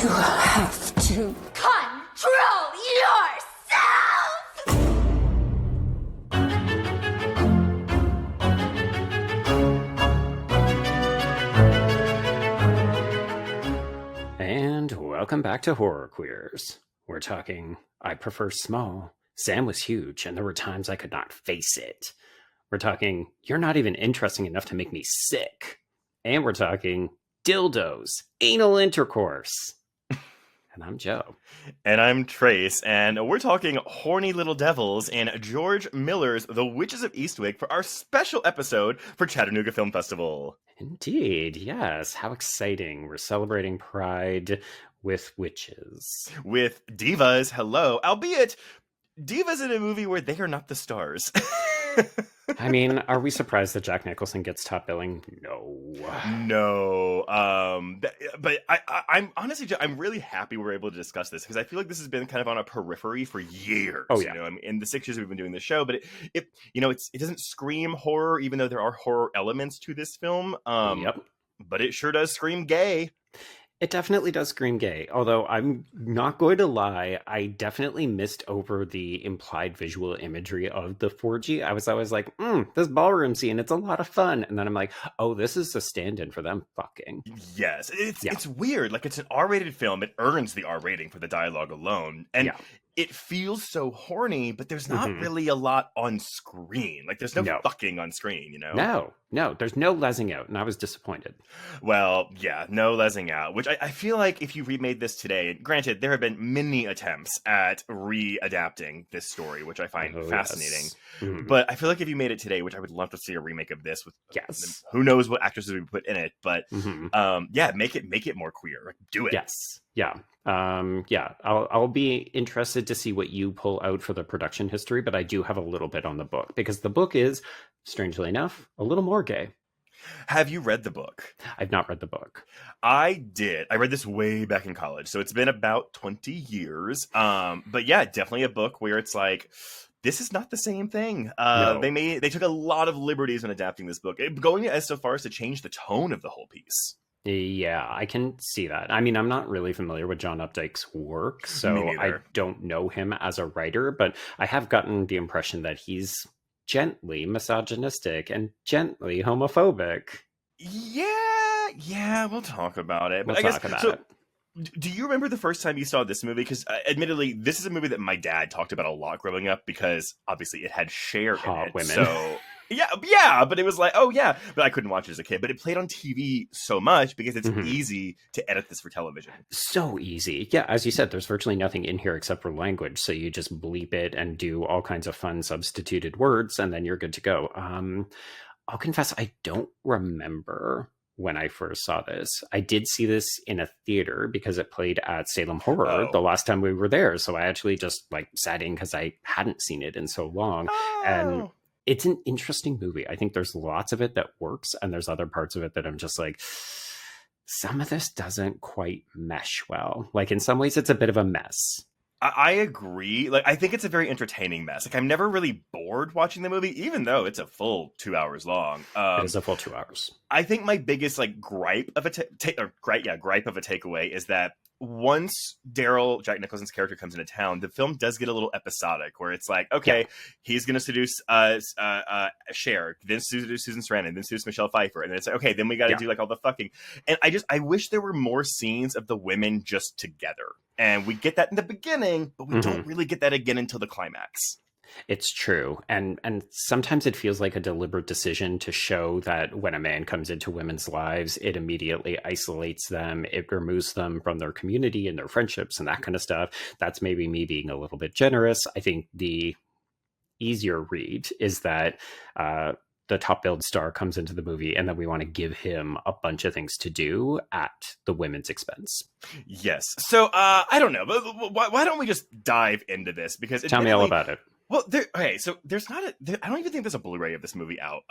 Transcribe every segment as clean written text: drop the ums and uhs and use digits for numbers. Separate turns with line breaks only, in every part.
You have to control yourself!
And welcome back to Horror Queers. We're talking, I prefer small. Sam was huge, and there were times I could not face it. We're talking, you're not even interesting enough to make me sick. And we're talking, dildos, anal intercourse. And I'm Joe.
And I'm Trace, and we're talking Horny Little Devils and George Miller's The Witches of Eastwick for our special episode for Chattanooga Film Festival.
Indeed, yes. How exciting. We're celebrating Pride with witches.
With divas, hello, albeit divas in a movie where they are not the stars.
I mean, are we surprised that Jack Nicholson gets top billing?
No. But I'm honestly, I'm really happy we're able to discuss this because I feel like this has been kind of on a periphery for years.
Oh, yeah.
You know, I mean, in the 6 years we've been doing this show, but it doesn't scream horror, even though there are horror elements to this film.
Yep.
But it sure does scream gay.
It definitely does scream gay, although I'm not going to lie, I definitely missed over the implied visual imagery of the 4G. I was always like, this ballroom scene, it's a lot of fun. And then I'm like, oh, this is a stand-in for them fucking.
Yes, it's weird. Like, it's an R-rated film. It earns the R rating for the dialogue alone. And it feels so horny, but there's not really a lot on screen. Like, there's no fucking on screen, you know?
No, there's no lesing out, and I was disappointed.
Well, yeah, no lesing out, which I feel like if you remade this today, granted, there have been many attempts at re-adapting this story, which I find fascinating.
Yes. Mm-hmm.
But I feel like if you made it today, which I would love to see a remake of this with, who knows what actresses we put in it, but make it more queer. Like, do it.
Yes. Yeah. I'll be interested to see what you pull out for the production history, but I do have a little bit on the book because the book is, strangely enough, a little more gay.
Have you read the book?
I've not read the book.
I did. I read this way back in college, so it's been about 20 years. But yeah, definitely a book where it's like, this is not the same thing.
No.
They took a lot of liberties in adapting this book, going as so far as to change the tone of the whole piece.
Yeah, I can see that. I mean, I'm not really familiar with John Updike's work, so I don't know him as a writer, but I have gotten the impression that he's gently misogynistic and gently homophobic.
Yeah, we'll talk about it. But do you remember the first time you saw this movie? Because admittedly, this is a movie that my dad talked about a lot growing up because obviously it had Cher in it.
Women.
So yeah, but it was like, but I couldn't watch it as a kid. But it played on TV so much because it's easy to edit this for television.
So easy. Yeah, as you said, there's virtually nothing in here except for language. So you just bleep it and do all kinds of fun substituted words, and then you're good to go. I'll confess, I don't remember when I first saw this. I did see this in a theater because it played at Salem Horror the last time we were there. So I actually just sat in because I hadn't seen it in so long. And it's an interesting movie. I think there's lots of it that works, and there's other parts of it that I'm just like, some of this doesn't quite mesh well. Like, in some ways, it's a bit of a mess.
I agree. Like, I think it's a very entertaining mess. Like, I'm never really bored watching the movie, even though it's a full 2 hours long.
It is a full 2 hours.
I think my biggest gripe of a takeaway is that once Daryl, Jack Nicholson's character, comes into town, the film does get a little episodic, where it's like, okay, he's going to seduce Cher, then seduce Susan Sarandon, then seduce Michelle Pfeiffer, and then it's like, okay, then we got to do all the fucking. And I wish there were more scenes of the women just together. And we get that in the beginning, but we don't really get that again until the climax.
It's true. And sometimes it feels like a deliberate decision to show that when a man comes into women's lives, it immediately isolates them. It removes them from their community and their friendships and that kind of stuff. That's maybe me being a little bit generous. I think the easier read is that the top billed star comes into the movie and then we want to give him a bunch of things to do at the women's expense.
Yes. So I don't know, but why don't we just dive into this? Because
tell me all about it.
Well, so there's not I don't even think there's a Blu-ray of this movie out,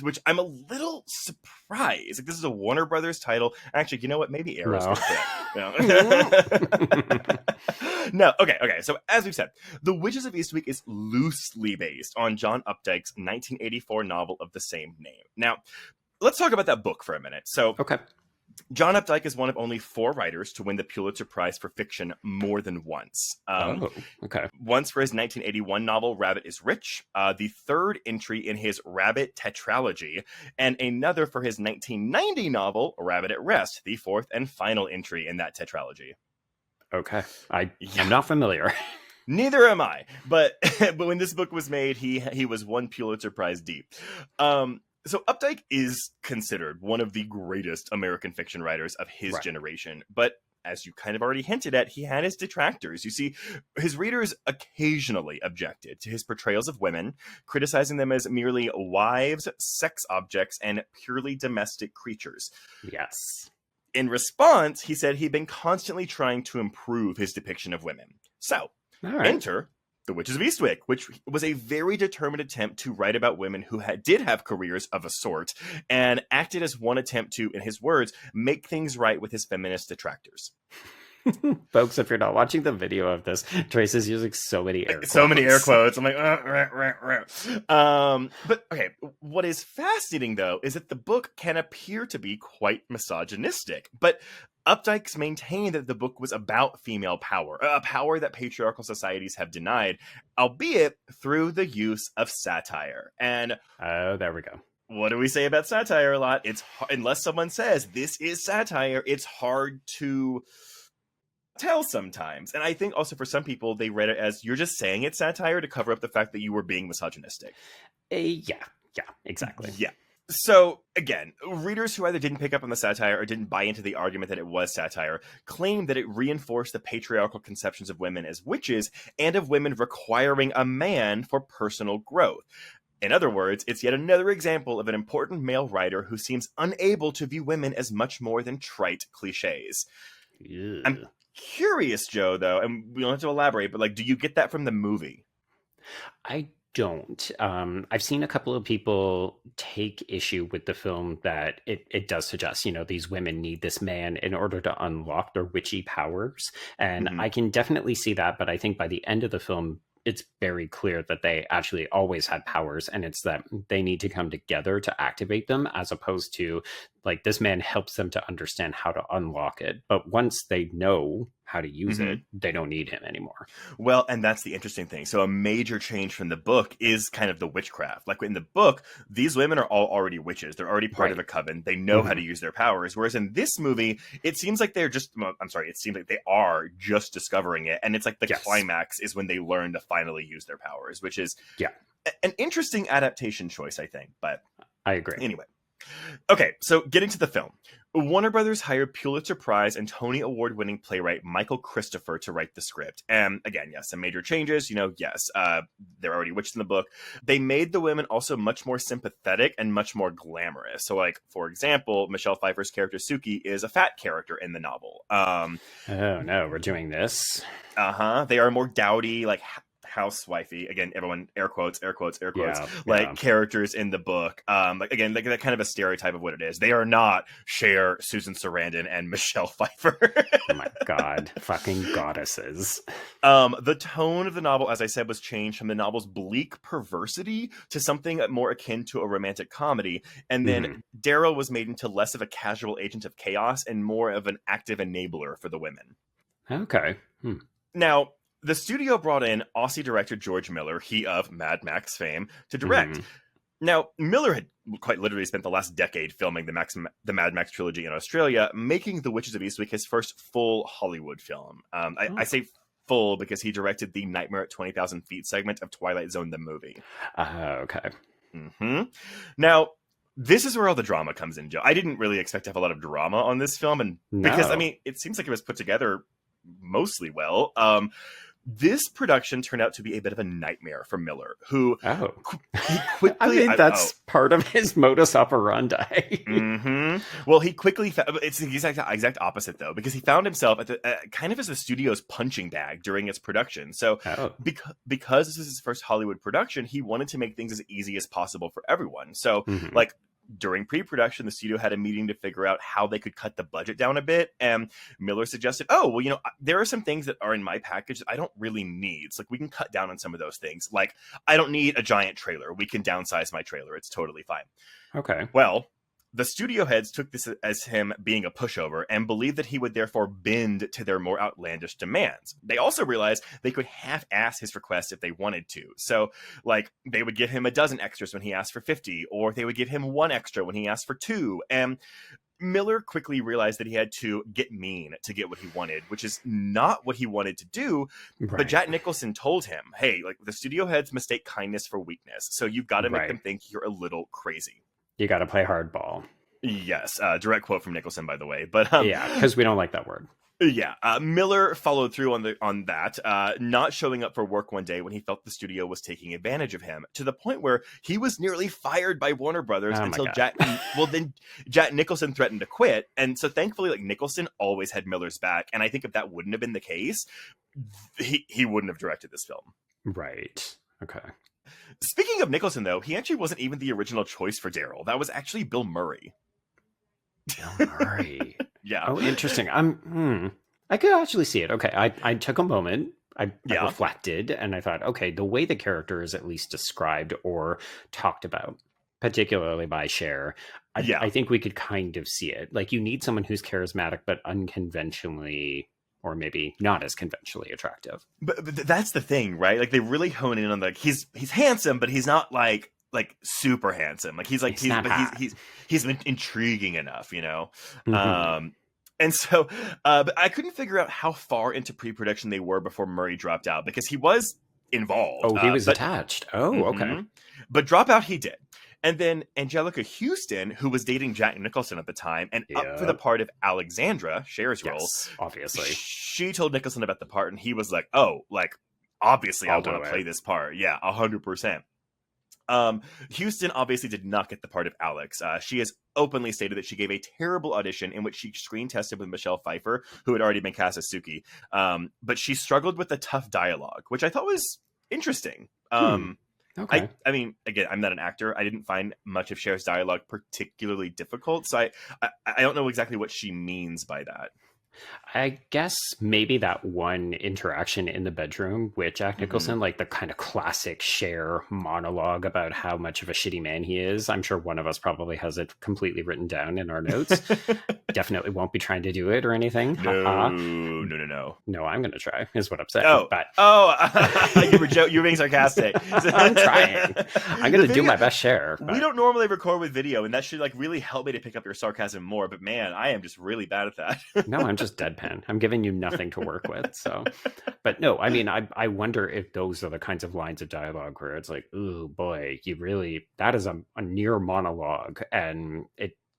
which I'm a little surprised. Like, this is a Warner Brothers title. Actually, you know what? Maybe Arrow's No. Okay. So as we've said, The Witches of Eastwick is loosely based on John Updike's 1984 novel of the same name. Now, let's talk about that book for a minute. So, John Updike is one of only 4 writers to win the Pulitzer Prize for fiction more than once.
Okay.
Once for his 1981 novel, Rabbit is Rich, the 3rd entry in his Rabbit tetralogy, and another for his 1990 novel, Rabbit at Rest, the 4th and final entry in that tetralogy.
Okay. I am not familiar.
Neither am I, but when this book was made, he was 1 Pulitzer Prize deep. So Updike is considered one of the greatest American fiction writers of his generation, but as you kind of already hinted at, he had his detractors. You see, his readers occasionally objected to his portrayals of women, criticizing them as merely wives, sex objects, and purely domestic creatures.
Yes.
In response, he said he'd been constantly trying to improve his depiction of women. So, enter The Witches of Eastwick, which was a very determined attempt to write about women who did have careers of a sort, and acted as one attempt to, in his words, make things right with his feminist detractors.
Folks, if you're not watching the video of this, Trace is using so many air quotes.
So many air quotes. I'm like, but okay, what is fascinating, though, is that the book can appear to be quite misogynistic, but Updike's maintained that the book was about female power, a power that patriarchal societies have denied, albeit through the use of satire. And
there we go.
What do we say about satire a lot? It's unless someone says this is satire, it's hard to tell sometimes. And I think also for some people, they read it as you're just saying it's satire to cover up the fact that you were being misogynistic.
Yeah, exactly.
Yeah. So, again, readers who either didn't pick up on the satire or didn't buy into the argument that it was satire claimed that it reinforced the patriarchal conceptions of women as witches and of women requiring a man for personal growth. In other words, it's yet another example of an important male writer who seems unable to view women as much more than trite cliches.
Yeah.
I'm curious, Joe, though, and we don't have to elaborate, but like, do you get that from the movie?
I don't. I've seen a couple of people take issue with the film that it does suggest, these women need this man in order to unlock their witchy powers. And I can definitely see that. But I think by the end of the film, it's very clear that they actually always had powers, and it's that they need to come together to activate them, as opposed to like this man helps them to understand how to unlock it. But once they know how to use it, they don't need him anymore.
Well, and that's the interesting thing. So a major change from the book is kind of the witchcraft. Like in the book, these women are all already witches. They're already part of a coven. They know how to use their powers. Whereas in this movie, it seems like it seems like they are just discovering it. And it's like the climax is when they learn to finally use their powers, which is an interesting adaptation choice, I think. But
I agree.
Anyway. Okay, so getting to the film. Warner Brothers hired Pulitzer Prize and Tony Award-winning playwright Michael Christopher to write the script. And again, yes, some major changes. They're already witches in the book. They made the women also much more sympathetic and much more glamorous. So, like, for example, Michelle Pfeiffer's character Suki is a fat character in the novel.
Oh, no, we're doing this.
They are more dowdy, like housewifey, again, everyone air quotes characters in the book, like that kind of a stereotype of what it is. They are not Cher, Susan Sarandon, and Michelle Pfeiffer.
Oh my god, fucking goddesses.
The tone of the novel, as I said, was changed from the novel's bleak perversity to something more akin to a romantic comedy, and then Daryl was made into less of a casual agent of chaos and more of an active enabler for the women.
Okay.
Now, the studio brought in Aussie director George Miller, he of Mad Max fame, to direct. Now, Miller had quite literally spent the last decade filming the Mad Max trilogy in Australia, making The Witches of Eastwick his first full Hollywood film. I say full because he directed the Nightmare at 20,000 Feet segment of Twilight Zone the movie.
Okay.
Now, this is where all the drama comes in, Joe. I didn't really expect to have a lot of drama on this film, because it seems like it was put together mostly well. This production turned out to be a bit of a nightmare for Miller, who he quickly...
that's part of his modus operandi.
Well, he quickly... It's the exact opposite, though, because he found himself at kind of as the studio's punching bag during its production. So because this is his first Hollywood production, he wanted to make things as easy as possible for everyone. So, during pre-production, the studio had a meeting to figure out how they could cut the budget down a bit. And Miller suggested, there are some things that are in my package that I don't really need. It's like, we can cut down on some of those things. Like, I don't need a giant trailer. We can downsize my trailer. It's totally fine.
Okay.
Well, The studio heads took this as him being a pushover and believed that he would therefore bend to their more outlandish demands. They also realized they could half-ass his request if they wanted to. So, like, they would give him a dozen extras when he asked for 50, or they would give him one extra when he asked for 2. And Miller quickly realized that he had to get mean to get what he wanted, which is not what he wanted to do.
Right.
But Jack Nicholson told him, hey, like, the studio heads mistake kindness for weakness, so you've got to make them think you're a little crazy.
You got to play hardball.
Yes, direct quote from Nicholson, by the way. But
yeah, because we don't like that word.
Yeah, Miller followed through on that, not showing up for work one day when he felt the studio was taking advantage of him, to the point where he was nearly fired by Warner Brothers until Jack Nicholson threatened to quit. And so thankfully, like, Nicholson always had Miller's back. And I think if that wouldn't have been the case, he wouldn't have directed this film.
Right. Okay.
Speaking of Nicholson, though, he actually wasn't even the original choice for Daryl. That was actually Bill Murray.
Bill Murray.
Yeah.
Oh, interesting. I could actually see it. Okay. I took a moment. I reflected and I thought, okay, the way the character is at least described or talked about, particularly by Cher, I think we could kind of see it. Like, you need someone who's charismatic, but unconventionally, or maybe not as conventionally attractive.
But that's the thing, right? Like, they really hone in on, like, he's handsome, but he's not like super handsome. Like, he's intriguing enough, you know?
Mm-hmm.
And so, but I couldn't figure out how far into pre-production they were before Murray dropped out, because he was involved.
Oh, he was attached. Oh, okay.
But drop out he did. And then Angelica Houston, who was dating Jack Nicholson at the time and up for the part of Alexandra, Cher's role,
obviously,
she told Nicholson about the part, and he was like, "Oh, like, obviously I want to play this part. Yeah, 100%." Houston obviously did not get the part of Alex. She has openly stated that she gave a terrible audition in which she screen tested with Michelle Pfeiffer, who had already been cast as Suki. But she struggled with the tough dialogue, which I thought was interesting.
Okay.
I mean, again, I'm not an actor. I didn't find much of Cher's dialogue particularly difficult, so I don't know exactly what she means by that.
I guess maybe that one interaction in the bedroom with Jack Nicholson, like the kind of classic Cher monologue about how much of a shitty man he is. I'm sure one of us probably has it completely written down in our notes. Definitely won't be trying to do it or anything.
No.
No, I'm going to try, is what I'm saying.
You were being sarcastic.
I'm trying. I'm going to do my best Cher.
We don't normally record with video, and that should like really help me to pick up your sarcasm more. But man, I am just really bad at that.
No, I'm just deadpan. I'm giving you nothing to work with. So, but no, I mean, I wonder if those are the kinds of lines of dialogue where it's like, oh boy, that is a near monologue, and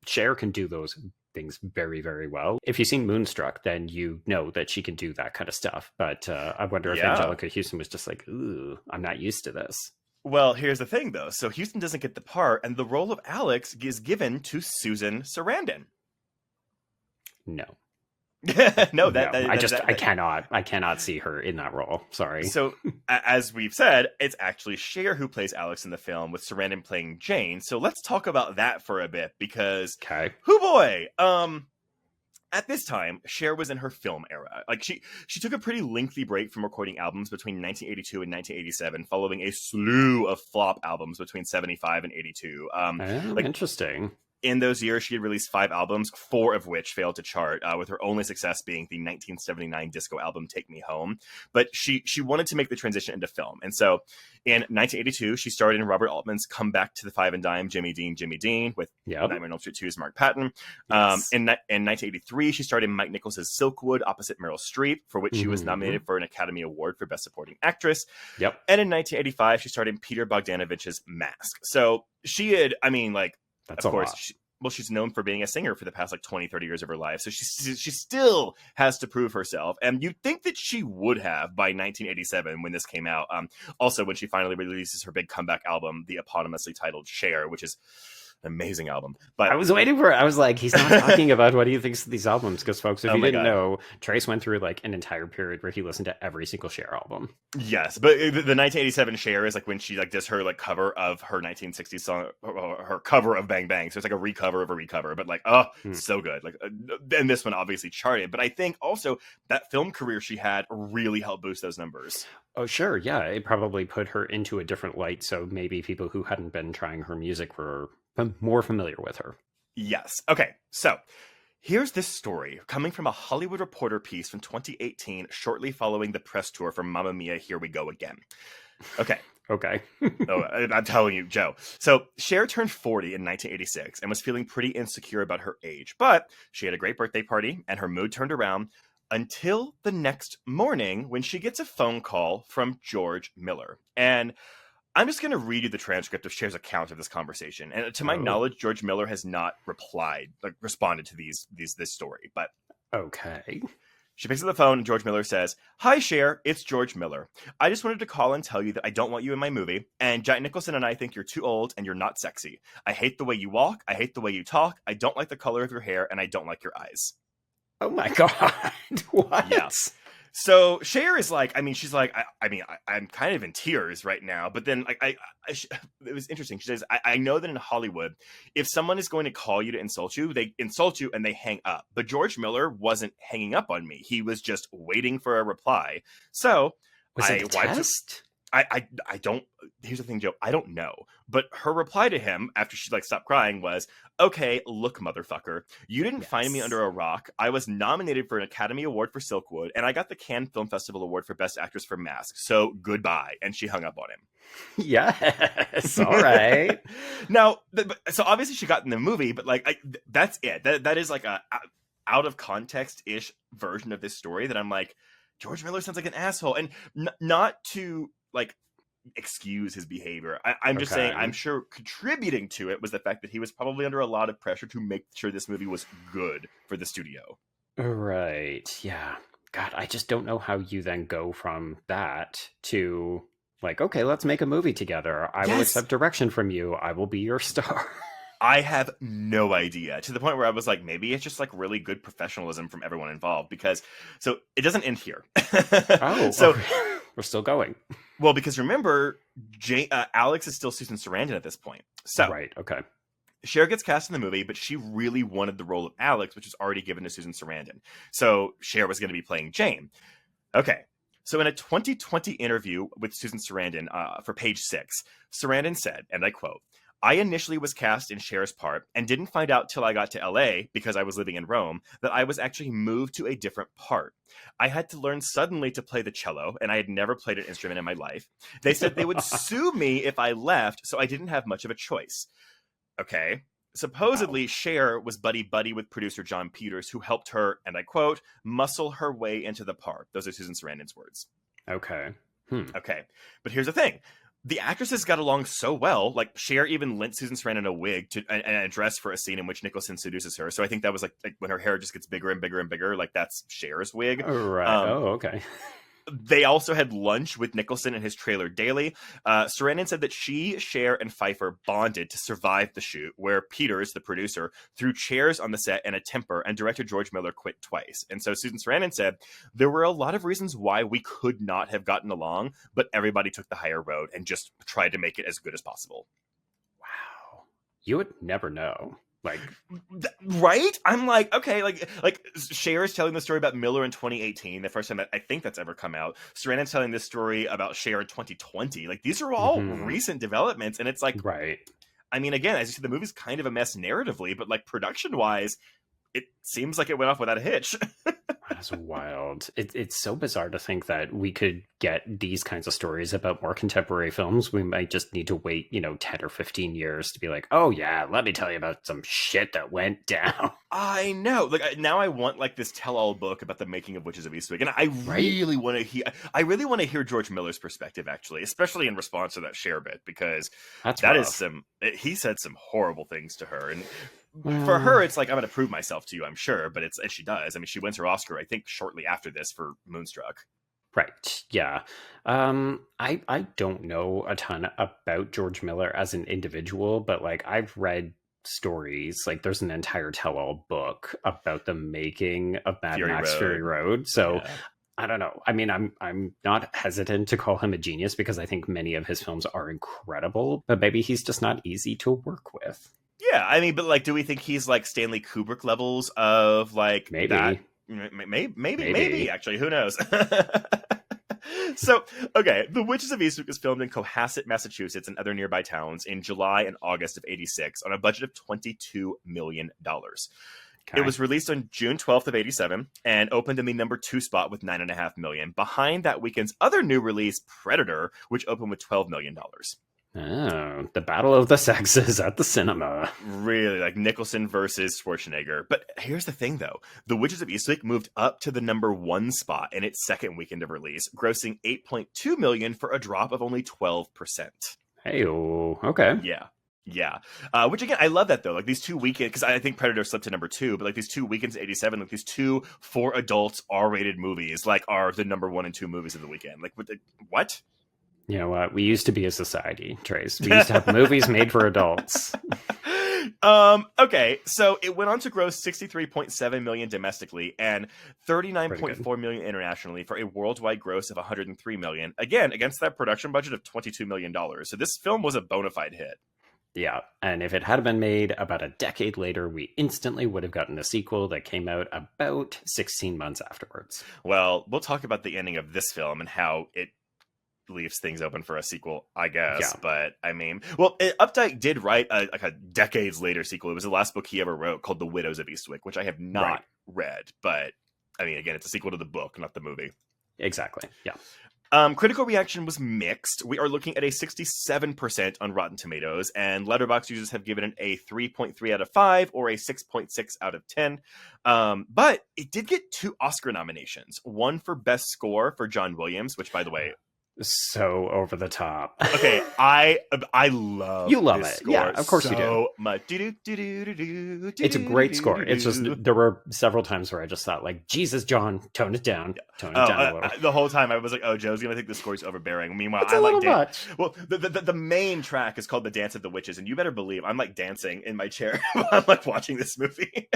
Cher can do those things very, very well. If you've seen Moonstruck, then you know that she can do that kind of stuff. But I wonder if Angelica Houston was just like, ooh, I'm not used to this.
Well, here's the thing though. So Houston doesn't get the part, and the role of Alex is given to Susan Sarandon.
No. I cannot see her in that role. Sorry.
So, as we've said, it's actually Cher who plays Alex in the film, with Sarandon playing Jane. So let's talk about that for a bit, because, hoo boy, at this time, Cher was in her film era. Like, she took a pretty lengthy break from recording albums between 1982 and 1987, following a slew of flop albums between 75 and 82.
Interesting.
In those years, she had released 5 albums, 4 of which failed to chart, with her only success being the 1979 disco album Take Me Home. But she wanted to make the transition into film. And so in 1982, she starred in Robert Altman's Come Back to the Five and Dime, Jimmy Dean, with Nightmare on Elm Street 2's Mark Patton. Yes. In 1983, she starred in Mike Nichols' Silkwood opposite Meryl Streep, for which she was nominated for an Academy Award for Best Supporting Actress.
Yep.
And in 1985, she starred in Peter Bogdanovich's Mask. So she had,
that's
of course, she's known for being a singer for the past 20, 30 years of her life. So she still has to prove herself. And you'd think that she would have by 1987 when this came out. Also, when she finally releases her big comeback album, the eponymously titled Cher, which is an amazing album. But
I was waiting for it. I was like, he's not talking about what he thinks of these albums. Because, folks, if you didn't know, Trace went through an entire period where he listened to every single Cher album.
Yes, but the 1987 Cher is when she does her cover of her 1960s song, her cover of Bang Bang. So it's a recover of a recover, but so good. And this one obviously charted. But I think also that film career she had really helped boost those numbers.
Oh, sure. Yeah, it probably put her into a different light. So maybe people who hadn't been trying her music were more familiar with her.
Yes. Okay. So here's this story coming from a Hollywood Reporter piece from 2018, shortly following the press tour for Mamma Mia, Here We Go Again. Okay.
Okay.
Oh, I'm telling you, Joe. So Cher turned 40 in 1986 and was feeling pretty insecure about her age, but she had a great birthday party and her mood turned around until the next morning when she gets a phone call from George Miller. And I'm just going to read you the transcript of Cher's account of this conversation. And to my knowledge, George Miller has not responded to this story. But
okay.
she picks up the phone and George Miller says, "Hi, Cher, it's George Miller. I just wanted to call and tell you that I don't want you in my movie. And Jack Nicholson and I think you're too old and you're not sexy. I hate the way you walk. I hate the way you talk. I don't like the color of your hair and I don't like your eyes."
Oh my God. What?
Yeah. So Cher is like, I mean, she's like, I'm kind of in tears right now. But then it was interesting. She says, I know that in Hollywood, if someone is going to call you to insult you, they insult you and they hang up. But George Miller wasn't hanging up on me. He was just waiting for a reply. So
was it a test?
I don't. Here's the thing, Joe. I don't know. But her reply to him after she stopped crying was, "Okay, look, motherfucker. You didn't find me under a rock. I was nominated for an Academy Award for Silkwood, and I got the Cannes Film Festival Award for Best Actress for Mask. So goodbye." And she hung up on him.
Yes. All right.
Now, so obviously she got in the movie, but that's it. That is like a out of context ish version of this story that I'm like, George Miller sounds like an asshole, and not to excuse his behavior. I'm just saying, I'm sure contributing to it was the fact that he was probably under a lot of pressure to make sure this movie was good for the studio.
Right. Yeah. God, I just don't know how you then go from that to okay, let's make a movie together. I will accept direction from you. I will be your star.
I have no idea, to the point where I was like, maybe it's just really good professionalism from everyone involved, because so it doesn't end here.
Oh, so okay. We're still going.
Well, because remember, Alex is still Susan Sarandon at this point. So
right, okay.
Cher gets cast in the movie, but she really wanted the role of Alex, which was already given to Susan Sarandon. So Cher was going to be playing Jane. Okay. So in a 2020 interview with Susan Sarandon for Page 6, Sarandon said, and I quote, "I initially was cast in Cher's part and didn't find out till I got to LA, because I was living in Rome, that I was actually moved to a different part. I had to learn suddenly to play the cello, and I had never played an instrument in my life. They said they would sue me if I left, so I didn't have much of a choice." Okay. Supposedly, Cher was buddy-buddy with producer John Peters, who helped her, and I quote, "muscle her way into the part." Those are Susan Sarandon's words.
Okay.
Okay. But here's the thing. The actresses got along so well, Cher even lent Susan Sarandon a wig and a dress for a scene in which Nicholson seduces her. So I think that was when her hair just gets bigger and bigger and bigger, that's Cher's wig.
Right. Okay.
They also had lunch with Nicholson in his trailer daily. Sarandon said that she, Cher, and Pfeiffer bonded to survive the shoot, where Peters, the producer, threw chairs on the set in a temper, and director George Miller quit twice. And so Susan Sarandon said, "There were a lot of reasons why we could not have gotten along, but everybody took the higher road and just tried to make it as good as possible."
Wow. You would never know.
Right? I'm like, okay, Cher is telling the story about Miller in 2018, the first time that I think that's ever come out. Sarandon's telling this story about Cher in 2020. These are all recent developments, and it's
right.
I mean, again, as you said, the movie's kind of a mess narratively, but production-wise, it seems like it went off without a hitch.
That's wild. It's so bizarre to think that we could get these kinds of stories about more contemporary films. We might just need to wait, 10 or 15 years to be like, oh yeah, let me tell you about some shit that went down.
I know. Now I want this tell-all book about the making of Witches of Eastwick, and I really want to hear. I really want to hear George Miller's perspective, actually, especially in response to that Cher bit, because that
rough.
is he said some horrible things to her, and for her, it's I'm going to prove myself to you, I'm sure, but and she does. I mean, she wins her Oscar, I think, shortly after this for Moonstruck.
Right. Yeah. I don't know a ton about George Miller as an individual, but I've read stories. There's an entire tell-all book about the making of Mad Max Fury Road. So yeah. I don't know. I mean, I'm not hesitant to call him a genius, because I think many of his films are incredible, but maybe he's just not easy to work with.
Yeah, I mean, but do we think he's Stanley Kubrick levels of
maybe
that? Maybe actually, who knows? So, okay, The Witches of Eastwick was filmed in Cohasset, Massachusetts, and other nearby towns in July and August of '86 on a budget of $22 million.
Okay.
It was released on June 12th of '87 and opened in the number 2 spot with $9.5 million, behind that weekend's other new release, Predator, which opened with $12 million.
Oh, the battle of the sexes at the cinema.
Really, like Nicholson versus Schwarzenegger. But here's the thing, though. The Witches of Eastwick moved up to the number 1 spot in its second weekend of release, grossing $8.2 million for a drop of only 12%.
Hey-oh, okay.
Yeah. Which, again, I love that, though. Like, these 2 weekends, because I think Predator slipped to number 2, but, like, these 2 weekends in '87, like, these 2 for adults R-rated movies, like, are the number 1 and 2 movies of the weekend. Like, what?
You know what? We used to be a society, Trace. We used to have movies made for adults.
Okay, so it went on to gross $63.7 million domestically and $39.4 million internationally for a worldwide gross of $103 million. Again, against that production budget of $22 million. So this film was a bona fide hit.
Yeah, and if it had been made about a decade later, we instantly would have gotten a sequel that came out about 16 months afterwards.
Well, we'll talk about the ending of this film and how it leaves things open for a sequel, I guess.
Yeah.
But I mean, well, Updike did write a decades later sequel. It was the last book he ever wrote, called The Widows of Eastwick, which I have not read. But I mean, again, it's a sequel to the book, not the movie.
Exactly. Yeah.
Critical reaction was mixed. We are looking at a 67% on Rotten Tomatoes, and Letterboxd users have given it a 3.3 out of 5 or a 6.6 out of 10. But it did get 2 Oscar nominations. One for Best Score for John Williams, which, by the way,
So over the top.
okay, I love
you love
this
it.
Score
Yeah, of course you do.
So much.
It's a great score. It's just there were several times where I just thought, like, Jesus, John, tone it down. Tone it down a little.
The whole time I was like, oh, Joe's gonna think the score's overbearing. Meanwhile,
It's a little much.
Well, the main track is called "The Dance of the Witches," and you better believe I'm like dancing in my chair while I'm like watching this movie.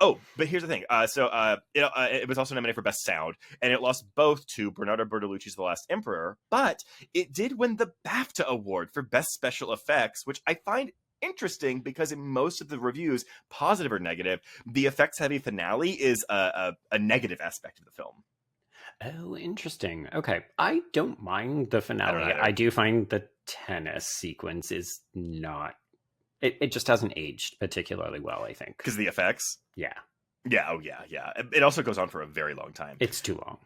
Oh, but here's the thing. It was also nominated for Best Sound, and it lost both to Bernardo Bertolucci's The Last Emperor, but it did win the BAFTA award for Best Special Effects, which I find interesting because in most of the reviews, positive or negative, the effects-heavy finale is a negative aspect of the film.
Oh, interesting. Okay. I don't mind the finale. I do find the tennis sequence is not... It just hasn't aged particularly well, I think.
Because of the effects?
Yeah.
Yeah, oh yeah. It also goes on for a very long time.
It's too long.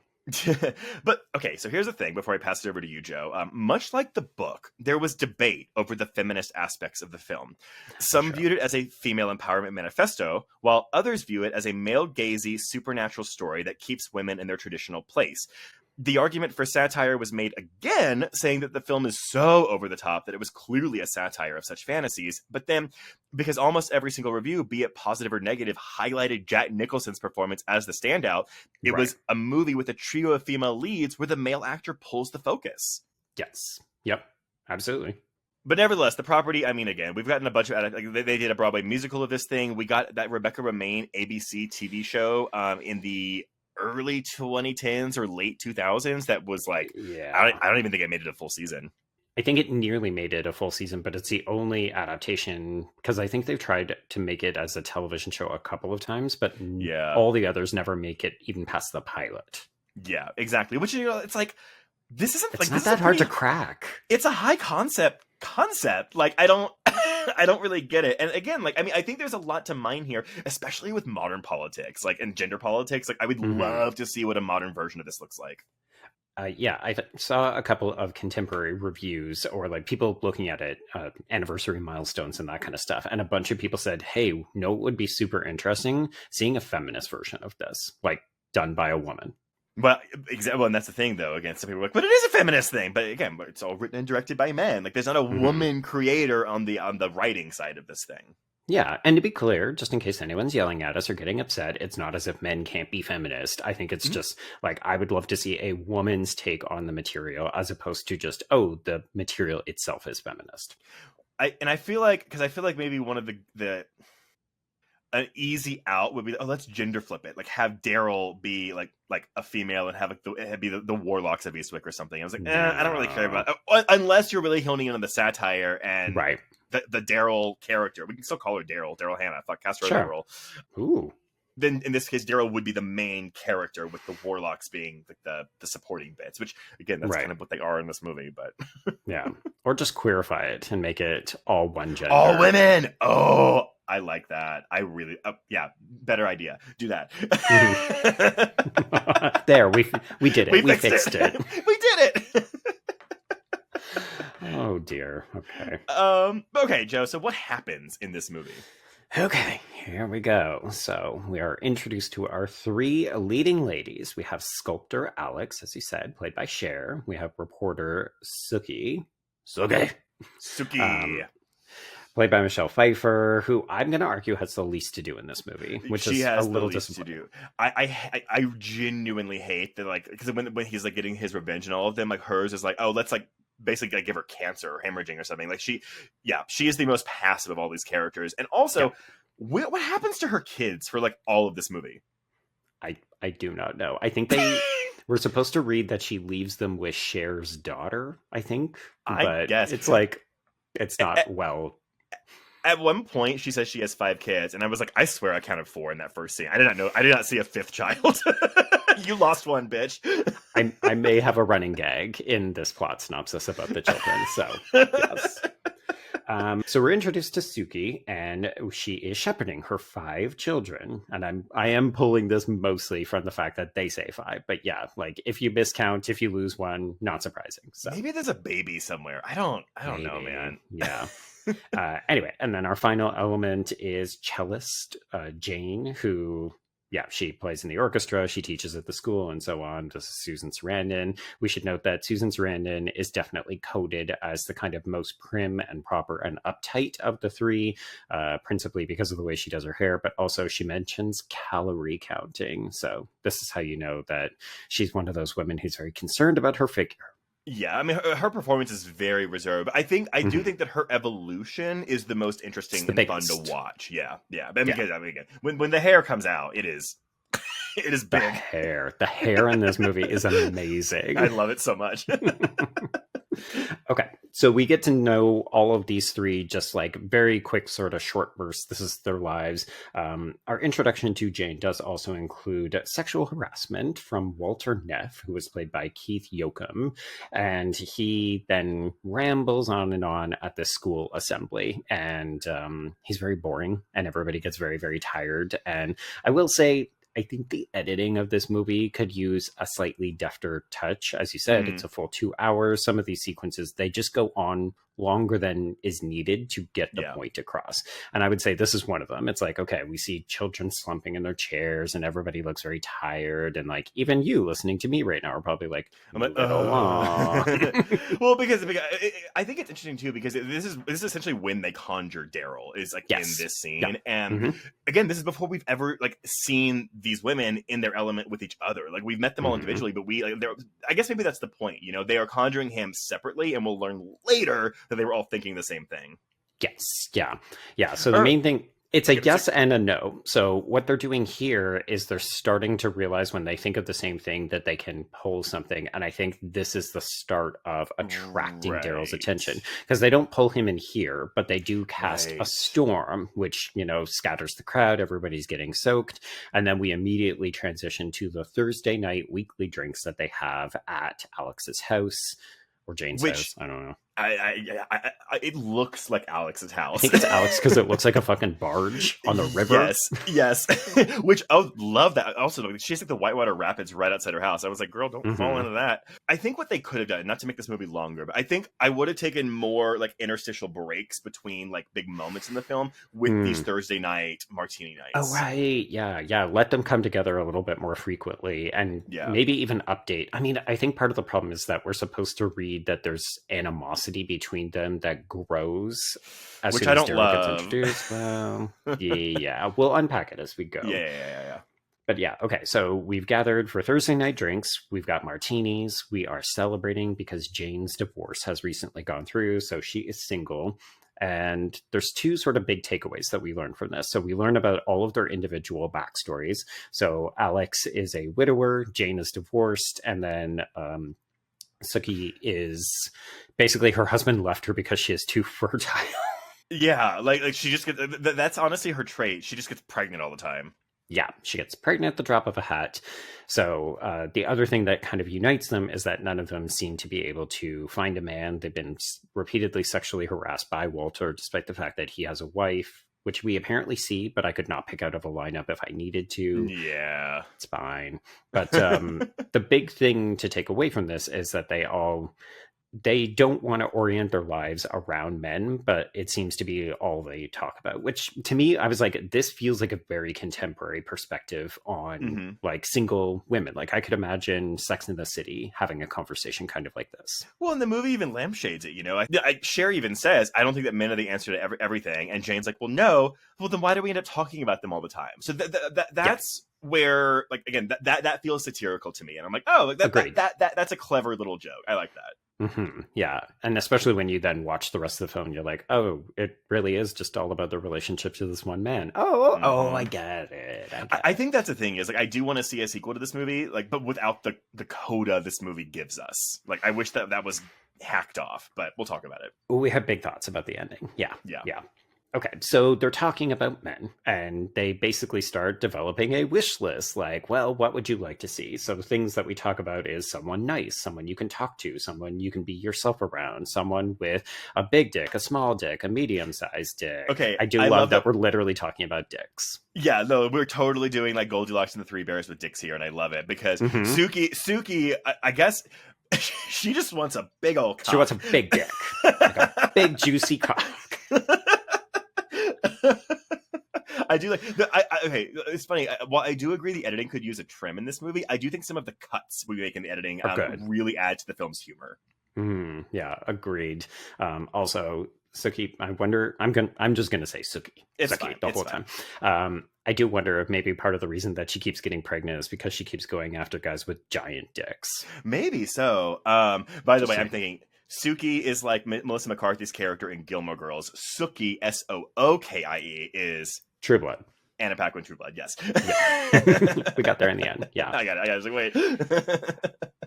But, okay, so here's the thing before I pass it over to you, Joe. Much like the book, there was debate over the feminist aspects of the film. Some viewed it as a female empowerment manifesto, while others view it as a male-gazy supernatural story that keeps women in their traditional place. The argument for satire was made again, saying that the film is so over the top that it was clearly a satire of such fantasies. But then, because almost every single review, be it positive or negative, highlighted Jack Nicholson's performance as the standout, it was a movie with a trio of female leads where the male actor pulls the focus.
Yes. Yep. Absolutely.
But nevertheless, the property, I mean, again, we've gotten a bunch of, they did a Broadway musical of this thing. We got that Rebecca Romijn ABC TV show in the early 2010s or late 2000s that was like, I don't even think it made it a full season.
I think it nearly made it a full season, but it's the only adaptation, because I think they've tried to make it as a television show a couple of times, but all the others never make it even past the pilot.
Yeah, exactly. Which, you know, it's like, this isn't
it's
like,
not
this
that
is
hard to crack.
It's a high concept. Like, I don't I don't really get it. And again, like, I mean, I think there's a lot to mine here, especially with modern politics, like, and gender politics. Like, I would love to see what a modern version of this looks like.
I saw a couple of contemporary reviews or like people looking at it, anniversary milestones and that kind of stuff. And a bunch of people said, hey, no, it would be super interesting seeing a feminist version of this, like done by a woman.
Well, and that's the thing, though. Again, some people are like, but it is a feminist thing. But again, it's all written and directed by men. Like, there's not a woman creator on the writing side of this thing.
Yeah, and to be clear, just in case anyone's yelling at us or getting upset, it's not as if men can't be feminist. I think it's just, like, I would love to see a woman's take on the material as opposed to just, oh, the material itself is feminist.
I feel like maybe one of the an easy out would be, let's gender flip it. Like, have Daryl be like a female and have it be the Warlocks of Eastwick or something. I was like, I don't really care about it. Unless you're really honing in on the satire and the Daryl character. We can still call her Daryl Hannah. Fuck, cast her as Daryl.
Ooh.
then in this case, Daryl would be the main character, with the warlocks being like the supporting bits. Which again, that's
Right.
kind of what they are in this movie. But
Yeah, or just queerify it and make it all one gender.
all women. Oh, I like that. I really, yeah, better idea. Do that.
There, we did it. We fixed it.
We did it.
Oh dear. Okay.
Okay, Joe. So what happens in this movie?
Okay, here we go. So we are introduced to our 3 leading ladies. We have sculptor Alex, as you said, played by Cher. We have reporter Suki. Suki. Played by Michelle Pfeiffer, who I'm going to argue has the least to do in this movie, which
she
is
has
a little
the least
disappointing.
to do. I genuinely hate that, like, because when he's like getting his revenge and all of them, like hers is like, oh, let's like basically like give her cancer or hemorrhaging or something. Like she is the most passive of all these characters. And also, what happens to her kids for like all of this movie?
I do not know. I think they were supposed to read that she leaves them with Cher's daughter, I think. But
I guess
it's like, it's not well.
At one point, she says she has 5 kids, and I was like, I swear I counted 4 in that first scene. I did not see a 5th child. You lost one, bitch.
I may have a running gag in this plot synopsis about the children. So, yes. So we're introduced to Suki, and she is shepherding her 5 children. And I am pulling this mostly from the fact that they say 5. But yeah, like if you miscount, if you lose one, not surprising. So
maybe there's a baby somewhere. I don't know, man.
Yeah. Anyway, and then our final element is cellist Jane, who, she plays in the orchestra. She teaches at the school and so on. This is Susan Sarandon. We should note that Susan Sarandon is definitely coded as the kind of most prim and proper and uptight of the 3, principally because of the way she does her hair, but also she mentions calorie counting. So this is how you know that she's one of those women who's very concerned about her figure.
Yeah, I mean, her performance is very reserved. I do think that her evolution is the most interesting and fun to watch. Yeah. Because, I mean, when the hair comes out, it is big.
The hair in this movie is amazing.
I love it so much.
Okay, so we get to know all of these 3 just like very quick sort of short bursts. This is their lives. Our introduction to Jane does also include sexual harassment from Walter Neff, who was played by Keith Yoakum, and he then rambles on and on at this school assembly, and he's very boring, and everybody gets very, very tired. And I will say, I think the editing of this movie could use a slightly defter touch. As you said, It's a full 2 hours. Some of these sequences, they just go on longer than is needed to get the point across. And I would say this is one of them. It's like, okay, we see children slumping in their chairs and everybody looks very tired. And like, even you listening to me right now are probably like,
I'm like, well, because I think it's interesting too, because this is essentially when they conjure Daryl is like in this scene. Yeah. And again, this is before we've ever like seen these women in their element with each other. Like we've met them all individually, but I guess maybe that's the point, you know, they are conjuring him separately, and we'll learn later that they were all thinking the same thing.
Yes. Yeah. So the main thing, it's a yes and a no. So what they're doing here is they're starting to realize when they think of the same thing that they can pull something. And I think this is the start of attracting Daryl's attention, because they don't pull him in here, but they do cast a storm, which, you know, scatters the crowd. Everybody's getting soaked. And then we immediately transition to the Thursday night weekly drinks that they have at Alex's house. Or Jane's house. I don't know.
It looks like Alex's house.
I think it's Alex because it looks like a fucking barge on the river.
Yes. Which I love that. Also, she has like the Whitewater Rapids right outside her house. I was like, girl, don't fall into that. I think what they could have done, not to make this movie longer, but I think I would have taken more like interstitial breaks between like big moments in the film with these Thursday night martini nights.
Oh, right. Yeah. Let them come together a little bit more frequently, and maybe even update. I mean, I think part of the problem is that we're supposed to read that there's animosity between them that grows as
Which
soon as
I don't
Daryl
love.
gets introduced. Well, yeah, we'll unpack it as we go.
Yeah.
But yeah, okay, so we've gathered for Thursday night drinks. We've got martinis. We are celebrating because Jane's divorce has recently gone through, so she is single. And there's 2 sort of big takeaways that we learn from this. So we learn about all of their individual backstories. So Alex is a widower, Jane is divorced, and then Suki is basically her husband left her because she is too fertile.
Yeah, like she just gets, that's honestly her trait. She just gets pregnant all the time.
Yeah, she gets pregnant at the drop of a hat. So the other thing that kind of unites them is that none of them seem to be able to find a man. They've been repeatedly sexually harassed by Walter, despite the fact that he has a wife, which we apparently see, but I could not pick out of a lineup if I needed to.
Yeah.
It's fine. But the big thing to take away from this is that they don't want to orient their lives around men, but it seems to be all they talk about, which to me, I was like, this feels like a very contemporary perspective on like single women. Like I could imagine Sex and the City having a conversation kind of like this.
Well, and the movie even lampshades it, you know. Cher even says, I don't think that men are the answer to everything. And Jane's like, well, no. Well, then why do we end up talking about them all the time? So that's where, like, again, that feels satirical to me. And I'm like, oh, that's a clever little joke. I like that.
Yeah. And especially when you then watch the rest of the film, you're like, oh, it really is just all about the relationship to this one man. I get it.
I think that's the thing is, like, I do want to see a sequel to this movie, like, but without the coda this movie gives us. Like, I wish that was hacked off, but we'll talk about it.
We have big thoughts about the ending. Yeah.
Yeah.
Okay, so they're talking about men, and they basically start developing a wish list. Like, well, what would you like to see? So the things that we talk about is someone nice, someone you can talk to, someone you can be yourself around, someone with a big dick, a small dick, a medium-sized dick.
Okay,
I love that we're literally talking about dicks.
Yeah, no, we're totally doing like Goldilocks and the Three Bears with dicks here, and I love it because Suki, I guess she just wants a big old cock.
She wants a big dick, like a big juicy cock.
I do like. Okay, it's funny. While I do agree the editing could use a trim in this movie, I do think some of the cuts we make in the editing really add to the film's humor.
Yeah, agreed. Also, Suki, I wonder. I'm just gonna say Suki.
It's
Suki
fine.
the whole time. I do wonder if maybe part of the reason that she keeps getting pregnant is because she keeps going after guys with giant dicks.
Maybe so. By the way, I'm thinking Suki is like Melissa McCarthy's character in Gilmore Girls. Sookie, Sookie, is
True Blood.
Anna Paquin, True Blood, yes.
Yeah. We got there in the end. Yeah.
I got it. I was like, wait.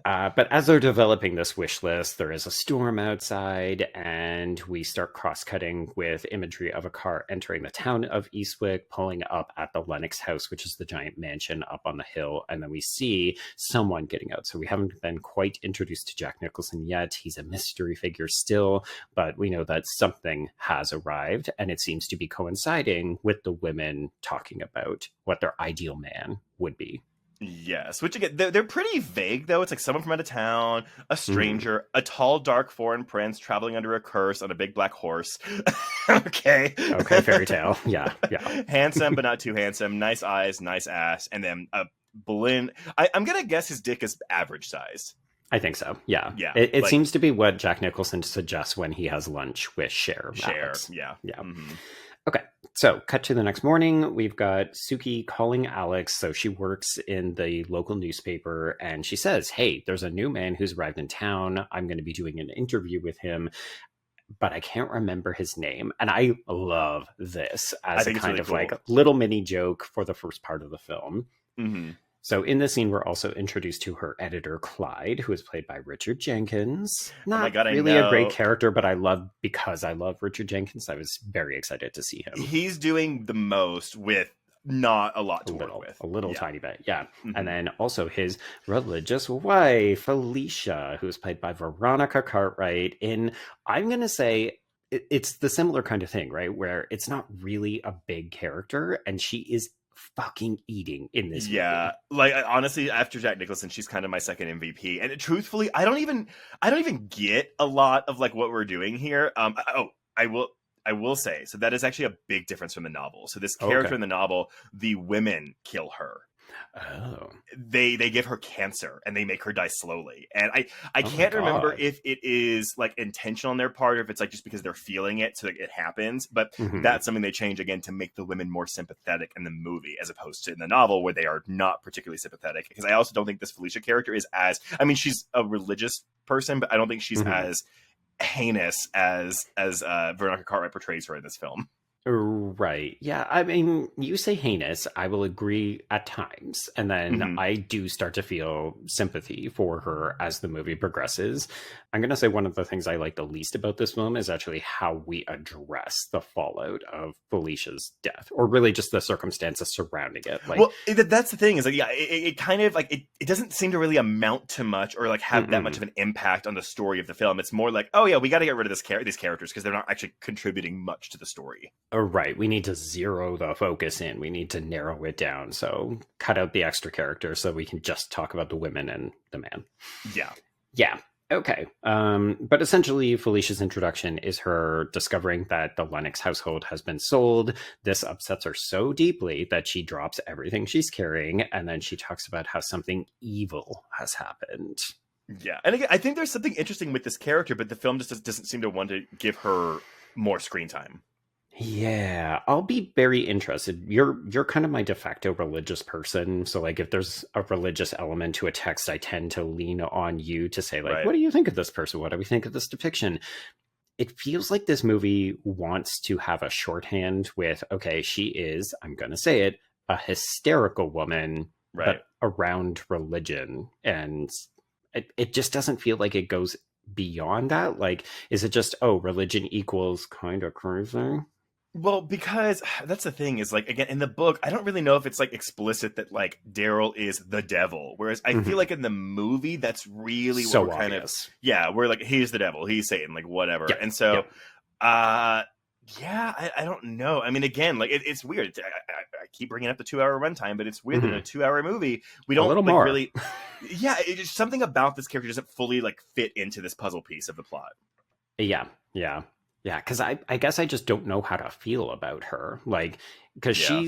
But as they're developing this wish list, there is a storm outside, and we start cross-cutting with imagery of a car entering the town of Eastwick, pulling up at the Lennox house, which is the giant mansion up on the hill. And then we see someone getting out. So we haven't been quite introduced to Jack Nicholson yet. He's a mystery figure still, but we know that something has arrived, and it seems to be coinciding with the women talking about what their ideal man would be.
Yes, which again, they're pretty vague though. It's like someone from out of town, a stranger, a tall, dark foreign prince traveling under a curse on a big black horse. Okay,
fairy tale. Yeah.
Handsome, but not too handsome. Nice eyes, nice ass, and then a balloon. I'm gonna guess his dick is average sized.
I think so. Yeah. It like, seems to be what Jack Nicholson suggests when he has lunch with Cher.
Yeah.
Okay, so cut to the next morning. We've got Suki calling Alex. So she works in the local newspaper, and she says, hey, there's a new man who's arrived in town. I'm going to be doing an interview with him, but I can't remember his name. And I love this as a kind of cool, like little mini joke for the first part of the film. So in this scene, we're also introduced to her editor, Clyde, who is played by Richard Jenkins. Not really a great character, but because I love Richard Jenkins, I was very excited to see him.
He's doing the most with not a lot to work with.
A little tiny bit, yeah. And then also his religious wife, Felicia, who is played by Veronica Cartwright in, I'm going to say, it's the similar kind of thing, right? Where it's not really a big character, and she is fucking eating in this movie.
Like honestly, after Jack Nicholson, she's kind of my second MVP, and truthfully, I don't even get a lot of like what we're doing here. I will say, so that is actually a big difference from the novel. So this character in the novel, the women kill her.
Oh,
they give her cancer and they make her die slowly, and I can't remember if it is like intentional on their part or if it's like just because they're feeling it so that it happens, but that's something they change again to make the women more sympathetic in the movie as opposed to in the novel where they are not particularly sympathetic. Because I also don't think this Felicia character is as, I mean, she's a religious person, but I don't think she's as heinous as Veronica Cartwright portrays her in this film.
Right. Yeah. I mean, you say heinous. I will agree at times. And then
Hmm.
I do start to feel sympathy for her as the movie progresses. I'm going to say one of the things I like the least about this film is actually how we address the fallout of Felicia's death, or really just the circumstances surrounding it. Like,
Well, that's the thing is like, yeah, it kind of like it doesn't seem to really amount to much or like have that much
mm-mm.
of an impact on the story of the film. It's more like, oh yeah, we got to get rid of these characters because they're not actually contributing much to the story.
Right. We need to zero the focus in. We need to narrow it down. So cut out the extra characters so we can just talk about the women and the man.
Yeah.
Yeah. Okay. But essentially, Felicia's introduction is her discovering that the Lennox household has been sold. This upsets her so deeply that she drops everything she's carrying, and then she talks about how something evil has happened.
Yeah. And again, I think there's something interesting with this character, but the film just doesn't seem to want to give her more screen time.
Yeah, I'll be very interested. You're kind of my de facto religious person, so like if there's a religious element to a text, I tend to lean on you to say like,
Right.
what do you think of this person? What do we think of this depiction? It feels like this movie wants to have a shorthand with, okay, she is, I'm going to say it, a hysterical woman,
Right.
but around religion. And it just doesn't feel like it goes beyond that. Like, is it just, oh, religion equals kind of crazy?
Well, because that's the thing is like again in the book, I don't really know if it's like explicit that like Daryl is the devil. Whereas I feel
Mhm.
like in the movie, that's really
So
what we're kind of
obvious.
yeah, we're like he's the devil, he's Satan, like whatever.
Yep.
And so,
Yep.
uh, yeah, I don't know. I mean, again, like it's weird. I keep bringing up the 2 hour runtime, but it's weird that in a 2 hour movie we
A
don't
little
like
more.
really. Yeah, it's just something about this character doesn't fully like fit into this puzzle piece of the plot.
Yeah, yeah, yeah. Because I guess I just don't know how to feel about her. Like, because
Yeah.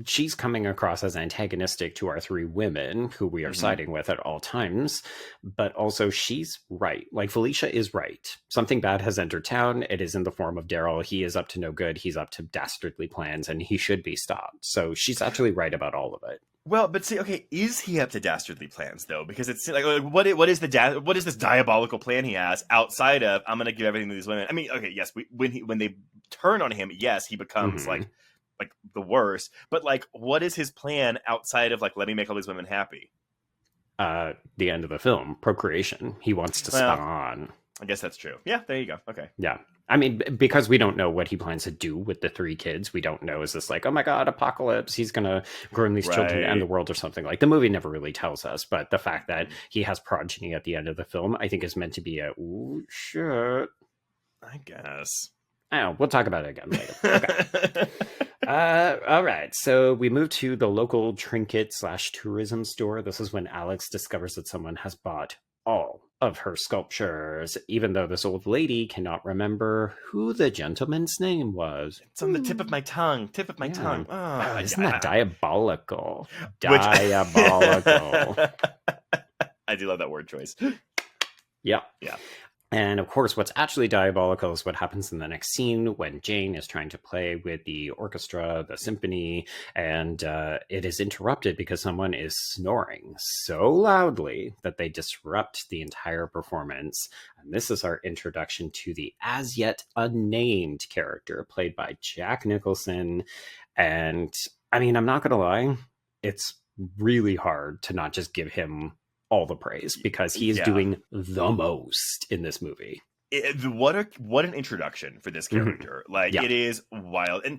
she's coming across as antagonistic to our three women who we are
Hmm.
siding with at all times, but also she's right. Like Felicia is right. Something bad has entered town. It is in the form of Daryl. He is up to no good. He's up to dastardly plans, and he should be stopped. So she's actually right about all of it.
Well, but see, okay, is he up to dastardly plans though? Because it's like what is what is this diabolical plan he has outside of I'm going to give everything to these women? I mean, okay, yes, when they turn on him, yes, he becomes
Mhm.
like the worst. But like, what is his plan outside of like let me make all these women happy?
The end of the film, procreation. He wants to
Well,
spawn.
I guess that's true. Yeah, there you go. Okay.
Yeah. I mean, because we don't know what he plans to do with the three kids. We don't know, is this like, oh my God, apocalypse, he's going to groom these children to end the
Right.
world or something? Like, the movie never really tells us. But the fact that he has progeny at the end of the film, I think is meant to be a, ooh, shit.
I guess.
Oh, we'll talk about it again later. Okay. All right. So we move to the local trinket/tourism store. This is when Alex discovers that someone has bought all of her sculptures, even though this old lady cannot remember who the gentleman's name was.
It's on the tip of my tongue. Tip of my
Yeah.
tongue.
Oh, isn't that diabolical?
Which
Diabolical.
I do love that word choice.
Yeah.
Yeah.
And of course, what's actually diabolical is what happens in the next scene when Jane is trying to play with the orchestra, the symphony, and it is interrupted because someone is snoring so loudly that they disrupt the entire performance. And this is our introduction to the as yet unnamed character played by Jack Nicholson. And I mean, I'm not going to lie, it's really hard to not just give him all the praise because he is
Yeah.
doing the most in this movie.
What an introduction for this character. Like
Yeah.
it is wild, and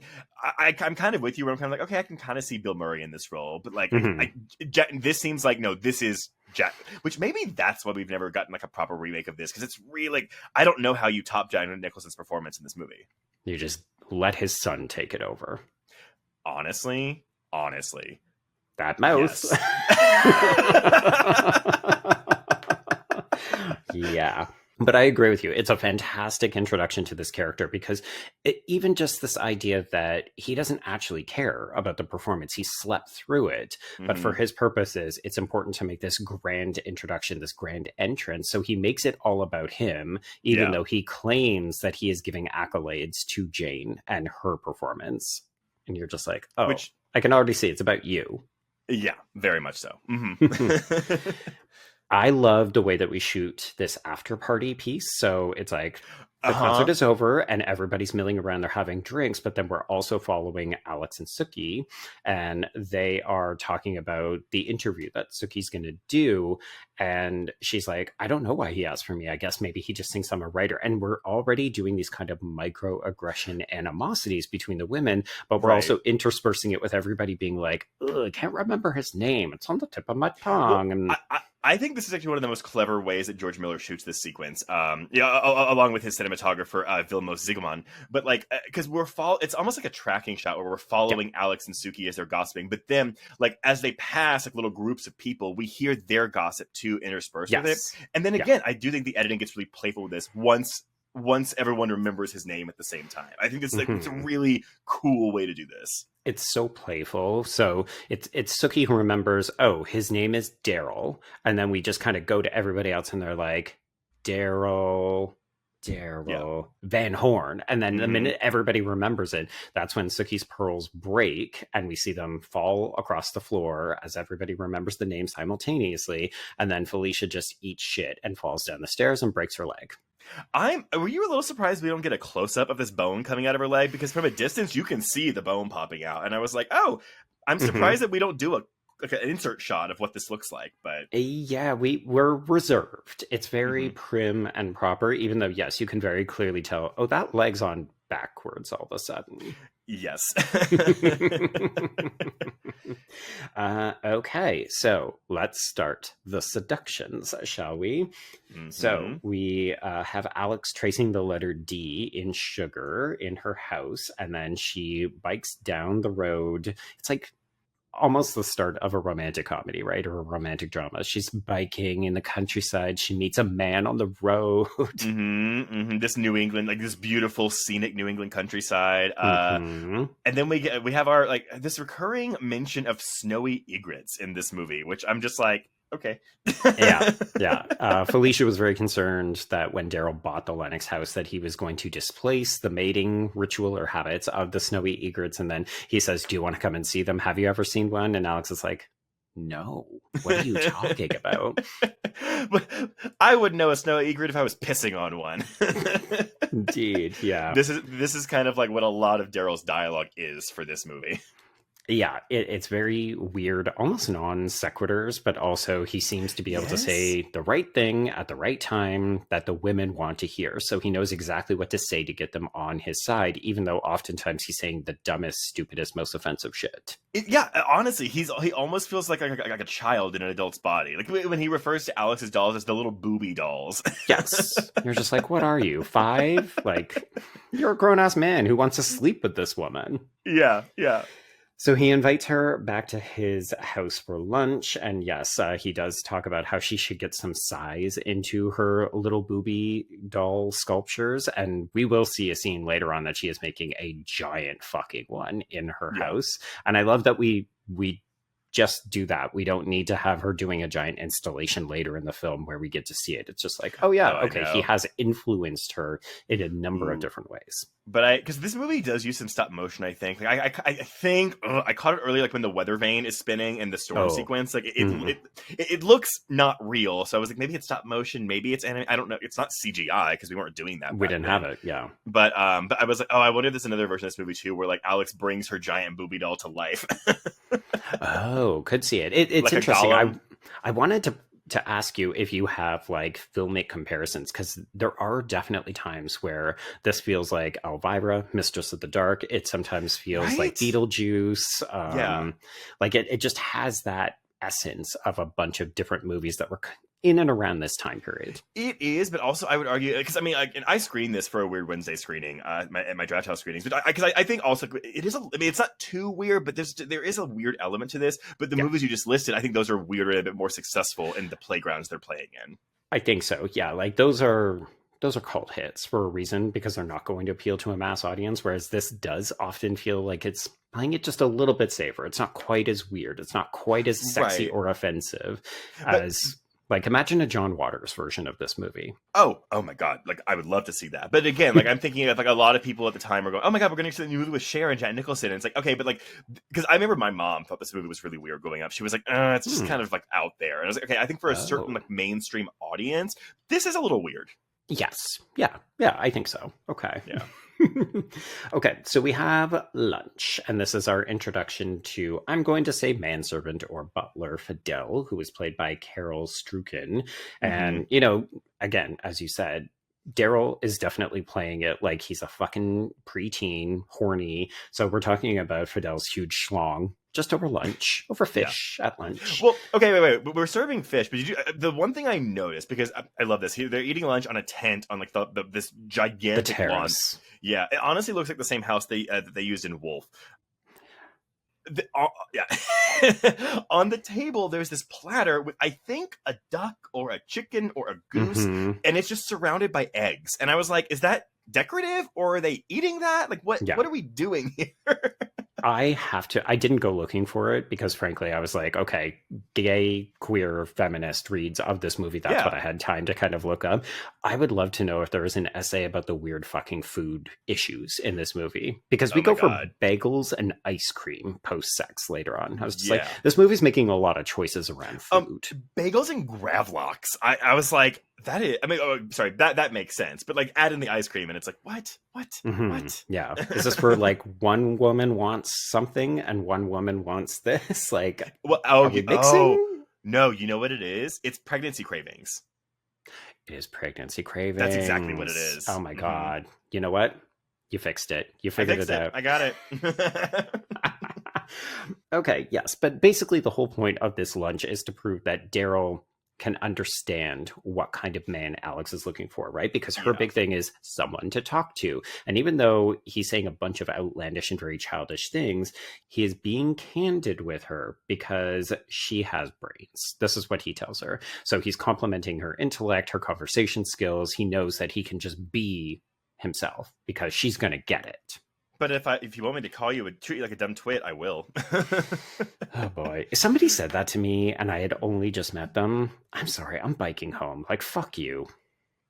I'm kind of with you. Where I'm kind of like, okay, I can kind of see Bill Murray in this role, but like,
Mhm.
this seems like no, this is Jack. Which maybe that's why we've never gotten like a proper remake of this because it's really like I don't know how you top Jack Nicholson's performance in this movie.
You just let his son take it over.
Honestly,
That mouth. Yeah. But I agree with you. It's a fantastic introduction to this character because even just this idea that he doesn't actually care about the performance, he slept through it. But for his purposes, it's important to make this grand introduction, this grand entrance. So he makes it all about him, even though he claims that he is giving accolades to Jane and her performance. And you're just like, oh,
Which
I can already see it's about you.
yeah, very much so.
I love the way that we shoot this after party piece. So it's like The concert is over and everybody's milling around. They're having drinks, but then we're also following Alex and Sookie, and they are talking about the interview that Sookie's going to do. And she's like, I don't know why he asked for me. I guess maybe he just thinks I'm a writer. And we're already doing these kind of microaggression animosities between the women, but we're also interspersing it with everybody being like, I can't remember his name. It's on the tip of my tongue.
Well,
and
I think this is actually one of the most clever ways that George Miller shoots this sequence. Along with his cinematographer Vilmos Zsigmond, but like because it's almost like a tracking shot where we're following Alex and Sookie as they're gossiping, but then like as they pass like little groups of people, we hear their gossip too interspersed with it. And then again, I do think the editing gets really playful with this once everyone remembers his name at the same time. I think it's like it's a really cool way to do this.
It's so playful. So it's Sookie who remembers, oh, his name is Daryl. And then we just kind of go to everybody else and they're like, Daryl, Van Horn. And then the minute everybody remembers it, that's when Sookie's pearls break and we see them fall across the floor as everybody remembers the name simultaneously. And then Felicia just eats shit and falls down the stairs and breaks her leg.
Were you a little surprised we don't get a close-up of this bone coming out of her leg? Because from a distance, you can see the bone popping out. And I was like, oh, I'm surprised that we don't do an insert shot of what this looks like. But
yeah, we're reserved. It's very prim and proper, even though, yes, you can very clearly tell, oh, that leg's on backwards all of a sudden.
Yes.
Okay, so let's start the seductions, shall we? So we have Alex tracing the letter D in sugar in her house, and then she bikes down the road. It's like almost the start of a romantic comedy, right? Or a romantic drama. She's biking in the countryside. She meets a man on the road.
This New England, like this beautiful scenic New England countryside. And then we have our like this recurring mention of snowy egrets in this movie, which I'm just like, okay.
yeah. Felicia was very concerned that when Daryl bought the Lennox house that he was going to displace the mating ritual or habits of the snowy egrets. And then he says, do you want to come and see them? Have you ever seen one? And Alex is like, no. What are you talking about?
But I would know a snowy egret if I was pissing on one.
Indeed, yeah.
This is kind of like what a lot of Daryl's dialogue is for this movie.
Yeah, it's very weird, almost non sequiturs, but also he seems to be able to say the right thing at the right time that the women want to hear. So he knows exactly what to say to get them on his side, even though oftentimes he's saying the dumbest, stupidest, most offensive shit.
Honestly, he almost feels like a child in an adult's body. Like when he refers to Alex's dolls as the little booby dolls.
Yes. You're just like, what are you, 5? Like, you're a grown-ass man who wants to sleep with this woman.
Yeah.
So he invites her back to his house for lunch. And yes, he does talk about how she should get some size into her little booby doll sculptures. And we will see a scene later on that she is making a giant fucking one in her house. And I love that we just do that. We don't need to have her doing a giant installation later in the film where we get to see it. It's just like, oh yeah, okay, he has influenced her in a number of different ways.
But because this movie does use some stop motion, I think. Like I think I caught it early, like when the weather vane is spinning in the storm sequence. Like it looks not real. So I was like, maybe it's stop motion, maybe it's anime. I don't know. It's not CGI because we weren't doing that.
We didn't have it, yeah.
But I was like, oh, I wonder if there's another version of this movie too, where like Alex brings her giant booby doll to life.
Oh, could see it. It's like interesting. I wanted to ask you if you have like filmic comparisons, because there are definitely times where this feels like Elvira, Mistress of the Dark. It sometimes feels like Beetlejuice. Like it just has that essence of a bunch of different movies that were in and around this time period.
It is, but also I would argue, because I mean, I screened this for a Weird Wednesday screening at my Draft House screenings, but because I think also it is. I mean, it's not too weird, but there is a weird element to this. But the movies you just listed, I think those are weirder and a bit more successful in the playgrounds they're playing in.
I think so. Yeah, like those are cult hits for a reason, because they're not going to appeal to a mass audience, whereas this does often feel like it's playing it just a little bit safer. It's not quite as weird. It's not quite as sexy or offensive as... Like, imagine a John Waters version of this movie.
Oh my God. Like, I would love to see that. But again, like, I'm thinking of, like, a lot of people at the time are going, oh my God, we're going to see the new movie with Cher and Jack Nicholson. And it's like, okay, but, like, because I remember my mom thought this movie was really weird growing up. She was like, it's just kind of, like, out there. And I was like, okay, I think for a certain, like, mainstream audience, this is a little weird.
Yes. Yeah. Yeah, I think so. Okay.
Yeah.
Okay, so we have lunch, and this is our introduction to, I'm going to say, manservant or butler Fidel, who is played by Carol Struken.
Hmm.
And, again, as you said, Daryl is definitely playing it like he's a fucking preteen, horny. So we're talking about Fidel's huge schlong just over lunch, over
Yeah.
fish at lunch.
Well, okay, wait. We're serving fish, but the one thing I noticed, because I love this, they're eating lunch on a tent on like this
The
gigantic lawn.
terrace.
Yeah, it honestly looks like the same house that they used in Wolf. Yeah. On the table, there's this platter with, I think, a duck or a chicken or a goose,
Mhm.
and it's just surrounded by eggs. And I was like, is that decorative, or are they eating that? Like, what
Yeah.
are we doing here?
I didn't go looking for it because frankly, I was like, okay, gay, queer, feminist reads of this movie. That's
Yeah.
what I had time to kind of look up. I would love to know if there is an essay about the weird fucking food issues in this movie because we
Oh
go
my
for
God.
bagels and ice cream post sex later on. I was just like,
Yeah.
this movie's making a lot of choices around food.
Bagels and gravlox. I was like, that is, I mean, oh, sorry, that makes sense. But like, add in the ice cream, and it's like, what?
Mhm.
What?
Yeah. Is this where like one woman wants something and one woman wants this? Like,
Well,
are we mixing?
No, you know what it is? It's pregnancy cravings.
It is pregnancy cravings.
That's exactly what it is.
Oh my
Mhm.
God. You know what? You fixed it. You
I
figured
fixed
it
it.
out.
I got it.
Okay, yes. But basically, the whole point of this lunch is to prove that Daryl can understand what kind of man Alex is looking for, right? Because her
Yeah.
big thing is someone to talk to. And even though he's saying a bunch of outlandish and very childish things, he is being candid with her because she has brains. This is what he tells her. So he's complimenting her intellect, her conversation skills. He knows that he can just be himself because she's going to get it.
But if you want me to call you and treat you like a dumb twit, I will.
Oh boy. If somebody said that to me and I had only just met them, I'm sorry, I'm biking home. Like, fuck you.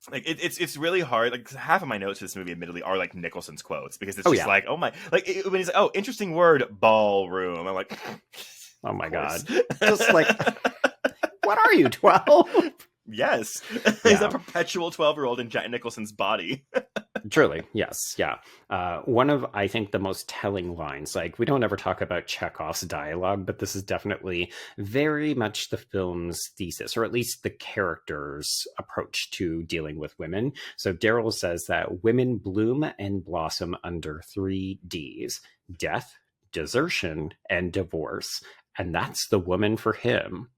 Like it's really hard. Like half of my notes for this movie, admittedly, are like Nicholson's quotes because it's
Oh,
just
yeah.
like, oh my, like when he's like, oh, interesting word, ballroom. I'm like,
Oh my
of
God.
course.
Just like, what are you, 12?
Yes,
Yeah.
he's a perpetual 12-year-old in Jack Nicholson's body.
Truly, yes, yeah. One of, I think, the most telling lines, like, we don't ever talk about Chekhov's dialogue, but this is definitely very much the film's thesis, or at least the character's approach to dealing with women. So Daryl says that women bloom and blossom under 3 Ds: death, desertion, and divorce. And that's the woman for him,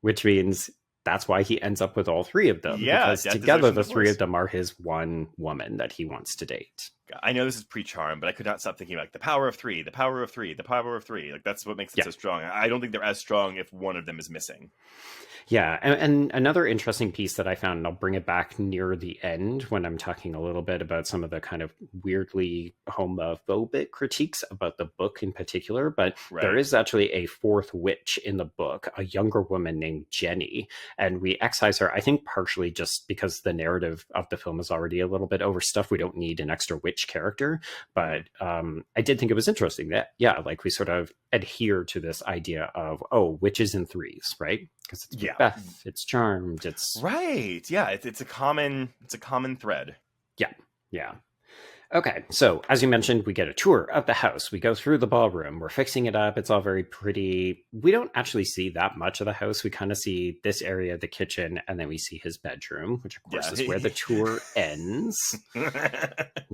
which means that's why he ends up with all 3 of them.
Yeah,
because
death,
together
desertion,
the 3
divorce.
of them are his one woman that he wants to date.
I know this is pre-charm, but I could not stop thinking like the power of 3, the power of 3, the power of 3. Like that's what makes it
Yeah.
so strong. I don't think they're as strong if one of them is missing.
Yeah, and another interesting piece that I found, and I'll bring it back near the end when I'm talking a little bit about some of the kind of weirdly homophobic critiques about the book in particular, but
Right.
there is actually a 4th witch in the book, a younger woman named Jenny, and we excise her, I think partially just because the narrative of the film is already a little bit overstuffed. We don't need an extra witch character, but I did think it was interesting that, yeah, like we sort of adhere to this idea of, oh, witches in 3s, right? Because it's
Yeah.
Macbeth, it's Charmed, it's
Right. Yeah, it's a common thread.
yeah. Okay, so as you mentioned, we get a tour of the house. We go through the ballroom. We're fixing it up. It's all very pretty. We don't actually see that much of the house. We kind of see this area, the kitchen, and then we see his bedroom, which of course
Yeah.
is where the tour ends.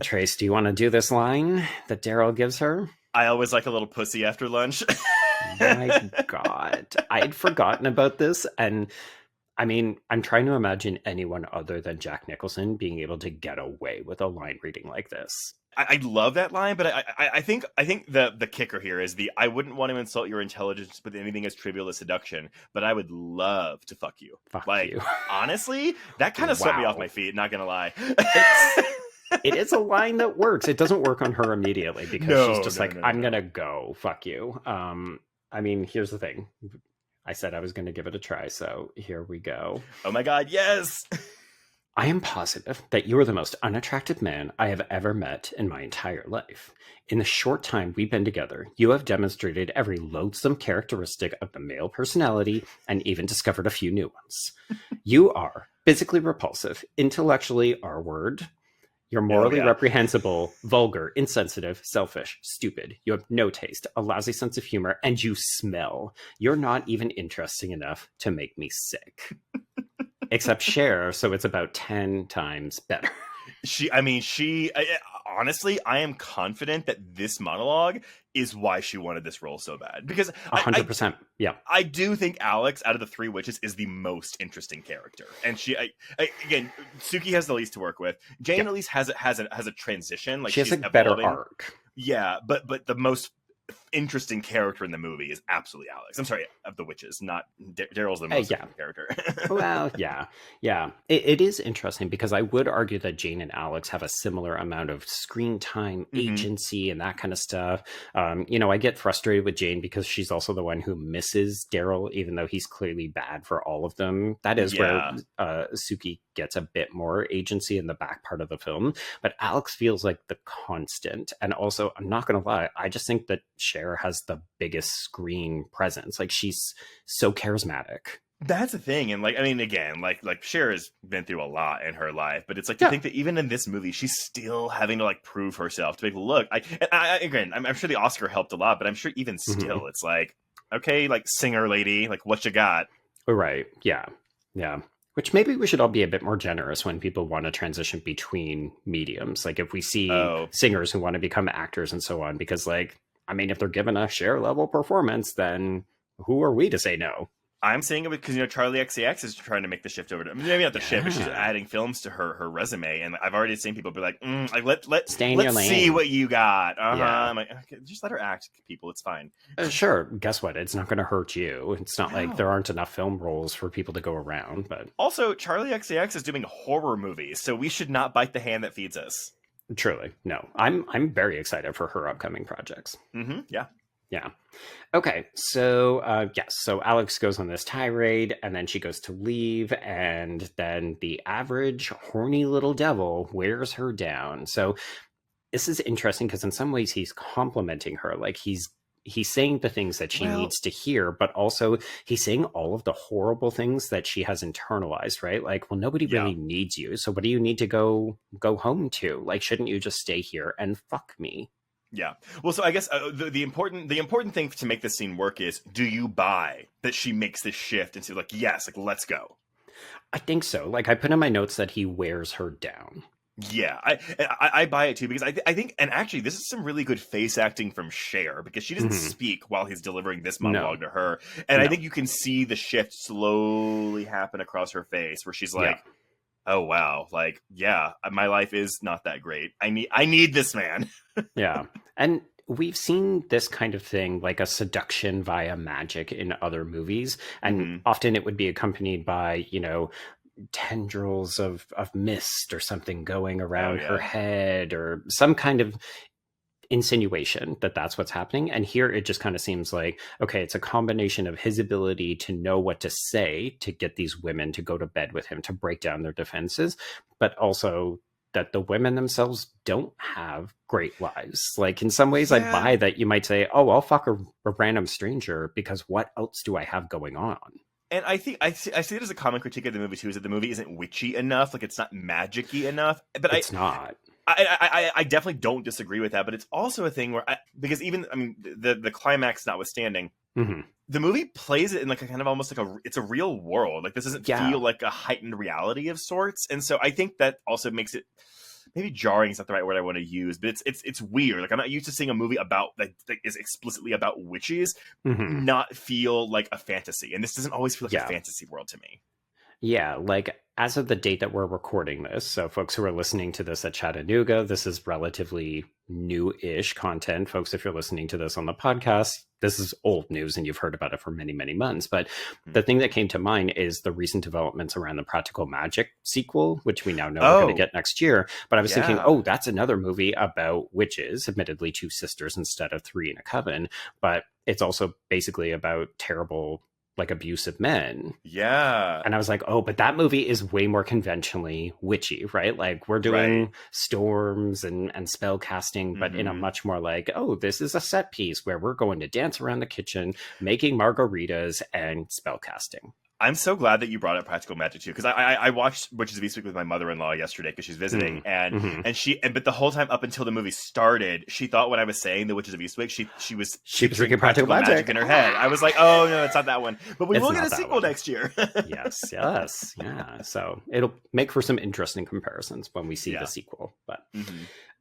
Trace, do you want to do this line that Daryl gives her?
I always like a little pussy after lunch.
My God, I'd forgotten about this. And I mean, I'm trying to imagine anyone other than Jack Nicholson being able to get away with a line reading like this.
I love that line, but I think the kicker here is I wouldn't want to insult your intelligence with anything as trivial as seduction, but I would love to fuck you.
Fuck
Like,
you.
honestly, that kind of swept me
Wow.
off my feet, not gonna lie.
It is a line that works. It doesn't work on her immediately because
No,
she's just
no,
like,
no,
I'm
no.
going to go. Fuck you. I mean, here's the thing. I said I was going to give it a try, so here we go.
Oh my God, yes!
I am positive that you are the most unattractive man I have ever met in my entire life. In the short time we've been together, you have demonstrated every loathsome characteristic of the male personality and even discovered a few new ones. You are physically repulsive, intellectually R-word. You're
Oh
morally
yeah.
reprehensible, vulgar, insensitive, selfish, stupid. You have no taste, a lousy sense of humor, and you smell. You're not even interesting enough to make me sick. Except Cher, so it's about 10 times better.
Honestly, I am confident that this monologue is why she wanted this role so bad. Because
100%. Yeah.
I do think Alex, out of the three witches, is the most interesting character. And again, Suki has the least to work with. Jane
Yep.
at least has a transition. Like
She has
she's
a better
evolving.
arc.
Yeah, but the most interesting character in the movie is absolutely Alex. I'm sorry, of the witches, not Daryl's the most interesting character.
Well, yeah. It is interesting because I would argue that Jane and Alex have a similar amount of screen time, agency, and that kind of stuff. I get frustrated with Jane because she's also the one who misses Daryl, even though he's clearly bad for all of them. That is where Suki gets a bit more agency in the back part of the film. But Alex feels like the constant. And also, I'm not going to lie, I just think that Cher has the biggest screen presence. Like, she's so charismatic.
That's the thing. And again, Cher has been through a lot in her life, but it's like to think that even in this movie, she's still having to prove herself to look. Again, I'm sure the Oscar helped a lot, but I'm sure even still, it's like, okay, singer lady, what you got?
Right. Yeah. Which maybe we should all be a bit more generous when people want to transition between mediums. Like if we see singers who want to become actors and so on, because if they're given a Cher level performance, then who are we to say no?
I'm saying it because Charlie XCX is trying to make the shift over to maybe not the shift, but she's adding films to her resume, and I've already seen people be like, let's see what you got. I'm like, okay, just let her act, people. It's fine.
Sure. Guess what? It's not going to hurt you. It's not like there aren't enough film roles for people to go around. But
also, Charlie XCX is doing horror movies, so we should not bite the hand that feeds us.
Truly, no. I'm very excited for her upcoming projects. Yeah. Okay, so so Alex goes on this tirade, and then she goes to leave, and then the average horny little devil wears her down. So this is interesting because in some ways he's complimenting her, like he's saying the things that she needs to hear, but also he's saying all of the horrible things that she has internalized, right? Like, well, nobody really needs you, so what do you need to go home to? Like, shouldn't you just stay here and fuck me?
Yeah. Well, so I guess the important thing to make this scene work is, do you buy that she makes this shift and say yes, let's go?
I think so. Like I put in my notes that he wears her down.
Yeah, I buy it too, because I think, and actually this is some really good face acting from Cher, because she doesn't speak while he's delivering this monologue to her, and I think you can see the shift slowly happen across her face, where she's like, oh wow, my life is not that great. I need this man.
Yeah. And we've seen this kind of thing, like a seduction via magic, in other movies, and often it would be accompanied by tendrils of mist or something going around her head, or some kind of insinuation that that's what's happening. And here it just kind of seems like, okay, it's a combination of his ability to know what to say to get these women to go to bed with him, to break down their defenses, but also that the women themselves don't have great lives. Like in some ways I buy that you might say, oh, I'll fuck a random stranger because what else do I have going on?
And I think I see it as a common critique of the movie too, is that the movie isn't witchy enough, it's not magic-y enough. But
it's not.
I definitely don't disagree with that, but it's also a thing where because even the climax notwithstanding, the movie plays it in a kind of almost it's a real world. This doesn't feel like a heightened reality of sorts, and so I think that also makes it, maybe jarring is not the right word I want to use, but it's weird. I'm not used to seeing a movie about that is explicitly about witches not feel like a fantasy, and this doesn't always feel like a fantasy world to me.
Yeah, as of the date that we're recording this, so folks who are listening to this at Chattanooga, this is relatively new-ish content. Folks, if you're listening to this on the podcast, this is old news and you've heard about it for many, many months. But the thing that came to mind is the recent developments around the Practical Magic sequel, which we now know we're going to get next year. But I was thinking, that's another movie about witches, admittedly 2 sisters instead of 3 in a coven. But it's also basically about terrible like abusive men.
Yeah.
And I was like, oh, but that movie is way more conventionally witchy, right? Like we're doing storms and spell casting, but in a much more like, oh, this is a set piece where we're going to dance around the kitchen, making margaritas and spell casting.
I'm so glad that you brought up Practical Magic too, because I watched Witches of Eastwick with my mother-in-law yesterday because she's visiting, and but the whole time up until the movie started, she thought when I was saying the Witches of Eastwick, she was
thinking Practical Magic
in her head. I was like, oh no, it's not that one, but we
It's
will get
not
a
that
sequel
one.
next year.
Yes, yeah. So it'll make for some interesting comparisons when we see the sequel. But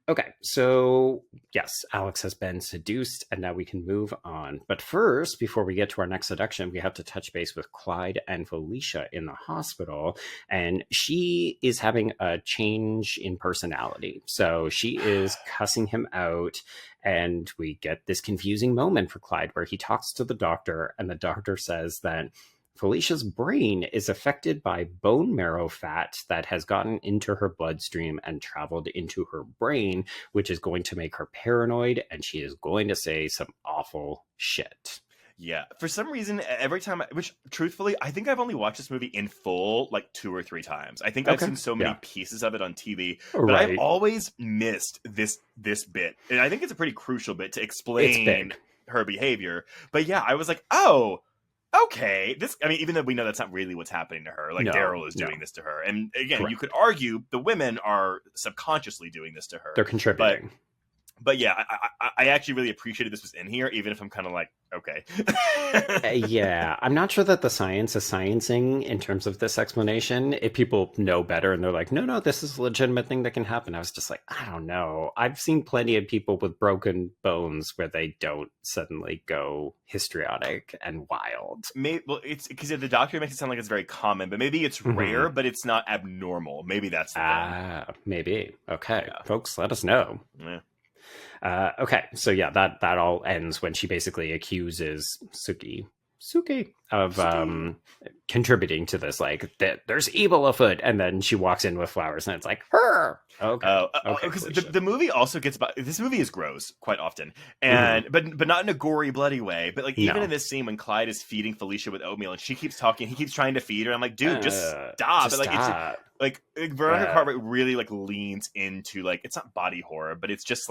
okay, so yes, Alex has been seduced, and now we can move on. But first, before we get to our next seduction, we have to touch base with Clyde and Felicia in the hospital, and she is having a change in personality. So she is cussing him out, and we get this confusing moment for Clyde where he talks to the doctor, and the doctor says that Felicia's brain is affected by bone marrow fat that has gotten into her bloodstream and traveled into her brain, which is going to make her paranoid, and she is going to say some awful shit.
Yeah, for some reason, every time, which truthfully, I think I've only watched this movie in full like 2 or 3 times. I think I've seen so many pieces of it on TV, but I've always missed this bit. And I think it's a pretty crucial bit to explain her behavior. But yeah, I was like, oh, okay, even though we know that's not really what's happening to her, like Daryl is doing this to her. And again, you could argue the women are subconsciously doing this to her.
They're contributing.
But yeah, I actually really appreciated this was in here, even if I'm kind of like, okay.
Yeah, I'm not sure that the science is sciencing in terms of this explanation. If people know better and they're like, no, this is a legitimate thing that can happen. I was just like, I don't know. I've seen plenty of people with broken bones where they don't suddenly go histrionic and wild.
Well, it's because the doctor makes it sound like it's very common, but maybe it's rare, but it's not abnormal. Maybe that's the thing.
Maybe. Okay, folks, let us know.
Yeah.
Okay, so yeah, that all ends when she basically accuses Suki of contributing to this, like that there's evil afoot, and then she walks in with flowers, and it's like her. Okay,
because the movie also gets about this movie is gross quite often, and but not in a gory, bloody way. But like even in this scene when Clyde is feeding Felicia with oatmeal, and she keeps talking, he keeps trying to feed her. I'm like, dude, just stop. But like
stop.
It's like Veronica Cartwright really like leans into like it's not body horror, but it's just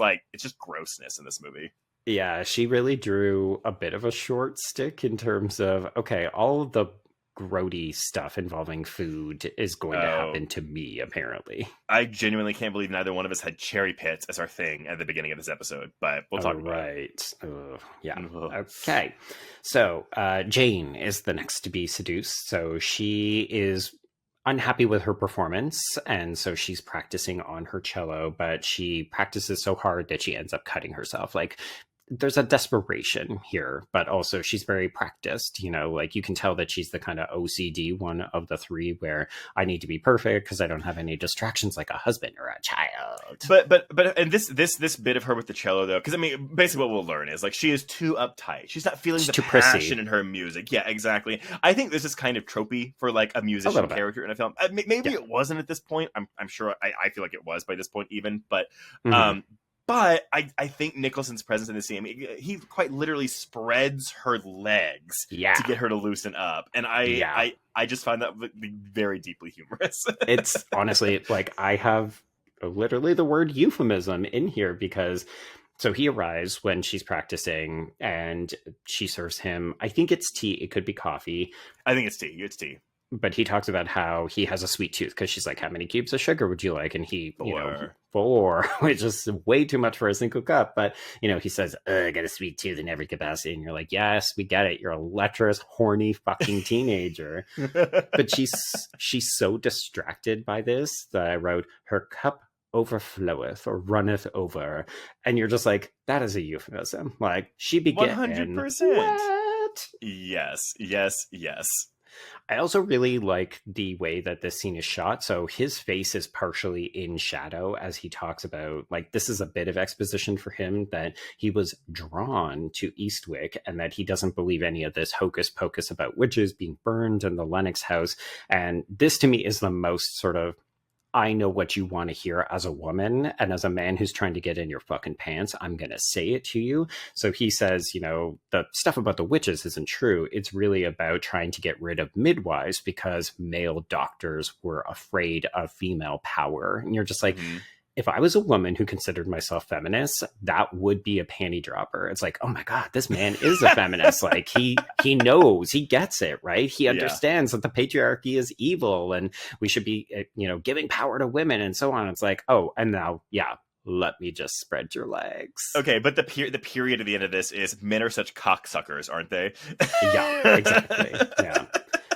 grossness in this movie.
Yeah, she really drew a bit of a short stick in terms of, okay, all of the grody stuff involving food is going to happen to me, apparently.
I genuinely can't believe neither one of us had cherry pits as our thing at the beginning of this episode, but we'll talk about it.
Yeah. Okay. So Jane is the next to be seduced. So she is unhappy with her performance, and so she's practicing on her cello, but she practices so hard that she ends up cutting herself. Like there's a desperation here, but also she's very practiced, like you can tell that she's the kind of OCD one of the three where I need to be perfect because I don't have any distractions like a husband or a child.
But and this bit of her with the cello though, because I mean basically what we'll learn is like she is too uptight. She's not feeling the passion in her music. Yeah, exactly. I think this is kind of tropey for like a musician character in a film. Maybe it wasn't at this point. I'm sure I feel like it was by this point even, but But I think Nicholson's presence in the scene, he quite literally spreads her legs to get her to loosen up. And I just find that very deeply humorous.
It's honestly like I have literally the word euphemism in here because so he arrives when she's practicing and she serves him, I think it's tea. It could be coffee.
I think it's tea. It's tea.
But he talks about how he has a sweet tooth because she's like, how many cubes of sugar would you like? And he, 4, which is way too much for a single cup. But, he says, I got a sweet tooth in every capacity. And you're like, yes, we get it. You're a lecherous, horny fucking teenager. But she's so distracted by this that I wrote, her cup overfloweth or runneth over. And you're just like, that is a euphemism. Like, she began
100%.
What?
Yes.
I also really like the way that this scene is shot. So his face is partially in shadow as he talks about, like, this is a bit of exposition for him that he was drawn to Eastwick and that he doesn't believe any of this hocus pocus about witches being burned in the Lennox house. And this to me is the most sort of I know what you want to hear as a woman. And as a man who's trying to get in your fucking pants, I'm going to say it to you. So he says, you know, the stuff about the witches isn't true. It's really about trying to get rid of midwives because male doctors were afraid of female power. And you're just like, if I was a woman who considered myself feminist, that would be a panty dropper. It's like, oh my God, this man is a feminist. Like he knows, he gets it, right? He understands that the patriarchy is evil and we should be, you know, giving power to women and so on. It's like, oh, and now, let me just spread your legs.
Okay, but the period at the end of this is men are such cocksuckers, aren't they?
Yeah, exactly. Yeah.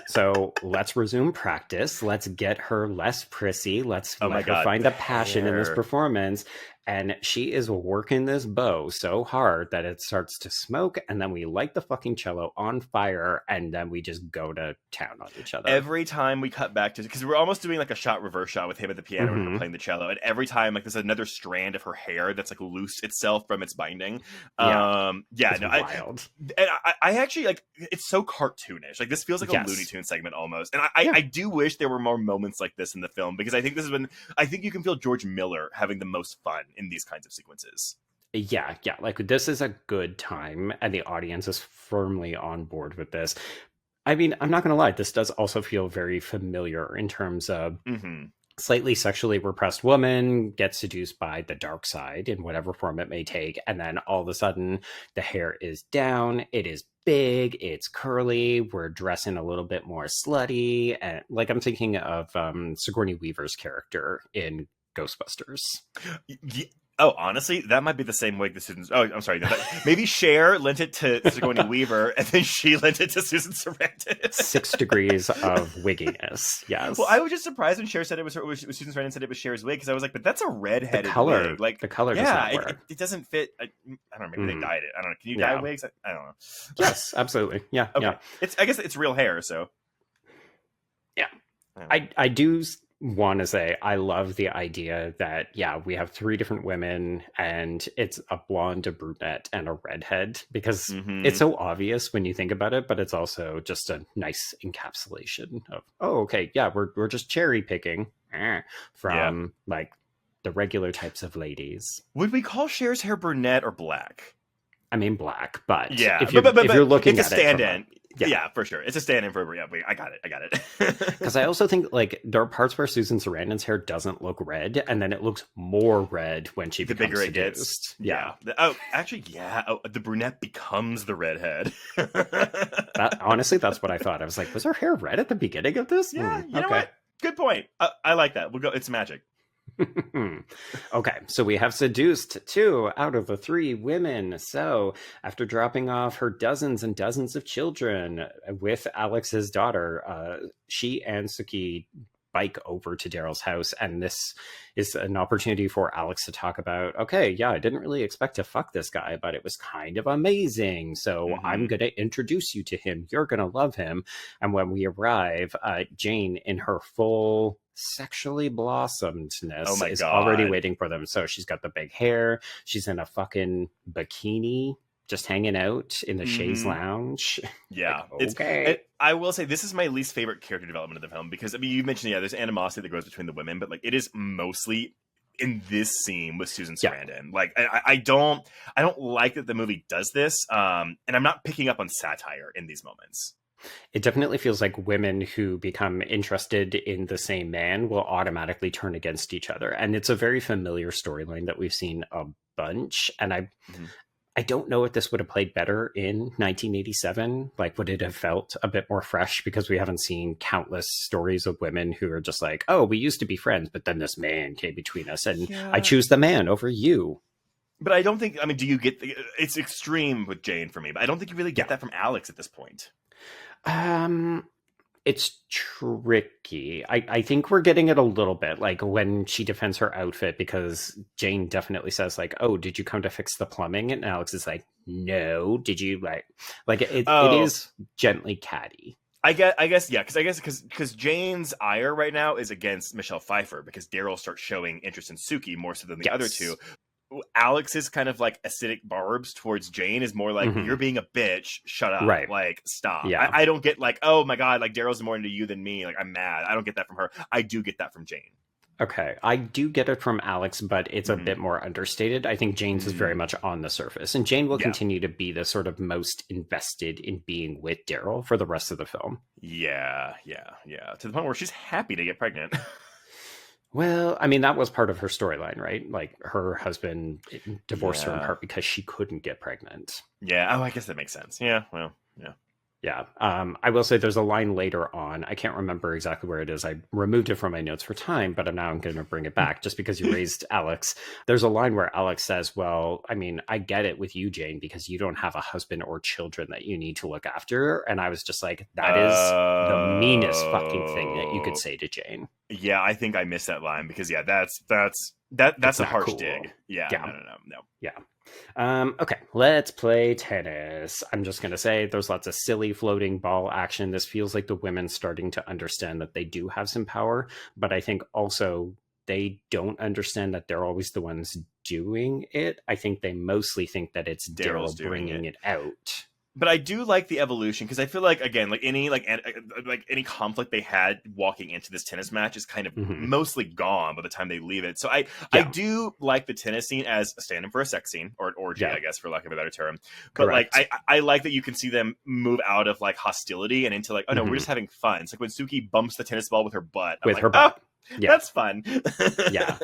So let's resume practice. Let's get her less prissy. Let's let her find a passion in this performance. And she is working this bow so hard that it starts to smoke. And then we light the fucking cello on fire. And then we just go to town on each other.
Every time we cut back to, because we're almost doing like a reverse shot with him at the piano and her playing the cello. And every time, like, there's another strand of her hair that's like loosed itself from its binding. Wild. I actually like, it's so cartoonish. Like, this feels like a Looney Tunes segment almost. And I do wish there were more moments like this in the film, because I think I think you can feel George Miller having the most fun in these kinds of sequences.
Yeah. Like, this is a good time, and the audience is firmly on board with this. I mean, I'm not going to lie, this does also feel very familiar in terms of slightly sexually repressed woman gets seduced by the dark side in whatever form it may take, and then all of a sudden the hair is down, it is big, it's curly, we're dressing a little bit more slutty, and like I'm thinking of Sigourney Weaver's character in Ghostbusters.
Oh, honestly, that might be the same wig the Susan. Oh, I'm sorry. Maybe Cher lent it to Sigourney Weaver, and then she lent it to Susan Sarandon.
6 degrees of wigginess. Yes.
Well, I was just surprised when Cher said it was Susan Sarandon said it was Cher's wig, because I was like, but that's a red-headed
wig.
Like
the color, does not work.
It doesn't fit. I don't know. Maybe they dyed it. I don't know. Can you dye wigs? I don't know.
Yes, absolutely. Yeah.
Okay.
Yeah.
I guess it's real hair. So.
Yeah, I do want to say I love the idea that we have 3 different women and it's a blonde, a brunette, and a redhead, because it's so obvious when you think about it, but it's also just a nice encapsulation of we're just cherry picking from like the regular types of ladies.
Would we call Cher's hair brunette or black?
I mean black, but
if
you're looking
it's
at
a stand-in.
Yeah,
for sure. It's a stand-in for I got it.
Because I also think like there are parts where Susan Sarandon's hair doesn't look red, and then it looks more red when she becomes
bigger
seduced.
It gets.
Yeah.
The brunette becomes the redhead.
Honestly, that's what I thought. I was like, was her hair red at the beginning of this?
Yeah, you know what? Good point. I like that. We'll go. It's magic.
Okay, so we have seduced 2 out of the 3 women. So after dropping off her dozens and dozens of children with Alex's daughter, she and Suki bike over to Daryl's house, and this is an opportunity for Alex to talk about, I didn't really expect to fuck this guy, but it was kind of amazing, so I'm gonna introduce you to him, you're gonna love him. And when we arrive, Jane, in her full sexually blossomedness, is already waiting for them. So she's got the big hair, she's in a fucking bikini, just hanging out in the chaise lounge.
Yeah.
Like,
I will say this is my least favorite character development of the film, because I mean, you mentioned there's animosity that grows between the women, but like it is mostly in this scene with Susan Sarandon. Like I don't like that the movie does this, and I'm not picking up on satire in these moments.
It definitely feels like women who become interested in the same man will automatically turn against each other. And it's a very familiar storyline that we've seen a bunch. And I don't know if this would have played better in 1987. Like, would it have felt a bit more fresh? Because we haven't seen countless stories of women who are just like, oh, we used to be friends, but then this man came between us and I choose the man over you.
But I don't think, do you get, it's extreme with Jane for me, but I don't think you really get that from Alex at this point.
It's tricky. I think we're getting it a little bit, like when she defends her outfit, because Jane definitely says like, oh, did you come to fix the plumbing? And Alex is like, no, did you it is gently catty.
I guess because Jane's ire right now is against Michelle Pfeiffer, because Daryl starts showing interest in Suki more so than the other two. Alex's kind of like acidic barbs towards Jane is more like, you're being a bitch, shut up, like stop. I don't get like, oh my god, like Daryl's more into you than me, like I'm mad. I don't get that from her. I do get that from Jane.
Okay, I do get it from Alex, but it's a
Hmm.
bit more understated. I think Jane's is very
Mm,
much on the surface, and Jane will
yeah.
continue to be the sort of most invested in being with Daryl for the rest of the film.
Yeah. To the point where she's happy to get pregnant.
Well, I mean, that was part of her storyline, right? Like her husband divorced her in
Yeah.
part because she couldn't get pregnant.
Yeah. Oh, I guess that makes sense. Yeah. Well, yeah.
Yeah. I will say there's a line later on. I can't remember exactly where it is. I removed it from my notes for time, but now I'm going to bring it back just because you raised Alex. There's a line where Alex says, well, I mean, I get it with you, Jane, because you don't have a husband or children that you need to look after. And I was just like, that is the meanest fucking thing that you could
Oh,
say to Jane.
yeah. I think I missed that line because yeah,
It's
that's a
not
harsh
cool.
dig. Yeah.
Yeah.
No.
Yeah. Okay, let's play tennis. I'm just going to say there's lots of silly floating ball action. This feels like the women starting to understand that they do have some power, but I think also they don't understand that they're always the ones doing it. I think they mostly think that it's
Daryl's
Daryl
doing
bringing
it.
it out.
But I do like the evolution because I feel like again, like any conflict they had walking into this tennis match is kind of
Hmm.
mostly gone by the time they leave it. So I
Yeah,
do like the tennis scene as a stand-in for a sex scene or an orgy,
yeah,
I guess, for lack of a better term. But like
correct.
I like that you can see them move out of like hostility and into like, oh no, we're
Hmm.
just having fun. It's like when Suki bumps the tennis ball with her butt. I'm
With
like,
her
oh,
butt. Yeah,
that's fun.
yeah.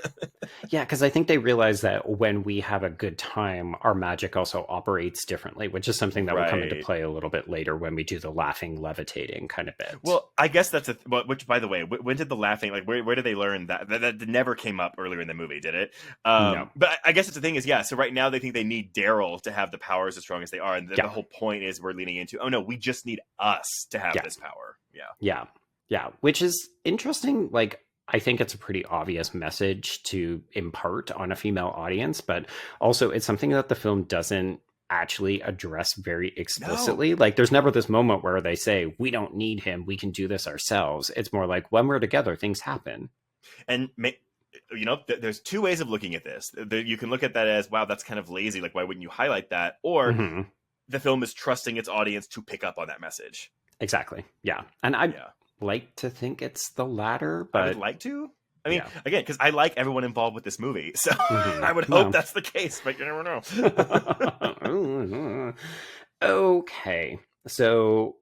Yeah, because I think they realize that when we have a good time, our magic also operates differently, which is something that will come into
Right.
play a little bit later when we do the laughing, levitating kind of bit.
Well, I guess that's which, by the way, when did the laughing like where did they learn that? That never came up earlier in the movie, did it?
No.
But I guess it's the thing is, yeah. So right now they think they need Daryl to have the powers as strong as they are, and the
Yeah.
whole point is we're leaning into, oh no, we just need us to have
Yeah.
this power. Yeah.
Yeah. Yeah. Which is interesting. Like, I think it's a pretty obvious message to impart on a female audience, but also it's something that the film doesn't actually address very
No.
explicitly. Like, there's never this moment where they say, we don't need him. We can do this ourselves. It's more like when we're together, things happen.
And there's two ways of looking at this. You can look at that as, wow, that's kind of lazy. Like, why wouldn't you highlight that? Or
Hmm.
the film is trusting its audience to pick up on that message.
Exactly. Yeah. And I
Yeah.
like to think it's the latter,
I would
but
like to. I mean,
yeah.
again, because I like everyone involved with this movie, so
Hmm.
I would hope
Well.
that's the case, but you never know.
Okay. So,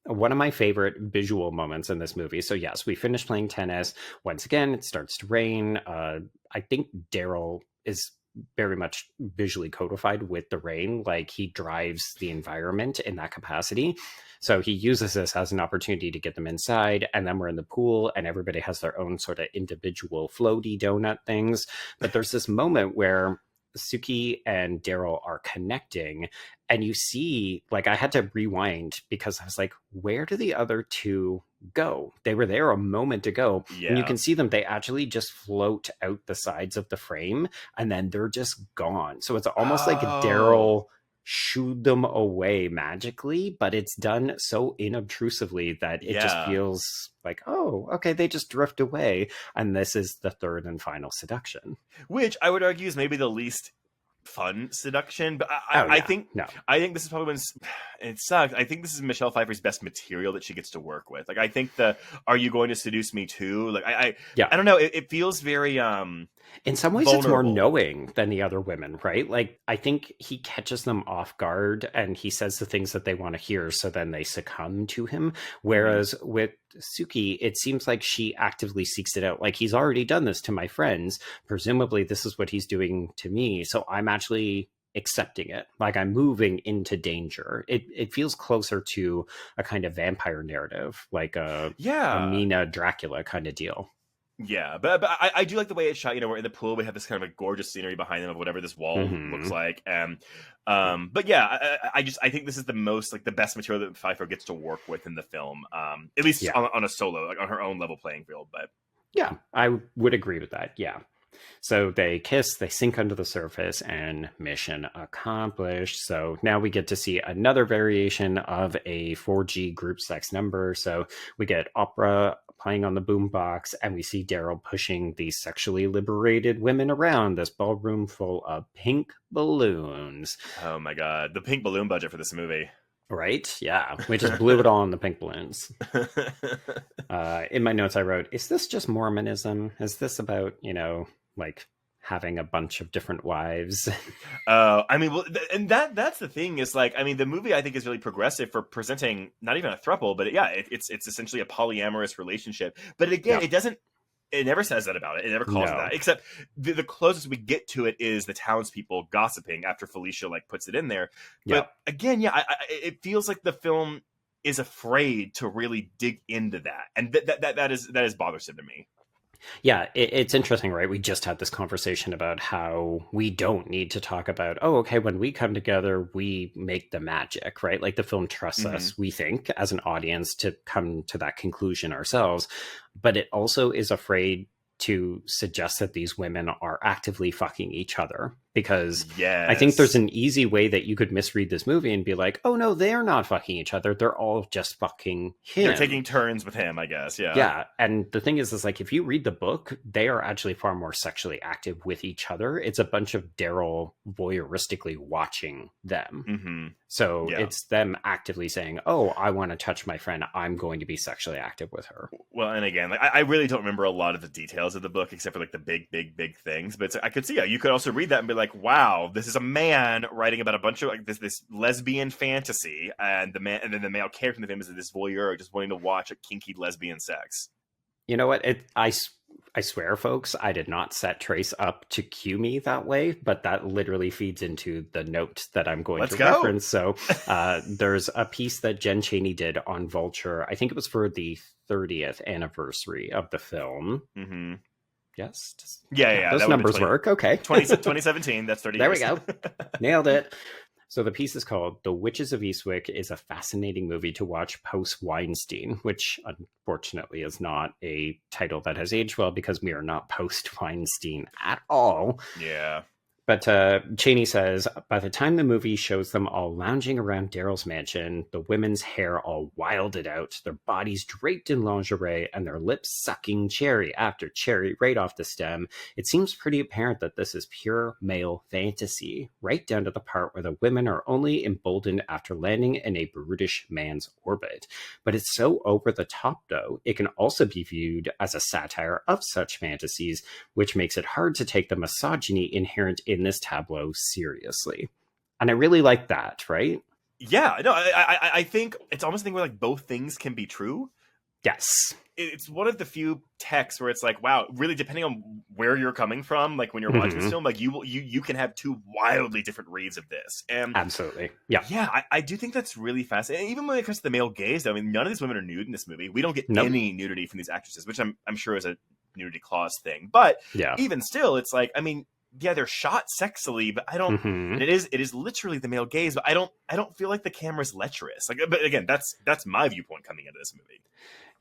one of my favorite visual moments in this movie. So, yes, we finished playing tennis. Once again, it starts to rain. I think Daryl is very much visually codified with the rain. Like he drives the environment in that capacity. So he uses this as an opportunity to get them inside. And then we're in the pool and everybody has their own sort of individual floaty donut things. But there's this moment where Suki and Daryl are connecting, and you see, like, I had to rewind because I was like, where do the other two go? They were there a moment ago, and you
Yeah.
can see them. They actually just float out the sides of the frame, and then they're just gone. So it's almost like
Oh,
Daryl shooed them away magically, but it's done so inobtrusively that it just
yeah.
feels like, oh, okay, they just drift away, and this is the third and final seduction.
Which I would argue is maybe the least fun seduction, but
Oh
I
yeah,
think
no,
this is probably when it sucks. I think this is Michelle Pfeiffer's best material that she gets to work with. Like I think the "Are you going to seduce me too?" Like
yeah.
I don't know. It feels very
In some ways it's more
vulnerable.
knowing than the other women, right? Like I think he catches them off guard and he says the things that they want to hear, so then they succumb to him.
Hmm.
Whereas with Suki, it seems like she actively seeks it out. Like he's already done this to my friends, presumably this is what he's doing to me, so I'm actually accepting it. Like I'm moving into danger. It feels closer to a kind of vampire narrative, like a
Yeah.
Mina Dracula kind of deal.
Yeah, but I do like the way it's shot. You know, we're in the pool. We have this kind of a gorgeous scenery behind them of whatever this wall looks
Hmm.
like. And but yeah, I think this is the most like the best material that Pfeiffer gets to work with in the film. At least
Yeah.
on a solo, like on her own level playing field. But
Yeah, I would agree with that. Yeah. So they kiss, they sink under the surface, and mission accomplished. So now we get to see another variation of a 4G group sex number. So we get opera playing on the boombox, and we see Daryl pushing these sexually liberated women around this ballroom full of pink balloons.
oh my god, the pink balloon budget for this movie.
Right? Yeah. We just blew it all in the pink balloons. In my notes, I wrote, is this just Mormonism? Is this about, like having a bunch of different wives?
I mean, well, and that's the thing is like, I mean, the movie I think is really progressive for presenting not even a throuple, but it's essentially a polyamorous relationship. But again,
Yeah.
it never says that about it. It never calls it
No.
that. Except the closest we get to it is the townspeople gossiping after Felicia like puts it in there.
Yeah.
But again, it feels like the film is afraid to really dig into that, and that is bothersome to me.
Yeah, it's interesting, right? We just had this conversation about how we don't need to talk about, oh, okay, when we come together, we make the magic, right? Like the film trusts us, we think, as an audience to come to that conclusion ourselves. But it also is afraid to suggest that these women are actively fucking each other. Because I think there's an easy way that you could misread this movie and be like, oh, no, they're not fucking each other. They're all just fucking him.
They're taking turns with him, I guess. Yeah.
Yeah. And the thing is like, if you read the book, they are actually far more sexually active with each other. It's a bunch of Daryl voyeuristically watching them.
Mm-hmm.
So it's them actively saying, oh, I want to touch my friend. I'm going to be sexually active with her.
Well, and again, like I really don't remember a lot of the details of the book except for like the big things. But I could see you could also read that and be like, wow, this is a man writing about a bunch of like this lesbian fantasy, and then the male character in the film is this voyeur just wanting to watch a kinky lesbian sex.
You know what? I swear, folks, I did not set Trace up to cue me that way, but that literally feeds into the note that I'm going to reference. So there's a piece that Jen Chaney did on Vulture. I think it was for the 30th anniversary of the film.
Mm-hmm.
Yes.
Yeah.
Those numbers work. Okay.
2017. That's 30
there
years.
There we go. Nailed it. So the piece is called The Witches of Eastwick is a fascinating movie to watch post-Weinstein, which unfortunately is not a title that has aged well because we are not post-Weinstein at all.
Yeah.
But Chaney says, by the time the movie shows them all lounging around Daryl's mansion, the women's hair all wilded out, their bodies draped in lingerie, and their lips sucking cherry after cherry right off the stem, it seems pretty apparent that this is pure male fantasy, right down to the part where the women are only emboldened after landing in a brutish man's orbit. But it's so over the top, though, it can also be viewed as a satire of such fantasies, which makes it hard to take the misogyny inherent in this tableau seriously. And I really like that, right?
Yeah, no, I think it's almost a thing where like both things can be true.
Yes.
It's one of the few texts where it's like, wow, really depending on where you're coming from, like when you're watching this film, like you can have two wildly different reads of this. And
absolutely. Yeah.
Yeah, I do think that's really fascinating. Even when it comes to the male gaze, I mean, none of these women are nude in this movie. We don't get any nudity from these actresses, which I'm sure is a nudity clause thing. But even still, it's like, I mean, yeah, they're shot sexily, but I don't. It is literally the male gaze, but I don't feel like the camera's lecherous. Like, but again, that's my viewpoint coming into this movie.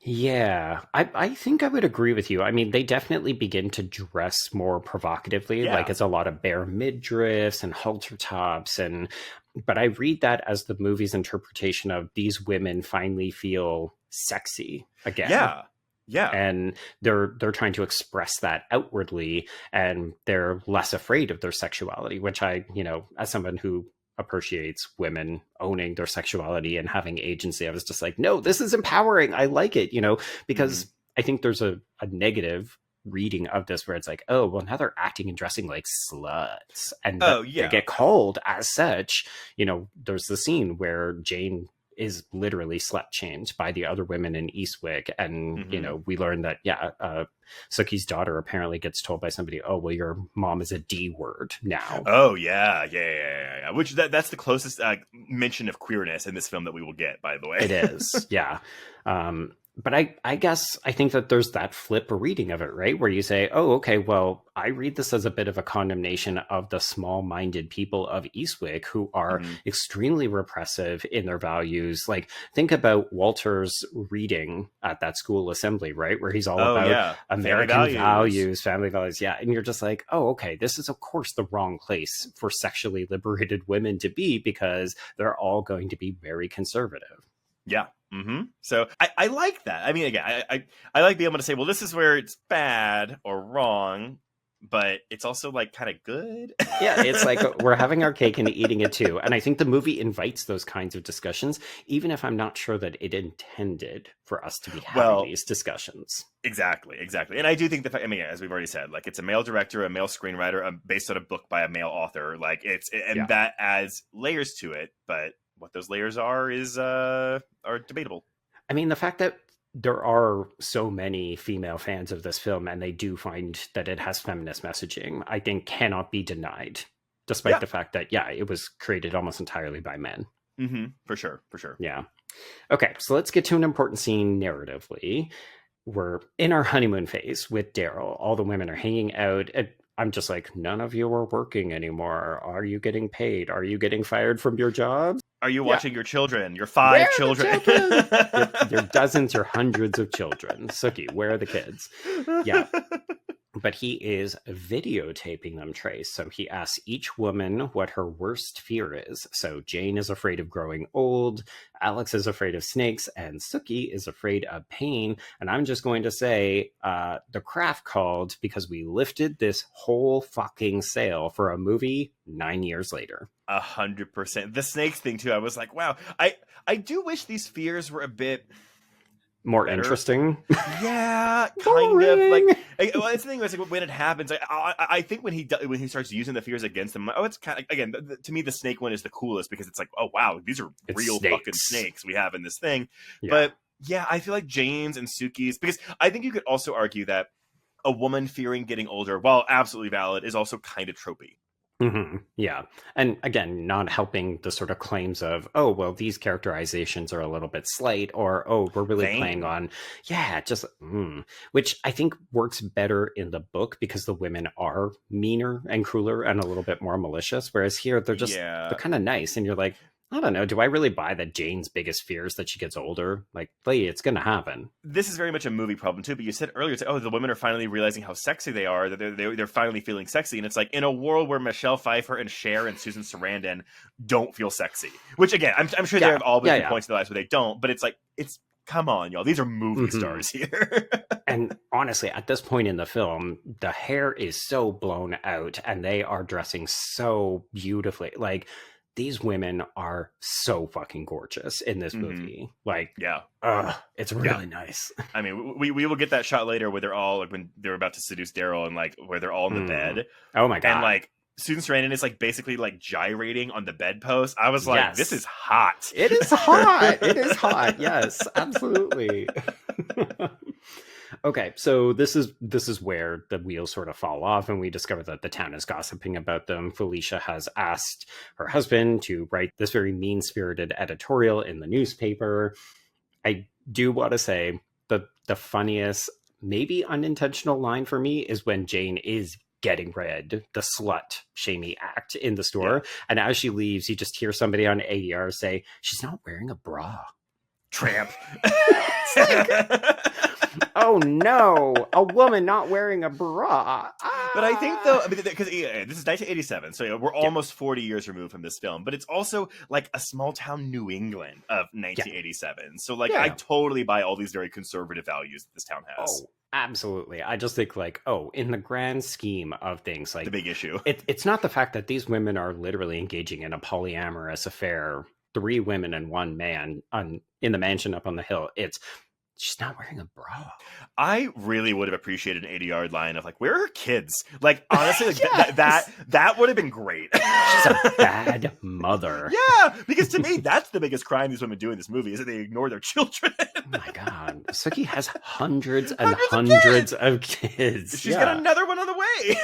Yeah, I think I would agree with you. I mean, they definitely begin to dress more provocatively.
Yeah.
Like it's a lot of bare midriffs and halter tops, but I read that as the movie's interpretation of these women finally feel sexy again.
Yeah. Yeah.
And they're trying to express that outwardly, and they're less afraid of their sexuality, which I, as someone who appreciates women owning their sexuality and having agency, I was just like, no, this is empowering. I like it, because I think there's a negative reading of this where it's like, oh, well, now they're acting and dressing like sluts. And they get called as such. There's the scene where Jane is literally slut shamed by the other women in Eastwick. And, we learn that, Sookie's daughter apparently gets told by somebody, oh, well, your mom is a D word now.
Oh, yeah. Which that's the closest mention of queerness in this film that we will get, by the way.
It is. Yeah. But I guess I think that there's that flip reading of it, right? Where you say, oh, okay, well, I read this as a bit of a condemnation of the small-minded people of Eastwick who are extremely repressive in their values. Like, think about Walter's reading at that school assembly, right? Where he's all about American values, family values. Yeah. And you're just like, oh, okay, this is, of course, the wrong place for sexually liberated women to be because they're all going to be very conservative.
Yeah. So I like that. I mean, again, I like being able to say, well, this is where it's bad or wrong. but it's also like kind of good.
Yeah, it's like we're having our cake and eating it too. And I think the movie invites those kinds of discussions, even if I'm not sure that it intended for us to be having these discussions.
Exactly. And I do think the fact, I mean, as we've already said, like it's a male director, a male screenwriter, based on a book by a male author. Like that adds layers to it. But what those layers are debatable.
I mean, the fact that there are so many female fans of this film and they do find that it has feminist messaging, I think cannot be denied, despite the fact that, it was created almost entirely by men.
Mm-hmm. For sure.
Yeah. Okay, so let's get to an important scene narratively. We're in our honeymoon phase with Daryl. All the women are hanging out. I'm just like, none of you are working anymore. Are you getting paid? Are you getting fired from your jobs?
Are you watching your children? Your 5 children?
Your dozens or hundreds of children. Sookie, where are the kids? Yeah. But he is videotaping them, Trace. So he asks each woman what her worst fear is. So Jane is afraid of growing old, Alex is afraid of snakes, and Sookie is afraid of pain. And I'm just going to say the craft called because we lifted this whole fucking sale for a movie 9 years later.
100%. The snakes thing too. I was like, wow. I do wish these fears were a bit
more
better.
Interesting.
Yeah, kind of like. Well, it's the thing. It's like when it happens. I think when he starts using the fears against them, it's kind of again to me the snake one is the coolest because it's like, oh wow, these are real fucking snakes we have in this thing. Yeah. But yeah, I feel like Jane's and Sookie's, because I think you could also argue that a woman fearing getting older, while absolutely valid, is also kind of tropey.
Mm-hmm. Yeah. And again, not helping the sort of claims of, oh, well, these characterizations are a little bit slight, or, oh, we're really playing on, which I think works better in the book because the women are meaner and crueler and a little bit more malicious. Whereas here, they're just, they're kind of nice. And you're like, I don't know. Do I really buy that Jane's biggest fear is that she gets older? Like, it's going to happen.
This is very much a movie problem, too. But you said earlier, oh, the women are finally realizing how sexy they are, that they're finally feeling sexy. And it's like, in a world where Michelle Pfeiffer and Cher and Susan Sarandon don't feel sexy. Which, again, I'm sure there have all been points in their lives where they don't. But it's like, come on, y'all. These are movie stars here.
And honestly, at this point in the film, the hair is so blown out and they are dressing so beautifully. Like, these women are so fucking gorgeous in this movie. Like, it's really nice.
I mean, we will get that shot later where they're all like when they're about to seduce Daryl and like where they're all in the bed.
Oh my god!
And like Susan Sarandon is like basically like gyrating on the bedpost. I was like, this is hot.
It is hot. It is hot. Yes, absolutely. Okay, so this is where the wheels sort of fall off, and we discover that the town is gossiping about them. Felicia has asked her husband to write this very mean-spirited editorial in the newspaper. I do want to say the funniest, maybe unintentional line for me is when Jane is getting read the slut shamey act in the store, and as she leaves, you just hear somebody on ADR say, "She's not wearing a bra."
Tramp.
Oh no, a woman not wearing a bra.
But I think though, because this is 1987, so we're almost 40 years removed from this film, but it's also like a small town New England of 1987. So like I totally buy all these very conservative values that this town has.
Oh, absolutely. I just think like, in the grand scheme of things, like
the big issue.
It's not the fact that these women are literally engaging in a polyamorous affair, 3 women and 1 man in the mansion up on the hill. It's she's not wearing a bra.
I really would have appreciated an 80-yard line of like, where are her kids? Like, honestly, like, that would have been great.
She's a bad mother.
Yeah, because to me, that's the biggest crime these women do in this movie is that they ignore their children.
Oh my god, Sookie has hundreds and hundreds of kids.
She's got another one on the way.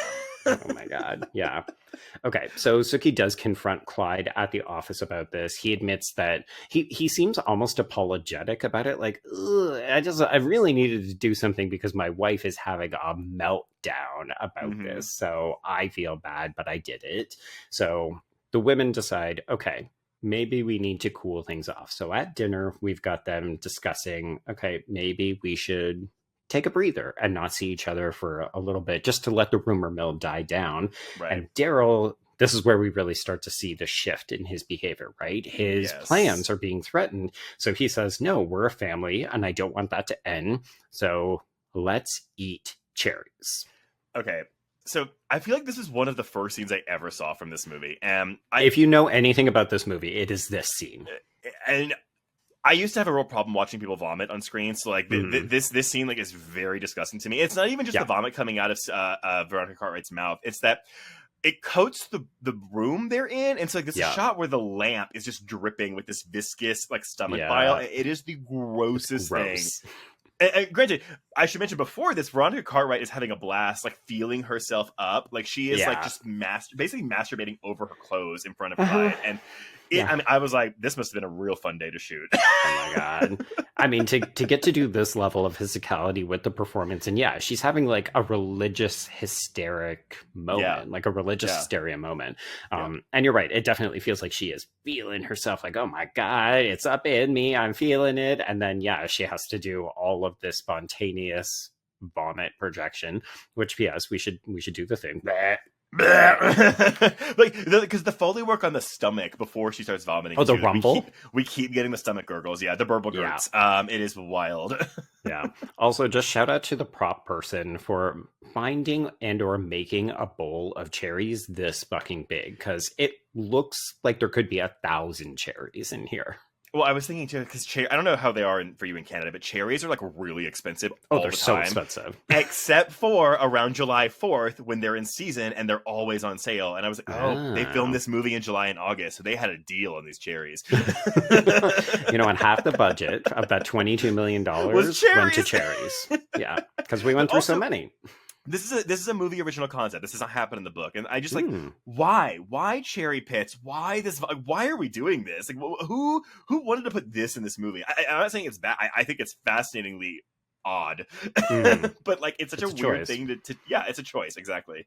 Oh my god. Yeah. Okay. So Sookie does confront Clyde at the office about this. He admits that he seems almost apologetic about it. Like, I really needed to do something because my wife is having a meltdown about this. So I feel bad, but I did it. So the women decide, okay, maybe we need to cool things off. So at dinner, we've got them discussing, okay, maybe we should take a breather and not see each other for a little bit just to let the rumor mill die down. Right. And Daryl, this is where we really start to see the shift in his behavior, right? His plans are being threatened. So he says, no, we're a family and I don't want that to end. So let's eat cherries.
Okay. So I feel like this is one of the first scenes I ever saw from this movie. And
if you know anything about this movie, it is this scene.
And I used to have a real problem watching people vomit on screen. So like this scene like is very disgusting to me. It's not even just the vomit coming out of Veronica Cartwright's mouth. It's that it coats the room they're in. And so like this shot where the lamp is just dripping with this viscous like stomach bile. It is the grossest thing. And granted, I should mention before this, Veronica Cartwright is having a blast, like feeling herself up. Like she is like just basically masturbating over her clothes in front of Clyde. And I mean, I was like, this must have been a real fun day to shoot.
Oh my God. I mean, to get to do this level of physicality with the performance. And she's having like a religious hysteric moment, like a religious hysteria moment. And you're right. It definitely feels like she is feeling herself like, oh my God, it's up in me. I'm feeling it. And then, she has to do all of this spontaneous vomit projection, which, yes, we should do the thing.
Like because the Foley work on the stomach before she starts vomiting.
Oh, the rumble.
We keep getting the stomach gurgles. Yeah, the burble gurts. It is wild.
Also, just shout out to the prop person for finding and or making a bowl of cherries this fucking big, because it looks like there could be 1,000 cherries in here.
Well, I was thinking too, because I don't know how they are for you in Canada, but cherries are like really expensive.
Oh, they're
so
expensive.
Except for around July 4th when they're in season and they're always on sale. And I was like, they filmed this movie in July and August, so they had a deal on these cherries.
And half the budget of that $22 million went to cherries. Yeah, because we went through so many.
This is a movie original concept. This does not happen in the book, and I just like why cherry pits? Why are we doing this? Like who wanted to put this in this movie? I'm not saying it's bad. I think it's fascinatingly odd, but like it's such a weird thing to it's a choice exactly.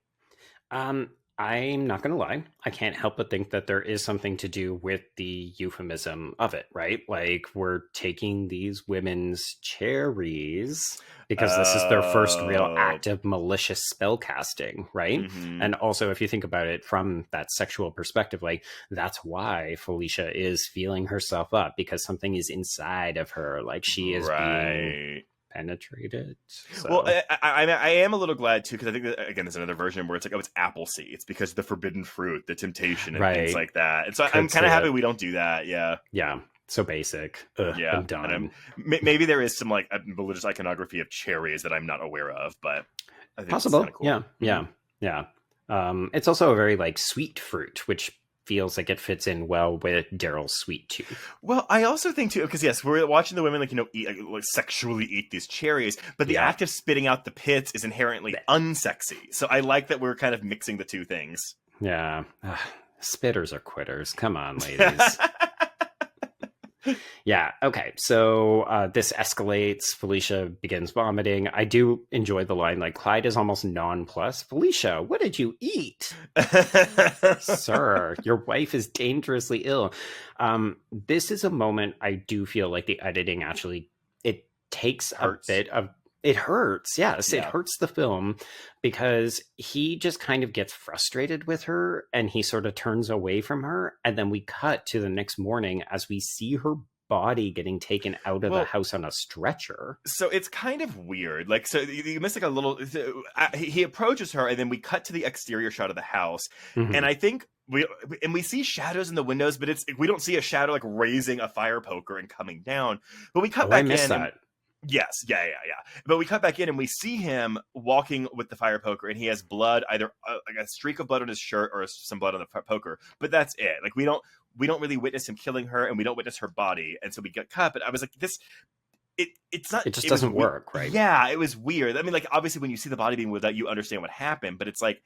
I'm not going to lie. I can't help but think that there is something to do with the euphemism of it, right? Like we're taking these women's cherries because this is their first real act of malicious spell casting, right? Mm-hmm. And also, if you think about it from that sexual perspective, like that's why Felicia is feeling herself up, because something is inside of her. Like she is being penetrated. So.
Well, I am a little glad too, because I think that, again, there's another version where it's like, it's apple seeds because the forbidden fruit, the temptation, and things like that. And so I'm kind of happy we don't do that. Yeah.
So basic. I'm done.
Maybe there is some like religious iconography of cherries that I'm not aware of, but I think
possible.
It's cool.
Yeah. It's also a very like sweet fruit, which feels like it fits in well with Daryl's sweet tooth.
Well, I also think too, because yes, we're watching the women eat, like sexually eat these cherries, but the act of spitting out the pits is inherently unsexy. So I like that we're kind of mixing the two things.
Yeah, spitters are quitters. Come on, ladies. Yeah, okay. So this escalates. Felicia begins vomiting. I do enjoy the line, like, Clyde is almost nonplussed. Felicia, what did you eat? Sir, your wife is dangerously ill. This is a moment I do feel like the editing actually, it takes a bit of, it hurts. Yes, it hurts the film because he just kind of gets frustrated with her and he sort of turns away from her. And then we cut to the next morning as we see her body getting taken out of the house on a stretcher.
So it's kind of weird. Like, so you miss like a little, he approaches her and then we cut to the exterior shot of the house. Mm-hmm. And I think we see shadows in the windows, but we don't see a shadow like raising a fire poker and coming down. But we cut back in.
That.
Yes, yeah. But we cut back in and we see him walking with the fire poker, and he has blood, either like a streak of blood on his shirt or some blood on the poker. But that's it. Like we don't really witness him killing her, and we don't witness her body, and so we get cut. But I was like, it's not.
It just doesn't work, right?
Yeah, it was weird. I mean, like obviously when you see the body being without, you understand what happened, but it's like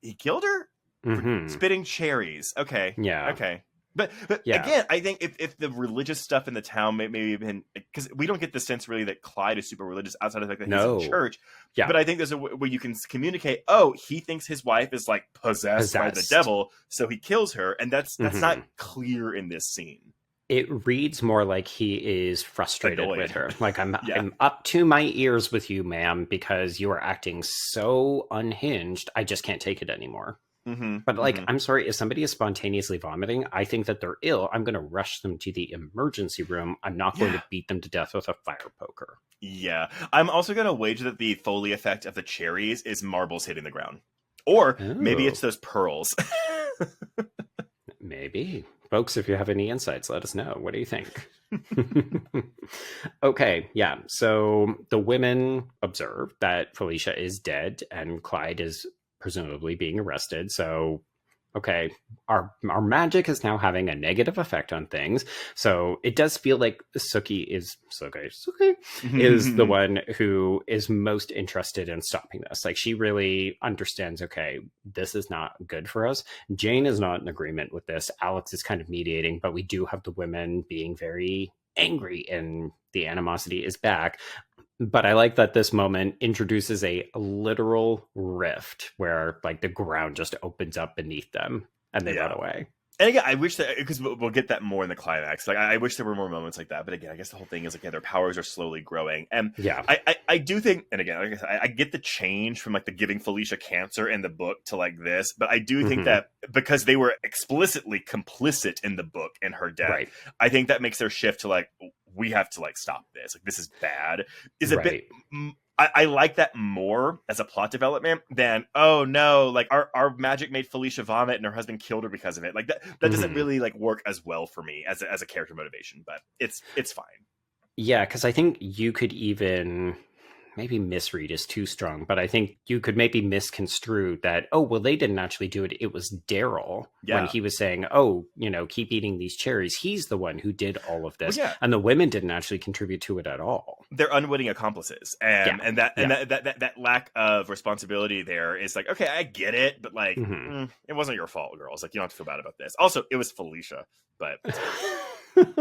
he killed her for spitting cherries. Okay,
yeah,
okay. But again, I think if the religious stuff in the town maybe been, because we don't get the sense really that Clyde is super religious outside of the fact that he's in church. Yeah. But I think there's a where you can communicate, he thinks his wife is like possessed by the devil, so he kills her, and that's not clear in this scene.
It reads more like he is frustrated with her. Like I'm up to my ears with you, ma'am, because you are acting so unhinged. I just can't take it anymore. But like, I'm sorry, if somebody is spontaneously vomiting, I think that they're ill. I'm going to rush them to the emergency room. I'm not going to beat them to death with a fire poker.
Yeah. I'm also going to wager that the Foley effect of the cherries is marbles hitting the ground. Or maybe it's those pearls.
Maybe. Folks, if you have any insights, let us know. What do you think? Okay, yeah. So the women observe that Felicia is dead and Clyde is presumably being arrested. So, okay, our magic is now having a negative effect on things. So it does feel like Sookie is the one who is most interested in stopping this. Like, she really understands, okay, this is not good for us. Jane is not in agreement with this. Alex is kind of mediating, but we do have the women being very angry and the animosity is back. But I like that this moment introduces a literal rift where like the ground just opens up beneath them and they run away.
And again, I wish that, because we'll get that more in the climax. Like, I wish there were more moments like that. But again, I guess the whole thing is, like, their powers are slowly growing. And I do think, and again, like I said, I get the change from like the giving Felicia cancer in the book to like this. But I do think that because they were explicitly complicit in the book in her death, I think that makes their shift to like, we have to like stop this. Like, this is bad. Is a bit. I like that more as a plot development than, oh no, like our magic made Felicia vomit and her husband killed her because of it. Like that doesn't really like work as well for me as a character motivation, but it's fine.
Yeah, because I think you could even, maybe misread is too strong, but I think you could maybe misconstrue that, oh, well, they didn't actually do it. It was Daryl when he was saying, oh, you know, keep eating these cherries. He's the one who did all of this. And the women didn't actually contribute to it at all. They're
unwitting accomplices. And that lack of responsibility there is like, okay, I get it, but like, it wasn't your fault, girls. Like, you don't have to feel bad about this. Also, it was Felicia, but...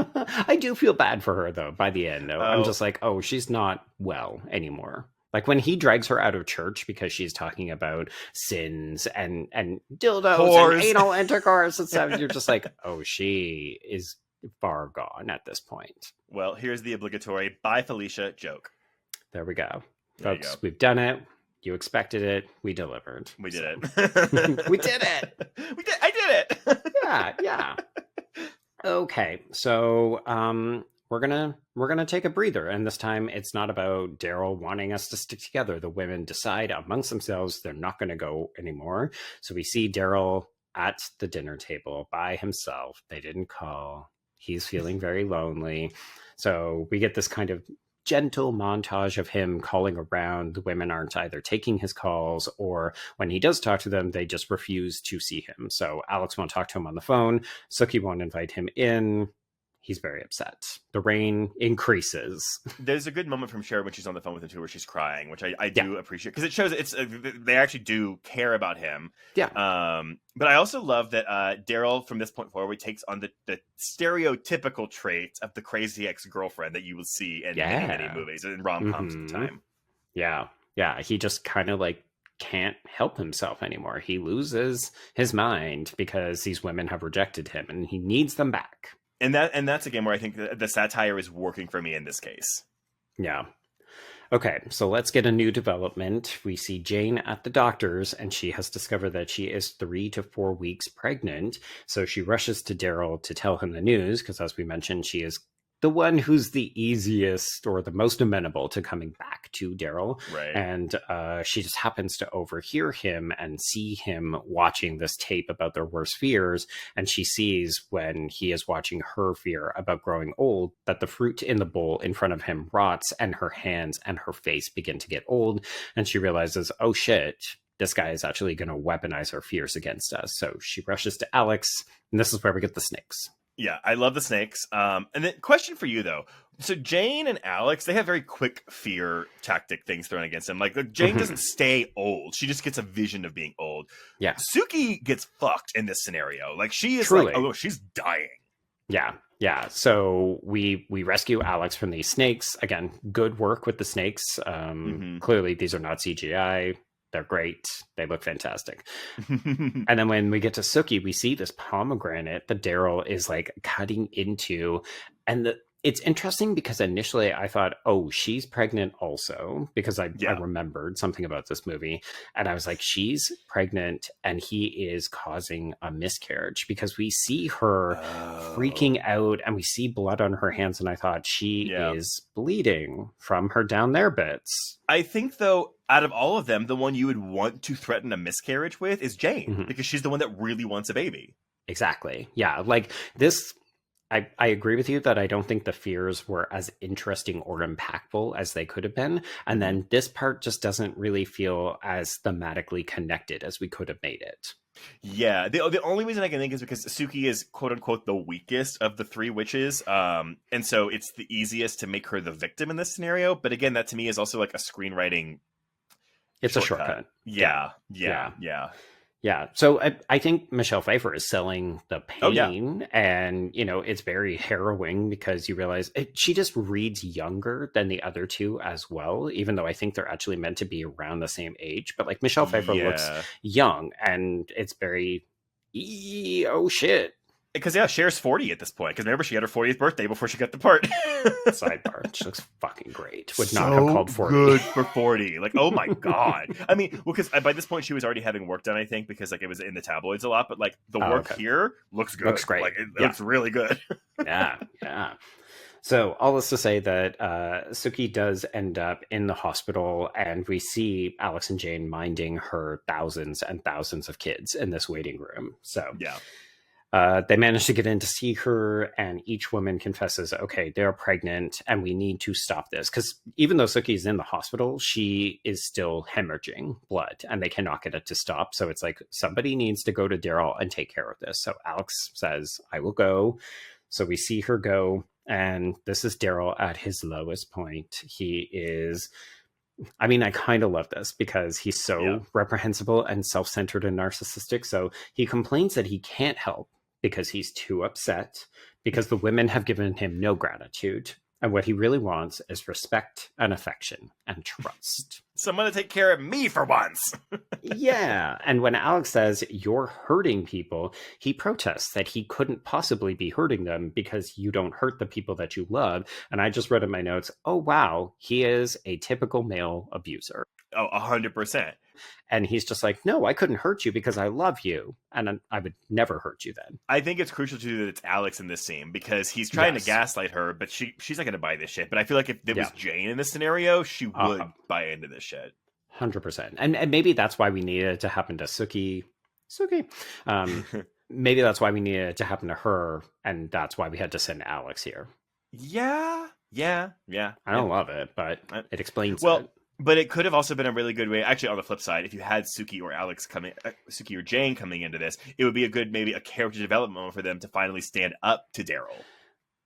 I do feel bad for her, though, by the end, though. I'm just like, oh, she's not well anymore. Like, when he drags her out of church because she's talking about sins and dildos and anal intercourse and stuff, you're just like, oh, she is far gone at this point.
Well, here's the obligatory bye, Felicia joke.
There we go. Folks, we've done it. You expected it. We delivered.
We did it.
We did it.
I did it.
Yeah. Okay, so we're gonna take a breather, and this time it's not about Daryl wanting us to stick together. The women decide amongst themselves they're not going to go anymore. So we see Daryl at the dinner table by himself. They didn't call. He's feeling very lonely. So we get this kind of gentle montage of him calling around. The women aren't either taking his calls, or when he does talk to them, they just refuse to see him. So Alex won't talk to him on the phone. Sookie won't invite him in. He's very upset. The rain increases.
There's a good moment from Cher when she's on the phone with him too, where she's crying, which I do appreciate, because it shows they actually do care about him.
Yeah.
But I also love that Daryl, from this point forward, takes on the stereotypical traits of the crazy ex-girlfriend that you will see in many movies and rom-coms at the time.
Yeah. He just kind of like can't help himself anymore. He loses his mind because these women have rejected him, and he needs them back.
And that's again where I think the satire is working for me in this case.
Yeah. Okay, so let's get a new development. We see Jane at the doctor's, and she has discovered that she is 3 to 4 weeks pregnant. So she rushes to Daryl to tell him the news, because as we mentioned, she is the one who's the easiest or the most amenable to coming back to Daryl.
Right.
And she just happens to overhear him and see him watching this tape about their worst fears. And she sees, when he is watching her fear about growing old, that the fruit in the bowl in front of him rots, and her hands and her face begin to get old. And she realizes, oh shit, this guy is actually going to weaponize her fears against us. So she rushes to Alex, and this is where we get the snakes.
Yeah, I love the snakes. And then question for you, though. So Jane and Alex, they have very quick fear tactic things thrown against them. Like Jane doesn't stay old. She just gets a vision of being old.
Yeah.
Sookie gets fucked in this scenario. Like, she is
Truly.
like, oh, she's dying.
Yeah. So we rescue Alex from these snakes. Again, good work with the snakes. Clearly, these are not CGI. They're great. They look fantastic. And then when we get to Sookie, we see this pomegranate that Daryl is like cutting into, and It's interesting because initially I thought, oh, she's pregnant also, because I
Yeah.
remembered something about this movie. And I was like, she's pregnant and he is causing a miscarriage, because we see her freaking out and we see blood on her hands. And I thought she is bleeding from her down there bits.
I think, though, out of all of them, the one you would want to threaten a miscarriage with is Jane, because she's the one that really wants a baby.
Exactly. Yeah. Like this. I agree with you that I don't think the fears were as interesting or impactful as they could have been. And then this part just doesn't really feel as thematically connected as we could have made it.
Yeah, the only reason I can think is because Suki is quote unquote the weakest of the three witches, and so it's the easiest to make her the victim in this scenario. But again, that to me is also like a screenwriting.
It's a shortcut.
Yeah.
Yeah. So I think Michelle Pfeiffer is selling the pain, and, you know, it's very harrowing because you realize she just reads younger than the other two as well, even though I think they're actually meant to be around the same age. But like Michelle Pfeiffer looks young, and it's very, oh shit.
Because Cher's 40 at this point. Because remember, she had her 40th birthday before she got the part.
Sidebar. She looks fucking great. Would not have called 40.
Good for 40. Like, oh my god. I mean, well, because by this point she was already having work done, I think, because like it was in the tabloids a lot. But like the work here looks good.
Looks great.
Like it looks really good.
Yeah. So all this to say that Suki does end up in the hospital, and we see Alex and Jane minding her thousands and thousands of kids in this waiting room. So they manage to get in to see her, and each woman confesses, okay, they're pregnant and we need to stop this. Because even though Suki is in the hospital, she is still hemorrhaging blood and they cannot get it to stop. So it's like, somebody needs to go to Daryl and take care of this. So Alex says, I will go. So we see her go, and this is Daryl at his lowest point. He is... I mean, I kind of love this because he's so reprehensible and self-centered and narcissistic. So he complains that he can't help because he's too upset, because the women have given him no gratitude. And what he really wants is respect and affection and trust.
Someone to take care of me for once.
Yeah. And when Alex says, you're hurting people, he protests that he couldn't possibly be hurting them because you don't hurt the people that you love. And I just read in my notes, oh, wow, he is a typical male abuser.
Oh, 100%.
And he's just like, no, I couldn't hurt you because I love you. And I would never hurt you then.
I think it's crucial too that it's Alex in this scene, because he's trying to gaslight her, but she's not going to buy this shit. But I feel like if it was Jane in this scenario, she would buy into this shit.
100%. And maybe that's why we needed it to happen to Suki. Maybe that's why we needed it to happen to her. And that's why we had to send Alex here.
Yeah.
I don't love it, but it explains it.
But it could have also been a really good way. Actually, on the flip side, if you had Suki or Jane coming into this, it would be maybe a character development moment for them to finally stand up to Daryl.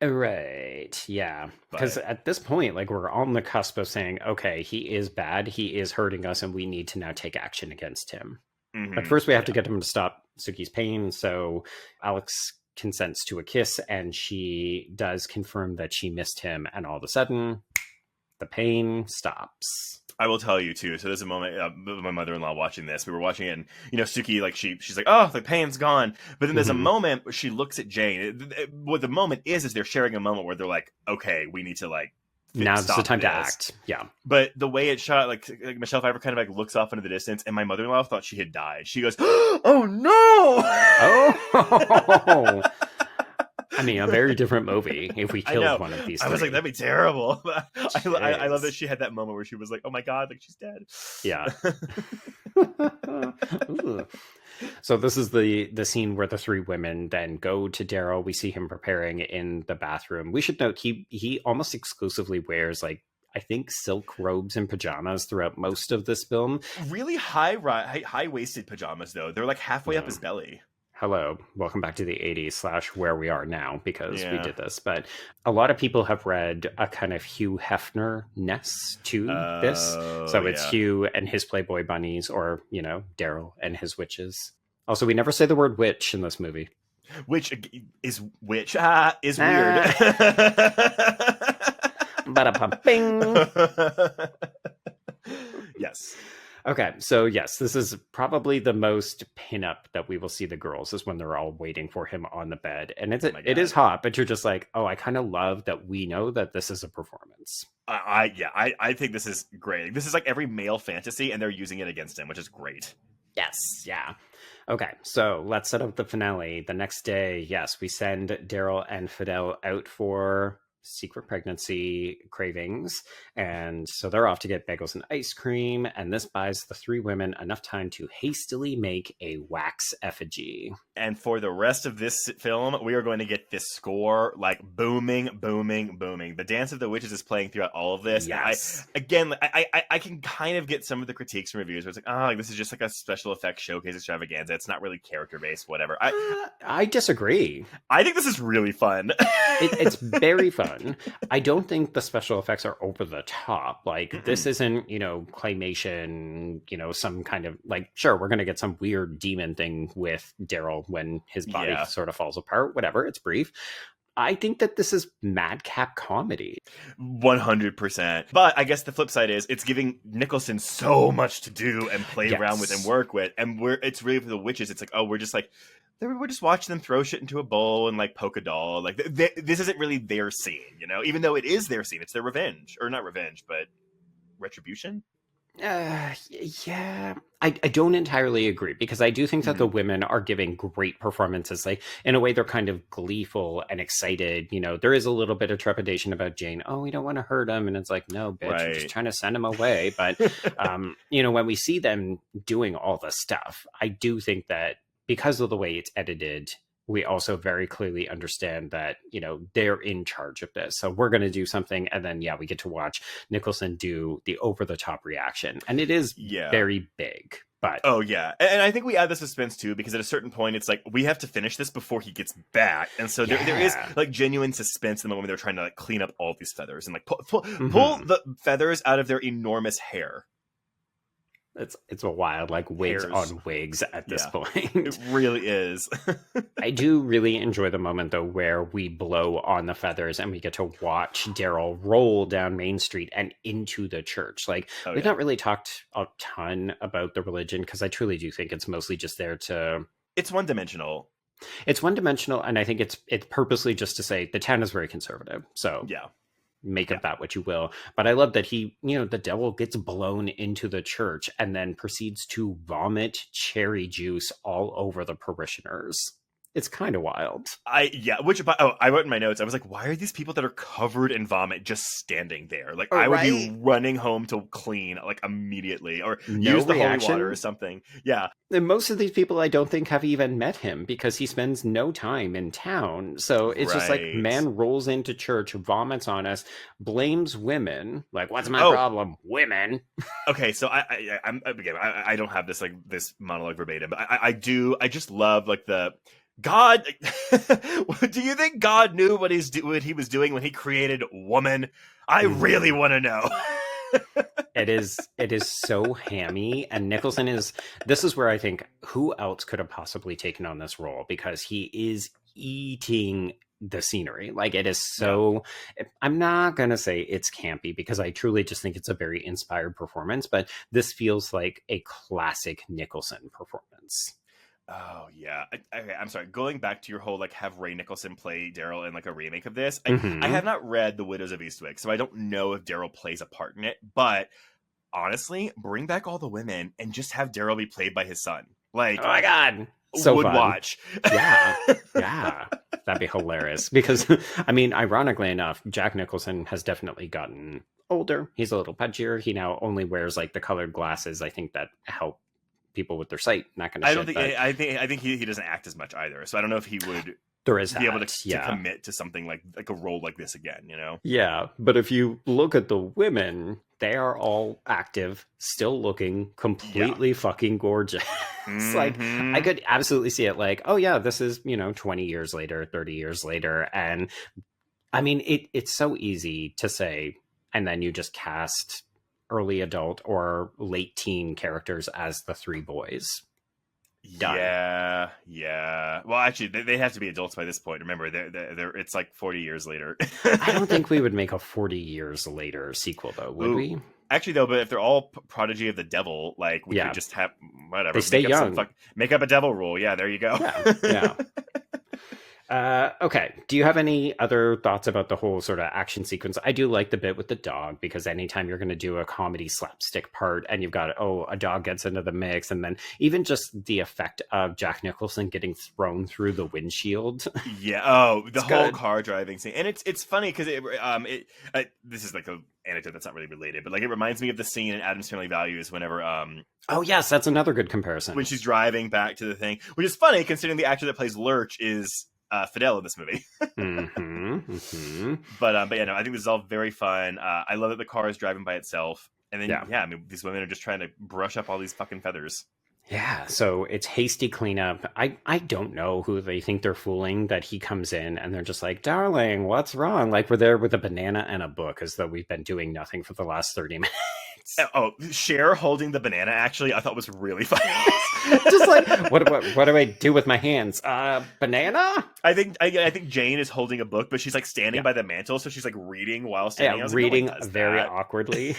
Right. Yeah. Because at this point, like, we're on the cusp of saying, okay, he is bad, he is hurting us, and we need to now take action against him. But first we have to get him to stop Suki's pain. So Alex consents to a kiss, and she does confirm that she missed him, and all of a sudden the pain stops.
I will tell you too. So there's a moment, my mother-in-law watching this. We were watching it, and Suki, like she's like, "Oh, the pain's gone." But then there's a moment where she looks at Jane. What the moment is they're sharing a moment where they're like, "Okay, we need to
now's the time to act." Yeah.
But the way it's shot, like Michelle Pfeiffer kind of like looks off into the distance, and my mother-in-law thought she had died. She goes, "Oh no!"
Oh. I mean, a very different movie if we killed one of these three.
I was like, that'd be terrible. I love that she had that moment where she was like, oh my God, like she's dead.
Yeah. So this is the scene where the three women then go to Daryl. We see him preparing in the bathroom. We should note he almost exclusively wears, like, I think, silk robes and pajamas throughout most of this film.
Really high-waisted pajamas, though. They're like halfway up his belly.
Hello, welcome back to the 80s / where we are now, because we did this. But a lot of people have read a kind of Hugh Hefner-ness to this. So it's Hugh and his Playboy bunnies, or, Daryl and his witches. Also, we never say the word witch in this movie.
Which is weird.
Bada-pum-bing.
Yes.
Okay, so yes, this is probably the most pinup that we will see the girls is when they're all waiting for him on the bed, and
Oh my
it is
God.
hot, but you're just like, oh, I kind of love that we know that this is a performance.
I think this is great. This is like every male fantasy, and they're using it against him, which is great.
Yes, yeah. Okay, so let's set up the finale. The next day, yes, we send Daryl and Fidel out for secret pregnancy cravings. And so they're off to get bagels and ice cream. And this buys the three women enough time to hastily make a wax effigy.
And for the rest of this film, we are going to get this score like booming, booming, booming. The Dance of the Witches is playing throughout all of this.
Yes.
I can kind of get some of the critiques from reviews where it's like, oh, this is just like a special effects showcase extravaganza. It's not really character based, whatever.
I disagree.
I think this is really fun.
It's very fun. I don't think the special effects are over the top. Like, this isn't, claymation, some kind of like, sure, we're going to get some weird demon thing with Daryl when his body sort of falls apart, whatever. It's brief. I think that this is madcap comedy.
100%. But I guess the flip side is it's giving Nicholson so much to do and play around with and work with. And it's really for the witches. It's like, oh, we're just watching them throw shit into a bowl and like poke a doll. Like this isn't really their scene, even though it is their scene. It's their revenge, or not revenge, but retribution.
Yeah, I don't entirely agree, because I do think that the women are giving great performances. Like, in a way, they're kind of gleeful and excited. There is a little bit of trepidation about Jane. Oh, we don't want to hurt him. And it's like, no, bitch, we're just trying to send him away. But, when we see them doing all the stuff, I do think that because of the way it's edited, we also very clearly understand that, they're in charge of this. So we're going to do something. And then, we get to watch Nicholson do the over the top reaction. And it is very big. But
oh, yeah. And I think we add the suspense, too, because at a certain point, it's like, we have to finish this before he gets back. And so there is like genuine suspense in the moment they're trying to like clean up all these feathers and like pull the feathers out of their enormous hair.
It's a wild, like, wigs on wigs at this point.
It really is.
I do really enjoy the moment, though, where we blow on the feathers and we get to watch Daryl roll down Main Street and into the church. Like, we've not really talked a ton about the religion, because I truly do think it's mostly just there to...
It's one-dimensional.
It's one-dimensional, and I think it's purposely just to say the town is very conservative. So make of that what you will. But I love that he, the devil gets blown into the church and then proceeds to vomit cherry juice all over the parishioners. It's kind of wild.
I wrote in my notes, I was like, why are these people that are covered in vomit just standing there? Like, I would be running home to clean, like, immediately, or use the holy water or something. Yeah.
And most of these people, I don't think, have even met him, because he spends no time in town. So it's just like, man rolls into church, vomits on us, blames women. Like, what's my problem? Women.
Okay, so I don't have this, like, this monologue verbatim, but I just love, like, the... God, do you think God knew what he was doing when he created woman? I really want to know.
It is so hammy, and Nicholson this is where I think, who else could have possibly taken on this role, because he is eating the scenery. Like, it is so, I'm not going to say it's campy, because I truly just think it's a very inspired performance, but this feels like a classic Nicholson performance.
Oh, yeah. Okay, I'm sorry. Going back to your whole, like, have Ray Nicholson play Daryl in, like, a remake of this. I have not read The Widows of Eastwick, so I don't know if Daryl plays a part in it. But, honestly, bring back all the women and just have Daryl be played by his son. Like,
oh, my God. So
would
fun.
Watch.
Yeah. That'd be hilarious. Because, I mean, ironically enough, Jack Nicholson has definitely gotten older. He's a little pudgier. He now only wears, like, the colored glasses, I think, that help people with their sight, not gonna
I think he doesn't act as much either, so I don't know if he would be able to commit to something like a role like this again,
Yeah, but if you look at the women, they are all active, still looking completely fucking gorgeous. Like, I could absolutely see it, like, oh yeah, this is 20 years later, 30 years later, and I mean, it's so easy to say, and then you just cast early adult or late teen characters as the three boys. Done.
Yeah. Well, actually, they have to be adults by this point. Remember, they're it's like 40 years later.
I don't think we would make a 40 years later sequel, though, would we?
Actually, though, but if they're all prodigy of the devil, like we
Yeah.
could just have whatever.
They stay
make up
young.
make up a devil rule. Yeah, there you go.
Yeah. Okay. Do you have any other thoughts about the whole sort of action sequence? I do like the bit with the dog, because anytime you're going to do a comedy slapstick part and you've got, a dog gets into the mix, and then even just the effect of Jack Nicholson getting thrown through the windshield.
Yeah. Oh, the
It's
whole
good.
car driving scene, and it's funny because this is like a anecdote that's not really related, but like it reminds me of the scene in Adam's Family Values whenever
Oh, yes, that's another good comparison.
when she's driving back to the thing, which is funny considering the actor that plays Lurch is Fidel in this movie. But yeah, no, I think this is all very fun. I love that the car is driving by itself, and then I mean, these women are just trying to brush up all these fucking feathers.
Yeah, so it's hasty cleanup. I don't know who they think they're fooling, that he comes in and they're just like, darling, what's wrong? Like, we're there with a banana and a book, as though we've been doing nothing for the last 30 minutes.
Oh, Cher holding the banana, actually, I thought was really funny.
Just like, what do I do with my hands? Banana?
I think Jane is holding a book, but she's like standing by the mantle, so she's like reading while standing.
Yeah,
I was
reading
like, no one does
very
that.
awkwardly.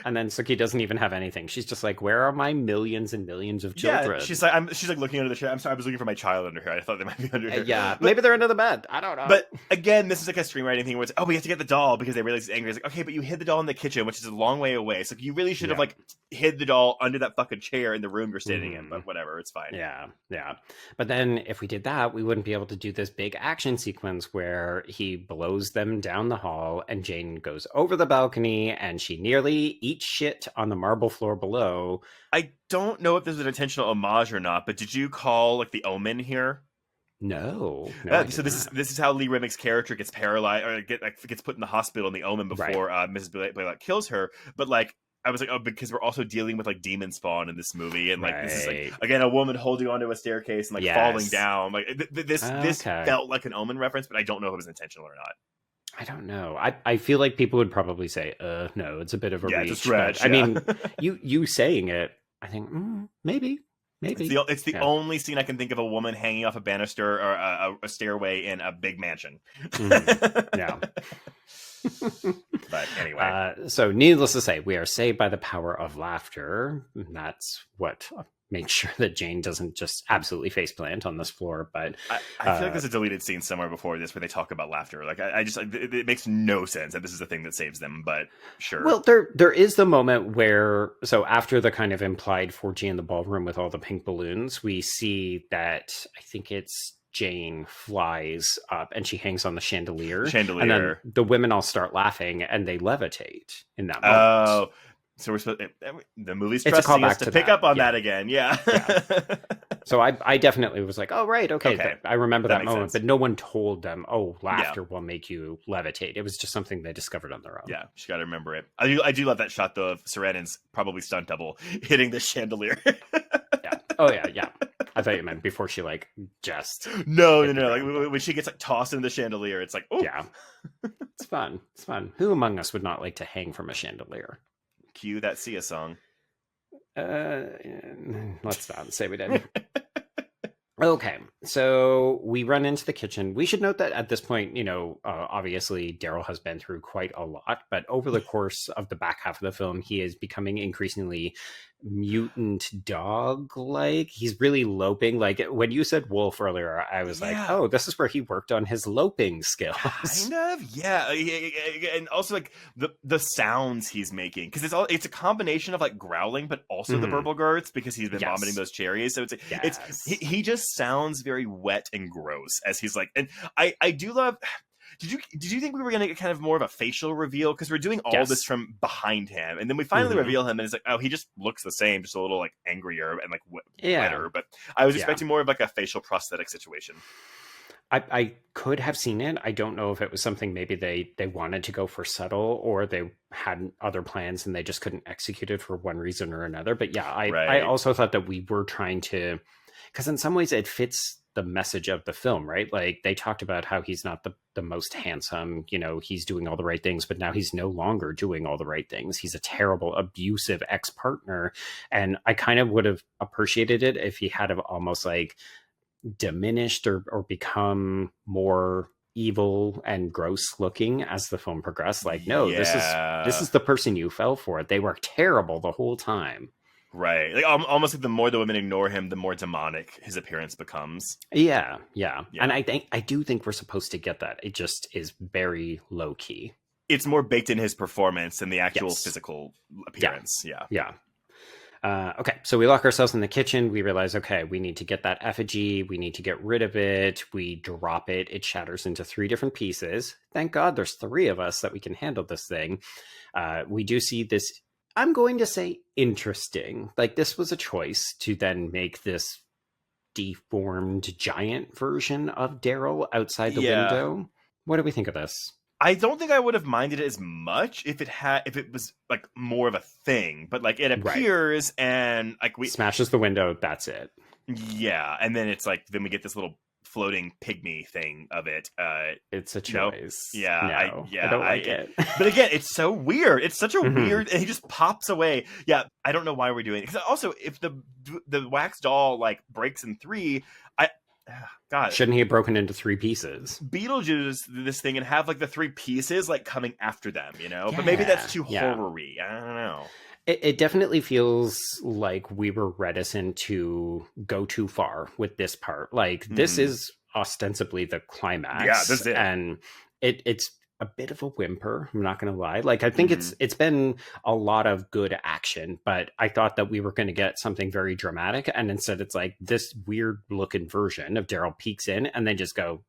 And then Sookie doesn't even have anything. She's just like, where are my millions and millions of children?
Yeah, she's like looking under the chair. I'm sorry, I was looking for my child under here. I thought they might be under here.
Yeah,
but,
maybe they're under the bed. I don't know.
But again, this is like a screenwriting thing where it's, we have to get the doll because they realize he's angry. It's like, okay, but you hid the doll in the kitchen, which is a long way away. So you really should have like hid the doll under that fucking chair in the room you're standing in. But whatever, it's fine.
Yeah. But then if we did that, we wouldn't be able to do this big action sequence where he blows them down the hall and Jane goes over the balcony and she nearly eats shit on the marble floor below.
I don't know if this is an intentional homage or not, but did you call like the Omen here?
No.
So this is how Lee Remick's character gets paralyzed or gets put in the hospital in the Omen before Mrs. Blaylock kills her. But like, I was like, because we're also dealing with like demon spawn in this movie, and like this is like again a woman holding onto a staircase and like falling down. Like this felt like an Omen reference, but I don't know if it was intentional or not.
I don't know. I feel like people would probably say, no, it's a bit of a reach.
Stretch,
I mean, you saying it, I think maybe.
It's the only scene I can think of a woman hanging off a banister or a stairway in a big mansion.
Yeah.
But anyway.
So needless to say, we are saved by the power of laughter. That's what makes sure that Jane doesn't just absolutely faceplant on this floor. But
I feel like there's a deleted scene somewhere before this where they talk about laughter. Like I just it makes no sense that this is the thing that saves them, but sure.
Well, there is the moment where, so after the kind of implied 4G in the ballroom with all the pink balloons, we see that I think it's Jane flies up and she hangs on the chandelier. And then the women all start laughing and they levitate in that moment.
Oh, so we're supposed the movie's trusting us to pick up on that again. Yeah.
So I definitely was like, oh, right. Okay. I remember that moment,
sense.
but no one told them, laughter will make you levitate. It was just something they discovered on their own.
Yeah. You got to remember it. I do love that shot though of Sarandon's probably stunt double hitting the chandelier.
Yeah. Oh yeah. I thought you meant before she like just
no. Like when she gets like tossed into the chandelier, it's like, oh
yeah, it's fun. Who among us would not like to hang from a chandelier?
Cue that Sia song.
Let's not say we did. Okay, so we run into the kitchen. We should note that at this point, obviously Daryl has been through quite a lot, but over the course of the back half of the film, he is becoming increasingly mutant dog-like. He's really loping. Like when you said wolf earlier, I was like, oh, this is where he worked on his loping skills.
Kind of, yeah. And also like the sounds he's making, because it's a combination of like growling, but also the verbal gurts because he's been vomiting those cherries. So he just sounds very wet and gross as he's like, and I do love. Did you think we were going to get kind of more of a facial reveal? Because we're doing all this from behind him. And then we finally reveal him and it's like, oh, he just looks the same, just a little like angrier and like wetter. But I was expecting more of like a facial prosthetic situation.
I could have seen it. I don't know if it was something maybe they wanted to go for subtle or they had other plans and they just couldn't execute it for one reason or another. But yeah, I also thought that we were trying to, because in some ways it fits the message of the film, right? Like they talked about how he's not the most handsome, he's doing all the right things, but now he's no longer doing all the right things. He's a terrible, abusive ex-partner. And I kind of would have appreciated it if he had have almost like diminished or become more evil and gross looking as the film progressed. Like, no, this
Yeah.
is the person you fell for. They were terrible the whole time.
Right. Like almost like the more the women ignore him, the more demonic his appearance becomes.
Yeah.
Yeah.
And I do think we're supposed to get that. It just is very low key.
It's more baked in his performance than the actual
Yes.
physical appearance. Yeah.
Okay, so we lock ourselves in the kitchen. We realize, okay, we need to get that effigy. We need to get rid of it. We drop it. It shatters into 3 different pieces. Thank God there's 3 of us that we can handle this thing. We do see this, I'm going to say, interesting. Like, this was a choice to then make this deformed giant version of Daryl outside the window. What do we think of this?
I don't think I would have minded it as much if it was like more of a thing, but like it appears and like we
smashes the window. That's it.
Yeah, and then it's like then we get this little floating pygmy thing of it.
It's a choice.
Yeah,
I don't like it.
But again, it's so weird. It's such a weird, and he just pops away. Yeah, I don't know why we're doing it. Because also, if the wax doll like breaks in 3, God,
shouldn't he have broken into 3 pieces?
Beetlejuice this thing and have like the 3 pieces like coming after them, you know? But maybe that's too horror-y. I don't know.
It definitely feels like we were reticent to go too far with this part. Like, this is ostensibly the climax.
Yeah, this is it.
And it's a bit of a whimper, I'm not going to lie. Like, I think it's been a lot of good action, but I thought that we were going to get something very dramatic, and instead it's like this weird looking version of Daryl peeks in and then just go,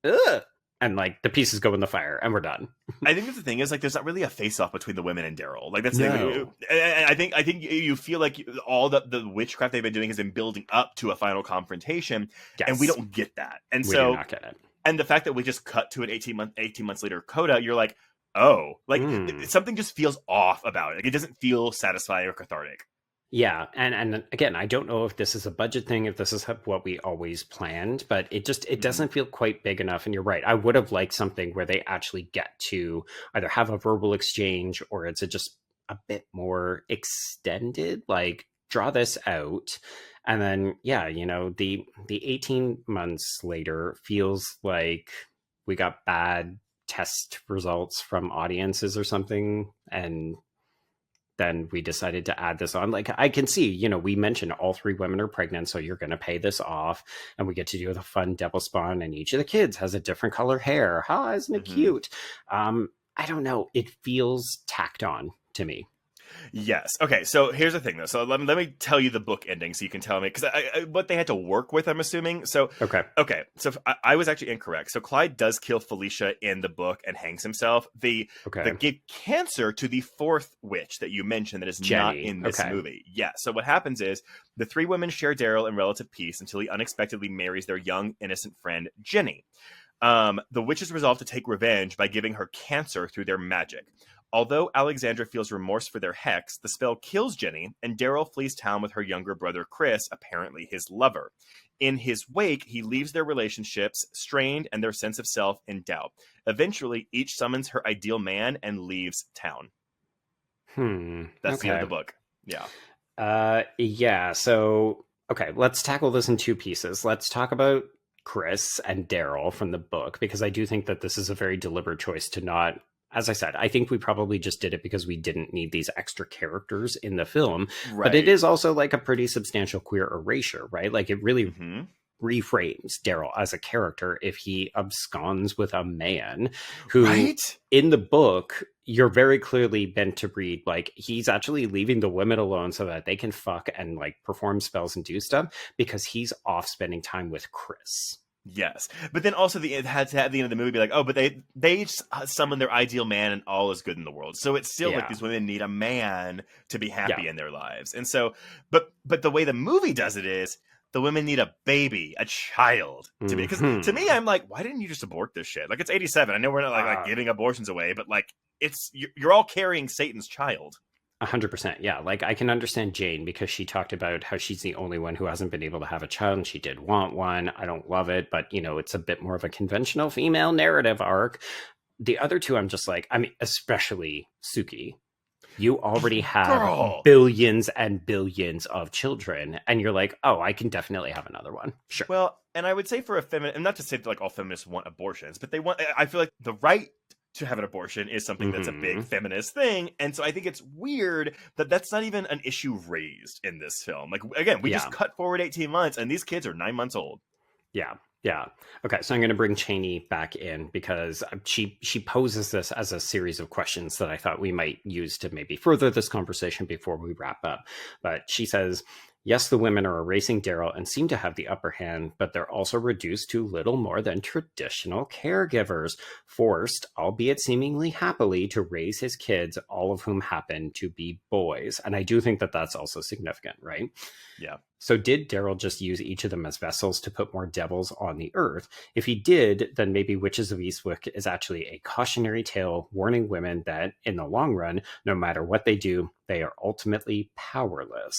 ugh, and like the pieces go in the fire and we're done.
I think the thing is like there's not really a face-off between the women and Daryl. Like that's the thing. I think you feel like all the witchcraft they've been doing has been building up to a final confrontation, and we don't get that. And
we
so
do not get it.
And the fact that we just cut to an 18 months later coda, you're like, oh, like something just feels off about it. Like it doesn't feel satisfying or cathartic.
Yeah, and again, I don't know if this is a budget thing, if this is what we always planned, but it doesn't feel quite big enough. And you're right, I would have liked something where they actually get to either have a verbal exchange or it's just a bit more extended. Like, draw this out. And then, the 18 months later feels like we got bad test results from audiences or something. And then we decided to add this on. Like, I can see, we mentioned all 3 women are pregnant, so you're going to pay this off. And we get to do the fun devil spawn, and each of the kids has a different color hair. How isn't it cute? I don't know. It feels tacked on to me.
Yes. Okay. So here's the thing, though. So let me tell you the book ending, so you can tell me because what they had to work with. I'm assuming. So okay. So I was actually incorrect. So Clyde does kill Felicia in the book and hangs himself. They gave cancer to the 4th witch that you mentioned that is Jenny. Not in this movie. Yeah. So what happens is the 3 women share Daryl in relative peace until he unexpectedly marries their young innocent friend Jenny. The witches resolve to take revenge by giving her cancer through their magic. Although Alexandra feels remorse for their hex, the spell kills Jenny, and Daryl flees town with her younger brother Chris, apparently his lover. In his wake, he leaves their relationships strained and their sense of self in doubt. Eventually, each summons her ideal man and leaves town. That's the end of the book. Yeah.
Yeah. So, let's tackle this in 2 pieces. Let's talk about Chris and Daryl from the book, because I do think that this is a very deliberate choice to not. As I said, I think we probably just did it because we didn't need these extra characters in the film. Right. But it is also like a pretty substantial queer erasure, right? Like, it really reframes Daryl as a character if he absconds with a man who, in the book, you're very clearly meant to read like he's actually leaving the women alone so that they can fuck and like perform spells and do stuff because he's off spending time with Chris.
Yes, but then also it had to have the end of the movie be like, oh, but they summon their ideal man and all is good in the world. So it's still like these women need a man to be happy in their lives. And so, but the way the movie does it is the women need a baby, a child to be. Because to me, I'm like, why didn't you just abort this shit? Like, it's 87. I know we're not like giving abortions away, but like you're all carrying Satan's child.
100%. Yeah. Like, I can understand Jane because she talked about how she's the only one who hasn't been able to have a child and she did want one. I don't love it, but it's a bit more of a conventional female narrative arc. The other 2, I'm just like, especially Suki. You already have
Girl.
billions and billions of children, and you're like, oh, I can definitely have another one. Sure.
Well, and I would say for a feminist, and not to say that like all feminists want abortions, but I feel like the right to have an abortion is something that's a big feminist thing. And so I think it's weird that that's not even an issue raised in this film. Like, again, we just cut forward 18 months and these kids are 9 months old.
Yeah. Yeah. Okay. So I'm going to bring Cheney back in because she poses this as a series of questions that I thought we might use to maybe further this conversation before we wrap up. But she says, yes, the women are erasing Daryl and seem to have the upper hand, but they're also reduced to little more than traditional caregivers, forced, albeit seemingly happily, to raise his kids, all of whom happen to be boys. And I do think that that's also significant, right?
Yeah.
So did Daryl just use each of them as vessels to put more devils on the earth? If he did, then maybe Witches of Eastwick is actually a cautionary tale warning women that, in the long run, no matter what they do, they are ultimately powerless.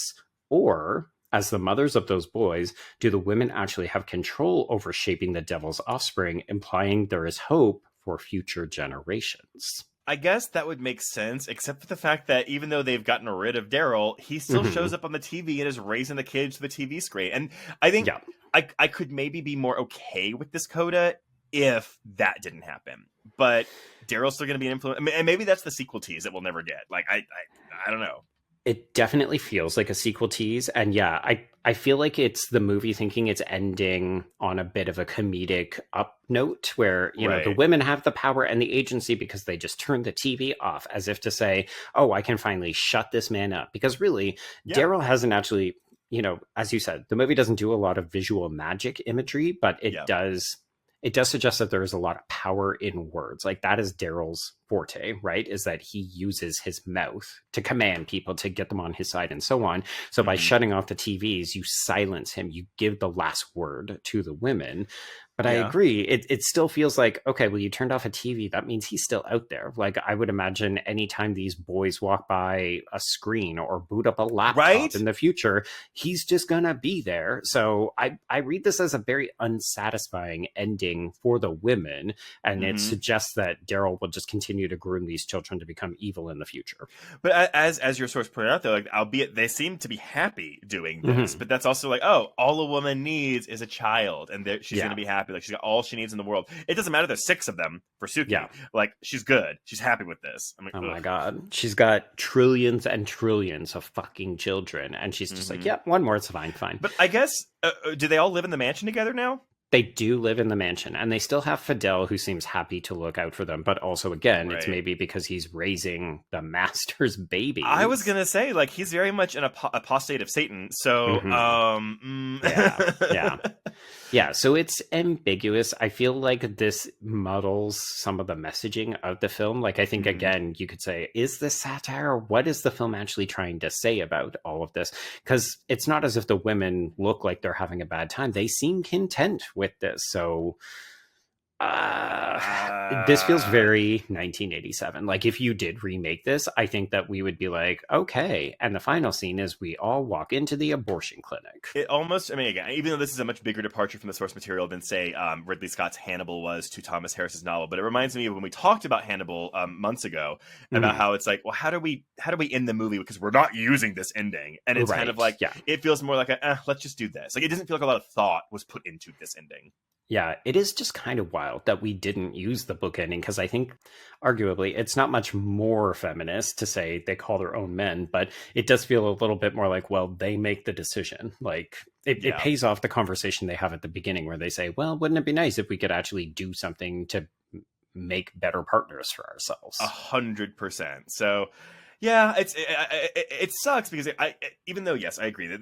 Or, as the mothers of those boys, do the women actually have control over shaping the devil's offspring, implying there is hope for future generations?
I guess that would make sense, except for the fact that even though they've gotten rid of Daryl, he still shows up on the TV and is raising the kids to the TV screen. And I think I could maybe be more okay with this coda if that didn't happen. But Daryl's still going to be an influence. And maybe that's the sequel tease that we'll never get. Like, I don't know.
It definitely feels like a sequel tease. And yeah, I feel like it's the movie thinking it's ending on a bit of a comedic up note where, you know, the women have the power and the agency because they just turned the TV off, as if to say, oh, I can finally shut this man up. Because really, Daryl hasn't actually, you know, as you said, the movie doesn't do a lot of visual magic imagery, but it does suggest that there is a lot of power in words. Like that is Daryl's forte, right? Is that he uses his mouth to command people, to get them on his side and so on. So by shutting off the TVs, you silence him, you give the last word to the women. But I agree. It still feels like, okay, well, you turned off a TV. That means he's still out there. Like, I would imagine anytime these boys walk by a screen or boot up a laptop in the future, he's just going to be there. So I read this as a very unsatisfying ending for the women. And it suggests that Daryl will just continue to groom these children to become evil in the future.
But as your source pointed out, though, like, albeit they seem to be happy doing this, but that's also like, oh, all a woman needs is a child. And she's going to be happy. Like she's got all she needs in the world. It doesn't matter. There's 6 of them for Suki. Yeah. Like she's good. She's happy with this. I'm like,
oh my God. She's got trillions and trillions of fucking children. And she's just like, yeah, one more. It's fine.
But I guess, do they all live in the mansion together now?
They do live in the mansion, and they still have Fidel, who seems happy to look out for them. But also, again, it's maybe because he's raising the master's baby.
I was gonna say, like, he's very much an apostate of Satan. So,
yeah. So it's ambiguous. I feel like this muddles some of the messaging of the film. Like, I think again, you could say, is this satire? What is the film actually trying to say about all of this? Because it's not as if the women look like they're having a bad time. They seem content with this. So this feels very 1987. Like if you did remake this, I think that we would be like, okay. And the final scene is we all walk into the abortion clinic.
It almost, I mean, again, even though this is a much bigger departure from the source material than say Ridley Scott's Hannibal was to Thomas Harris's novel, but it reminds me of when we talked about Hannibal months ago about how it's like, well, how do we end the movie because we're not using this ending? And it's kind of like, it feels more like let's just do this. Like it doesn't feel like a lot of thought was put into this ending.
Yeah, it is just kind of wild that we didn't use the book ending because I think arguably it's not much more feminist to say they call their own men, but it does feel a little bit more like, well, they make the decision. Like it pays off the conversation they have at the beginning where they say, well, wouldn't it be nice if we could actually do something to make better partners for ourselves?
100%. So yeah, it sucks because even though, yes, I agree that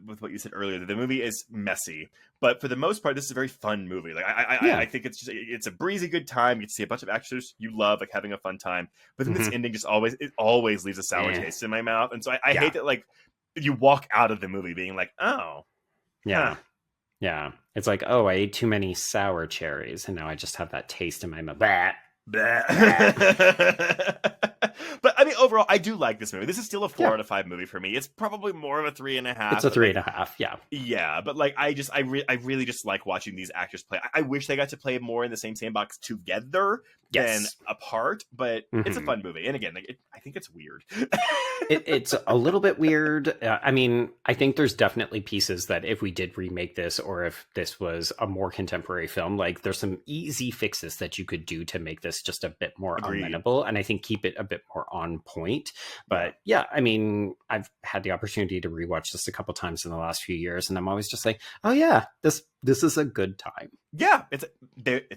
with what you said earlier, that the movie is messy, but for the most part, this is a very fun movie. Like I think it's a breezy, good time. You get to see a bunch of actors you love, like having a fun time. But then this ending just always leaves a sour taste in my mouth, and so I hate that. Like you walk out of the movie being like, oh,
yeah. Yeah, it's like, oh, I ate too many sour cherries, and now I just have that taste in my mouth. Blah.
But I mean, overall, I do like this movie. This is still a 4 out of 5 movie for me. It's probably more of a 3.5.
It's a 3.5. Yeah.
Yeah, but like, I really just like watching these actors play. I wish they got to play more in the same sandbox together than
Yes.
Apart, but it's a
Mhm.
fun movie. And again, like, I think it's weird.
It's a little bit weird. I mean, I think there's definitely pieces that if we did remake this, or if this was a more contemporary film, like there's some easy fixes that you could do to make this just a bit more
Agreed.
amenable, and I think keep it a bit more on point.
Yeah.
But yeah, I mean, I've had the opportunity to rewatch this a couple times in the last few years, and I'm always just like, oh yeah, this is a good time.
Yeah, it's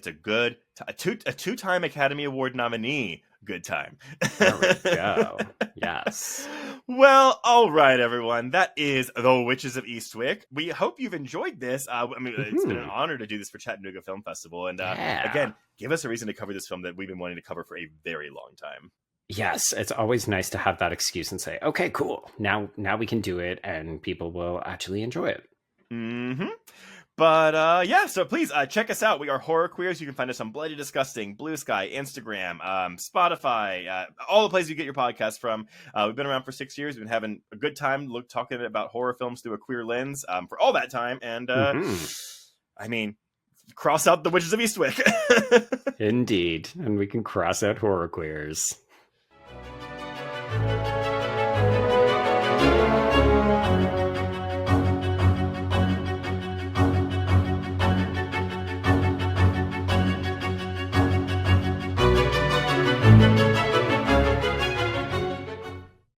a good a two-time Academy Award nominee. Good time.
There we go. Yes.
Well, all right, everyone. That is The Witches of Eastwick. We hope you've enjoyed this. I mean, it's been an honor to do this for Chattanooga Film Festival. And again, give us a reason to cover this film that we've been wanting to cover for a very long time.
Yes, it's always nice to have that excuse and say, okay, cool. Now we can do it, and people will actually enjoy it.
Mm-hmm. But yeah, so please check us out. We are Horror Queers. You can find us on Bloody Disgusting, Blue Sky, Instagram, Spotify, all the places you get your podcasts from. We've been around for 6 years. We've been having a good time talking about horror films through a queer lens for all that time. And I mean, cross out The Witches of Eastwick.
Indeed. And we can cross out Horror Queers.